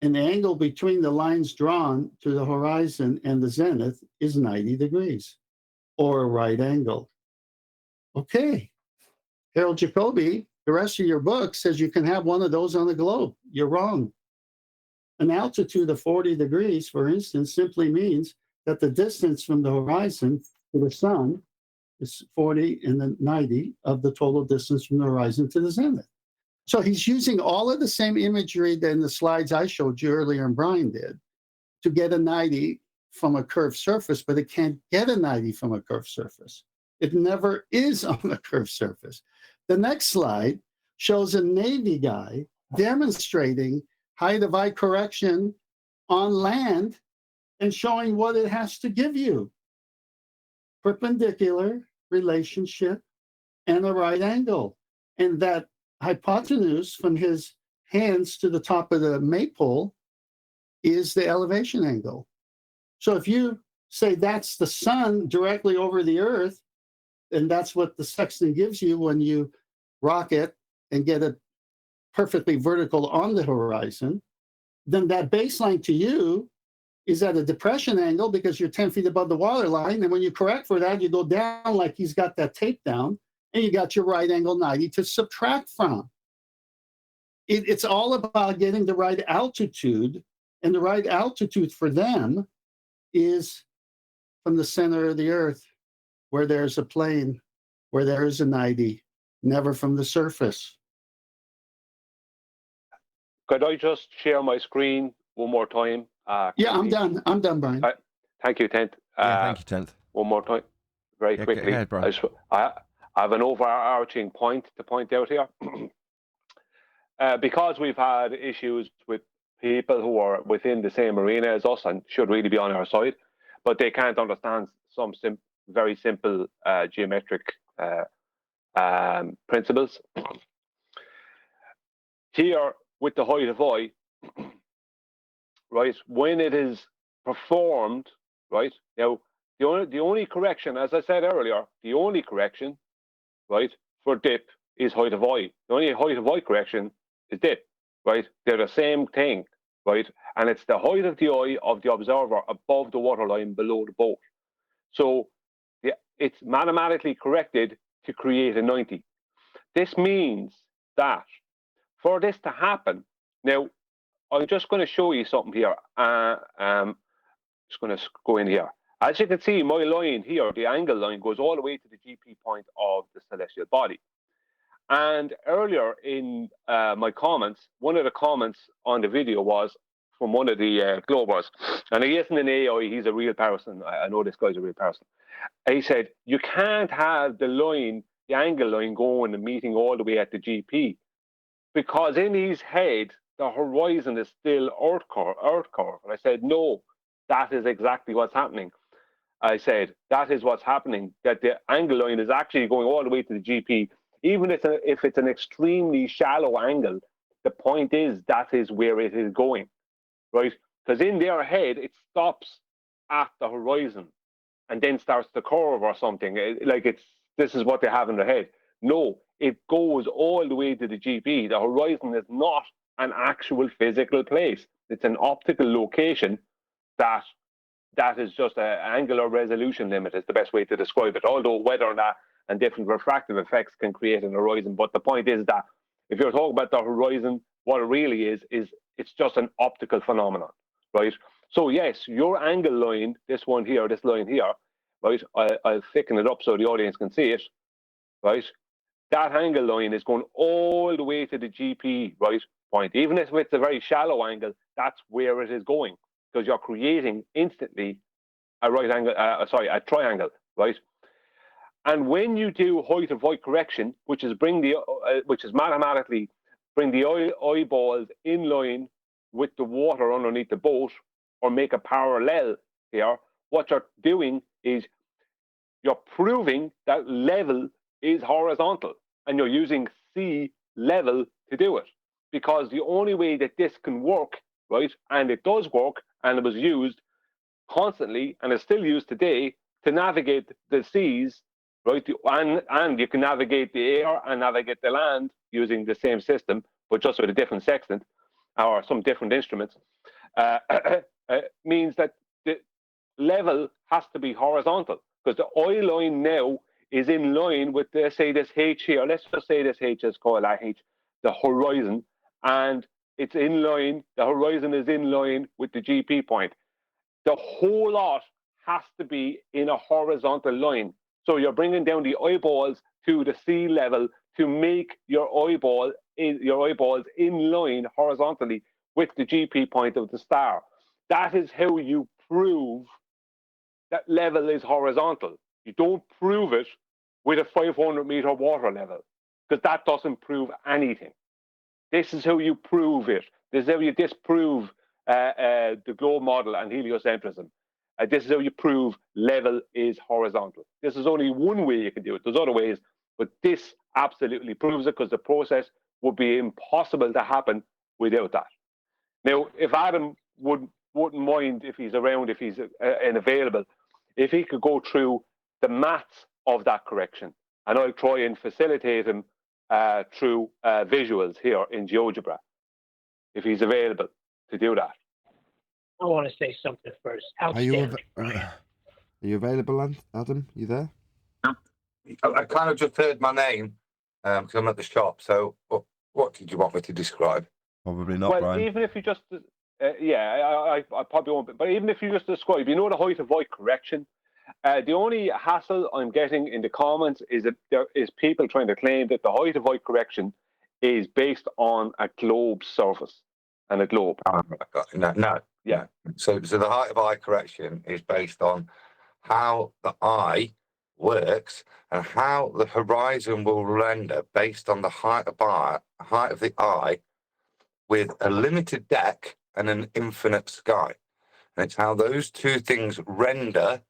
and the angle between the lines drawn to the horizon and the zenith is 90 degrees, or a right angle. Okay. Harold Jacoby, the rest of your book says you can have one of those on the globe. You're wrong. An altitude of 40 degrees, for instance, simply means that the distance from the horizon to the sun is 40 and then 90 of the total distance from the horizon to the zenith. So he's using all of the same imagery than the slides I showed you earlier and Brian did to get a 90 from a curved surface, but it can't get a 90 from a curved surface. It never is on a curved surface. The next slide shows a Navy guy demonstrating height of eye correction on land and showing what it has to give you. Perpendicular relationship and a right angle. And that hypotenuse from his hands to the top of the maypole is the elevation angle. So if you say that's the sun directly over the earth, and that's what the sextant gives you when you rocket and get it perfectly vertical on the horizon, then that baseline to you is at a depression angle because you're 10 feet above the water line. And when you correct for that, you go down like he's got that tape down, and you got your right angle 90 to subtract from. It's all about getting the right altitude, and the right altitude for them is from the center of the earth, where there's a plane, where there is a 90, never from the surface. Could I just share my screen one more time? Yeah, I'm done. I'm done, Brian. Thank you, Tenth. Thank you, Tenth. One more time, very quickly. Go ahead, Brian. I have an overarching point to point out here. Because we've had issues with people who are within the same arena as us and should really be on our side, but they can't understand some very simple geometric principles. Here, with the height of eye, right, when it is performed, right, now, the only correction, as I said earlier, the only correction, right, for dip is height of eye. The only height of eye correction is dip, right? They're the same thing, right? And it's the height of the eye of the observer above the waterline below the boat. So it's mathematically corrected to create a 90. This means that for this to happen, now, I'm just going to show you something here. Just going to go in here. As you can see, my line here, the angle line, goes all the way to the GP point of the celestial body. And earlier in my comments, one of the comments on the video was from one of the Globers, and he isn't an AI, he's a real person. I know this guy's a real person. He said, you can't have the line, the angle line going and meeting all the way at the GP, because in his head, the horizon is still Earth curve. And I said, no, that is exactly what's happening. I said, that is what's happening, that the angle line is actually going all the way to the GP. Even if it's an extremely shallow angle, the point is that is where it is going, right? Because in their head, it stops at the horizon and then starts to curve or something. This is what they have in their head. No, it goes all the way to the GP. The horizon is not an actual physical place. It's an optical location that is just an angular resolution limit is the best way to describe it. Although whether or not and different refractive effects can create an horizon. But the point is that if you're talking about the horizon, what it really is it's just an optical phenomenon, right? So yes, your angle line, this line here, right? I'll thicken it up so the audience can see it, right? That angle line is going all the way to the GP, right, point. Even if it's a very shallow angle, that's where it is going, because you're creating instantly a a triangle, right? And when you do height of eye correction, which is mathematically bring the eyeballs in line with the water underneath the boat, or make a parallel here, what you're doing is you're proving that level is horizontal, and you're using sea level to do it. Because the only way that this can work, right, and it does work, and it was used constantly, and is still used today, to navigate the seas right? And you can navigate the air and navigate the land using the same system, but just with a different sextant or some different instruments, means that the level has to be horizontal, because the oil line now is in line with, say, this H here. Let's just say this H is called that H, the horizon, and it's in line, the horizon is in line with the GP point. The whole lot has to be in a horizontal line. So you're bringing down the eyeballs to the sea level to make your eyeballs in line horizontally with the GP point of the star. That is how you prove that level is horizontal. You don't prove it with a 500-meter water level, because that doesn't prove anything. This is how you prove it. This is how you disprove the globe model and heliocentrism. This is how you prove level is horizontal. This is only one way you can do it. There's other ways, but this absolutely proves it, because the process would be impossible to happen without that. Now, if Adam wouldn't mind, if he's around, if he's available, if he could go through the maths of that correction, and I'll try and facilitate him through visuals here in GeoGebra, if he's available to do that. I want to say something first. Are you Outstanding. are you available, Adam? You there? I kind of just heard my name because I'm at the shop. So what did you want me to describe? Probably not, Well, Brian. even if you just, I probably won't, but even if you just describe, the height of void correction, the only hassle I'm getting in the comments is that there is people trying to claim that the height of void correction is based on a globe surface and a globe. No. Yeah. So the height of eye correction is based on how the eye works and how the horizon will render based on the height of the eye with a limited deck and an infinite sky. And it's how those two things render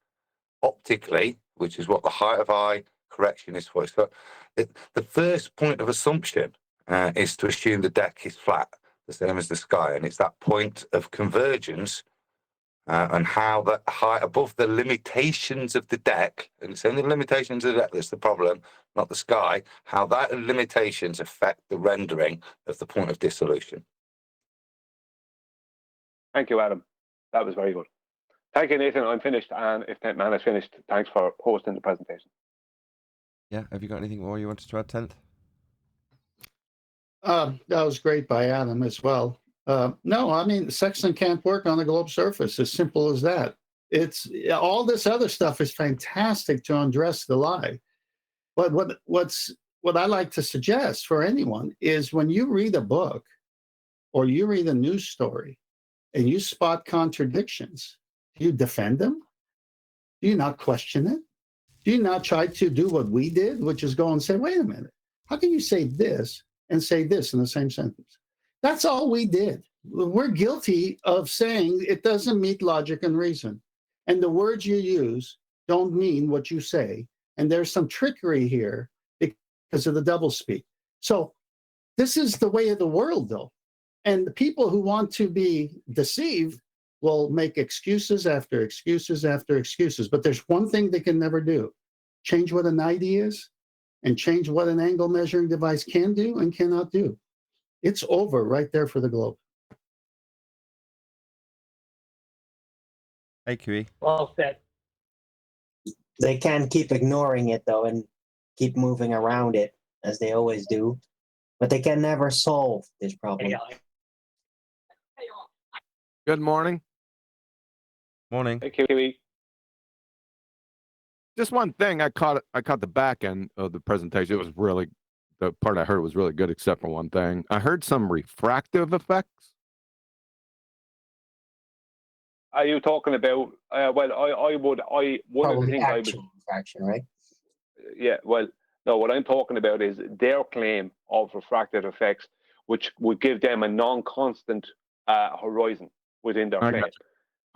optically, which is what the height of eye correction is for. So the first point of assumption is to assume the deck is flat, the same as the sky, and it's that point of convergence and how the height above the limitations of the deck, and it's only the limitations of the deck that's the problem, not the sky, how that limitations affect the rendering of the point of dissolution. Thank you, Adam. That was very good. Thank you, Nathan. I'm finished, and if Tent Man is finished, thanks for hosting the presentation. Yeah, have you got anything more you wanted to add, Tent? That was great by Adam as well. No, I mean, sextant can't work on the globe surface. As simple as that. It's all this other stuff is fantastic to undress the lie. But what I like to suggest for anyone is when you read a book or you read a news story and you spot contradictions, do you defend them? Do you not question it? Do you not try to do what we did, which is go and say, wait a minute, how can you say this and say this in the same sentence? That's all we did. We're guilty of saying it doesn't meet logic and reason. And the words you use don't mean what you say. And there's some trickery here because of the doublespeak. So this is the way of the world, though. And the people who want to be deceived will make excuses after excuses after excuses. But there's one thing they can never do: change what an idea is and change what an angle measuring device can do and cannot do. It's over right there for the globe. Hey, QE. Well said. They can keep ignoring it, though, and keep moving around it, as they always do. But they can never solve this problem. Good morning. Morning. Hey, QE. Just one thing, I caught the back end of the presentation. It was really, the part I heard was really good, except for one thing. I heard some refractive effects. Are you talking about? One of the things refraction, right? Yeah. Well, no. What I'm talking about is their claim of refractive effects, which would give them a non-constant horizon within their claim.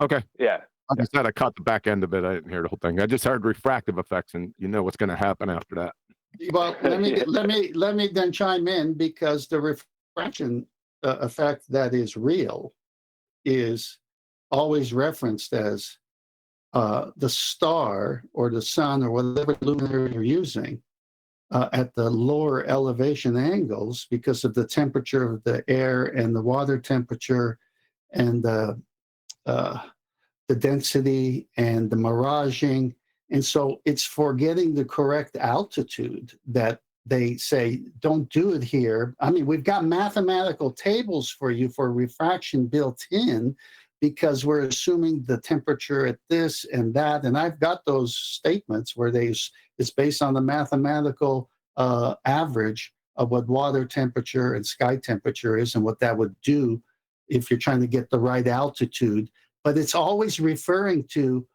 Okay. Yeah. Like I said, I caught the back end of it. I didn't hear the whole thing. I just heard refractive effects, and you know what's going to happen after that. Well, let me then chime in, because the refraction effect that is real is always referenced as the star or the sun or whatever luminary you're using at the lower elevation angles because of the temperature of the air and the water temperature and the density and the miraging. And so it's for getting the correct altitude that they say, don't do it here. I mean, we've got mathematical tables for you for refraction built in because we're assuming the temperature at this and that. And I've got those statements where it's based on the mathematical average of what water temperature and sky temperature is and what that would do if you're trying to get the right altitude. But it's always referring to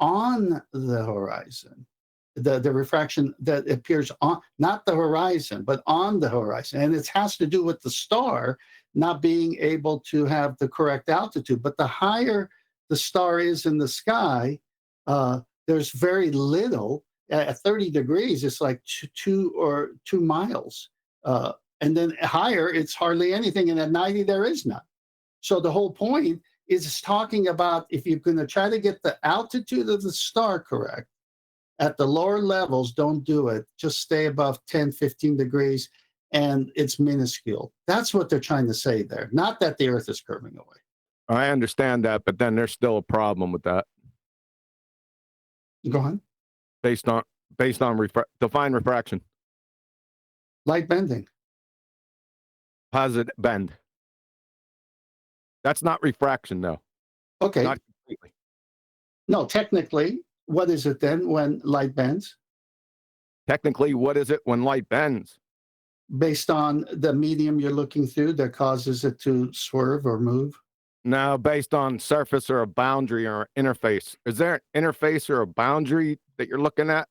on the horizon, the refraction that appears on, not the horizon, but on the horizon. And it has to do with the star not being able to have the correct altitude. But the higher the star is in the sky, there's very little. At 30 degrees, it's like 2 miles. And then higher, it's hardly anything. And at 90, there is none. So the whole point is talking about if you're going to try to get the altitude of the star correct, at the lower levels, don't do it. Just stay above 10, 15 degrees, and it's minuscule. That's what they're trying to say there, not that the Earth is curving away. I understand that, but then there's still a problem with that. Go on. Based on define refraction. Light bending. How does it bend? That's not refraction, though. Okay. Not completely. No, technically, what is it then when light bends? Technically, what is it when light bends? Based on the medium you're looking through that causes it to swerve or move? No, based on surface or a boundary or interface. Is there an interface or a boundary that you're looking at?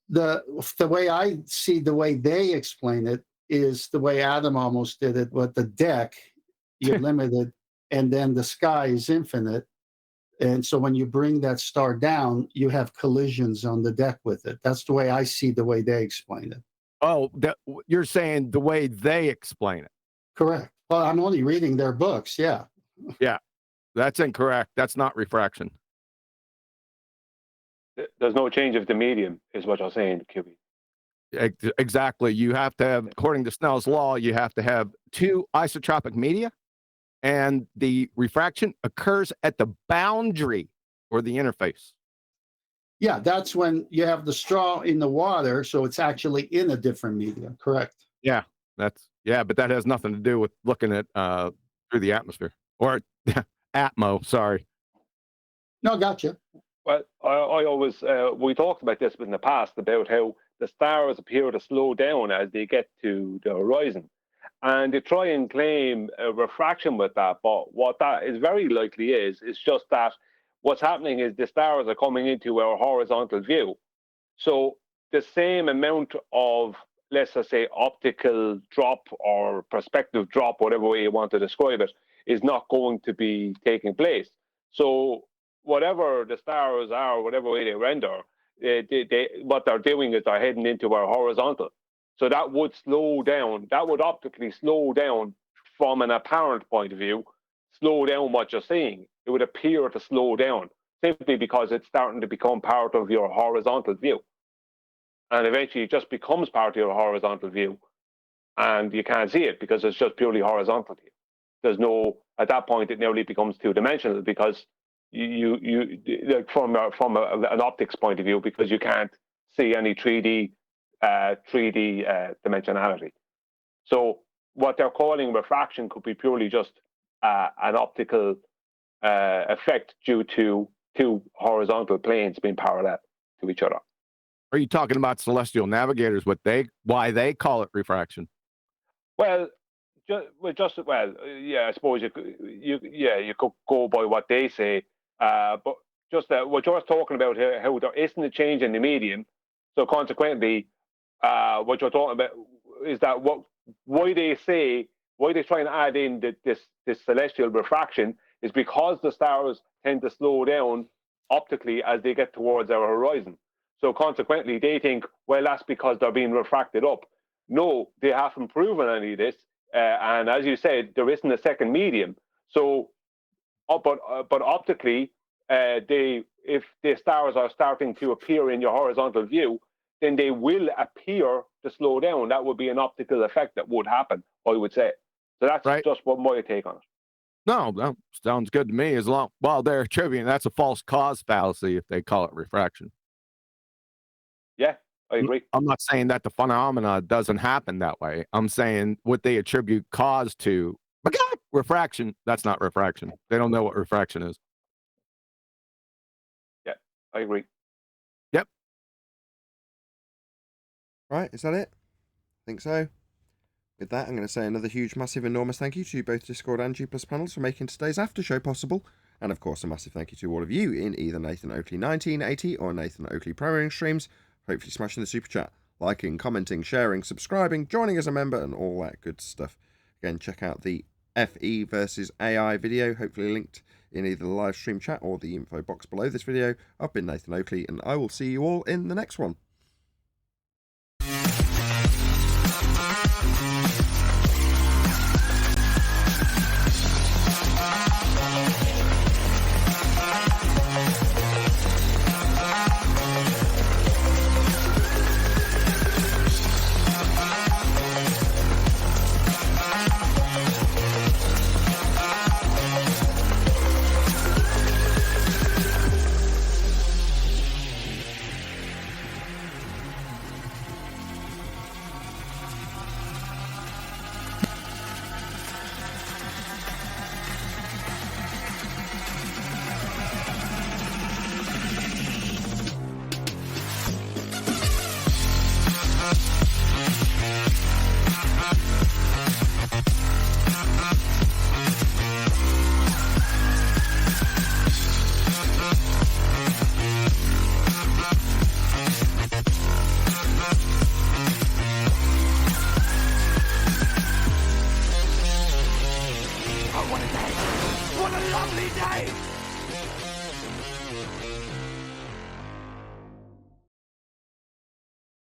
The way I see the way they explain it is the way Adam almost did it with the deck. You're limited, and then the sky is infinite. And so when you bring that star down, you have collisions on the deck with it. That's the way I see the way they explain it. Oh, you're saying the way they explain it. Correct. Well, I'm only reading their books. Yeah. Yeah, that's incorrect. That's not refraction. There's no change of the medium, is what you're saying, QB. Exactly. You have to have, according to Snell's law, you have to have two isotropic media, and the refraction occurs at the boundary or the interface. Yeah, that's when you have the straw in the water, so it's actually in a different medium. Correct. Yeah, but that has nothing to do with looking at through the atmosphere or atmo. Sorry. No, gotcha. Well, I always we talked about this in the past about how the stars appear to slow down as they get to the horizon, and they try and claim a refraction with that. But what that is very likely is just that what's happening is the stars are coming into our horizontal view. So the same amount of, let's just say, optical drop or perspective drop, whatever way you want to describe it, is not going to be taking place. So whatever the stars are, whatever way they render, what they're doing is they're heading into our horizontal. So that would slow down, that would optically slow down from an apparent point of view, slow down what you're seeing. It would appear to slow down simply because it's starting to become part of your horizontal view. And eventually it just becomes part of your horizontal view, and you can't see it because it's just purely horizontal to you. There's no, at that point, it nearly becomes two-dimensional because you from an optics point of view, because you can't see any 3D dimensionality. So what they're calling refraction could be purely just an optical effect due to two horizontal planes being parallel to each other. Are you talking about celestial navigators? Why they call it refraction? Well, yeah, I suppose you could go by what they say, but just what you're talking about here, how there isn't a change in the medium, so consequently, what you're talking about is that why they try and add in this celestial refraction is because the stars tend to slow down optically as they get towards our horizon. So consequently, they think, well, that's because they're being refracted up. No, they haven't proven any of this. And as you said, there isn't a second medium. So, but optically, if the stars are starting to appear in your horizontal view, then they will appear to slow down. That would be an optical effect that would happen, I would say. So that's just what my take on it. No, that sounds good to me. As long, well, they're attributing that's a false cause fallacy if they call it refraction. Yeah, I agree. I'm not saying that the phenomena doesn't happen that way. I'm saying what they attribute cause to refraction. That's not refraction. They don't know what refraction is. Yeah, I agree. Yep. Right, is that it? I think so. With that, I'm going to say another huge, massive, enormous thank you to both Discord and G+ panels for making today's after show possible. And of course, a massive thank you to all of you in either Nathan Oakley 1980 or Nathan Oakley Programming streams, hopefully smashing the super chat, liking, commenting, sharing, subscribing, joining as a member, and all that good stuff. Again, check out the FE versus AI video, hopefully linked in either the live stream chat or the info box below this video. I've been Nathan Oakley, and I will see you all in the next one.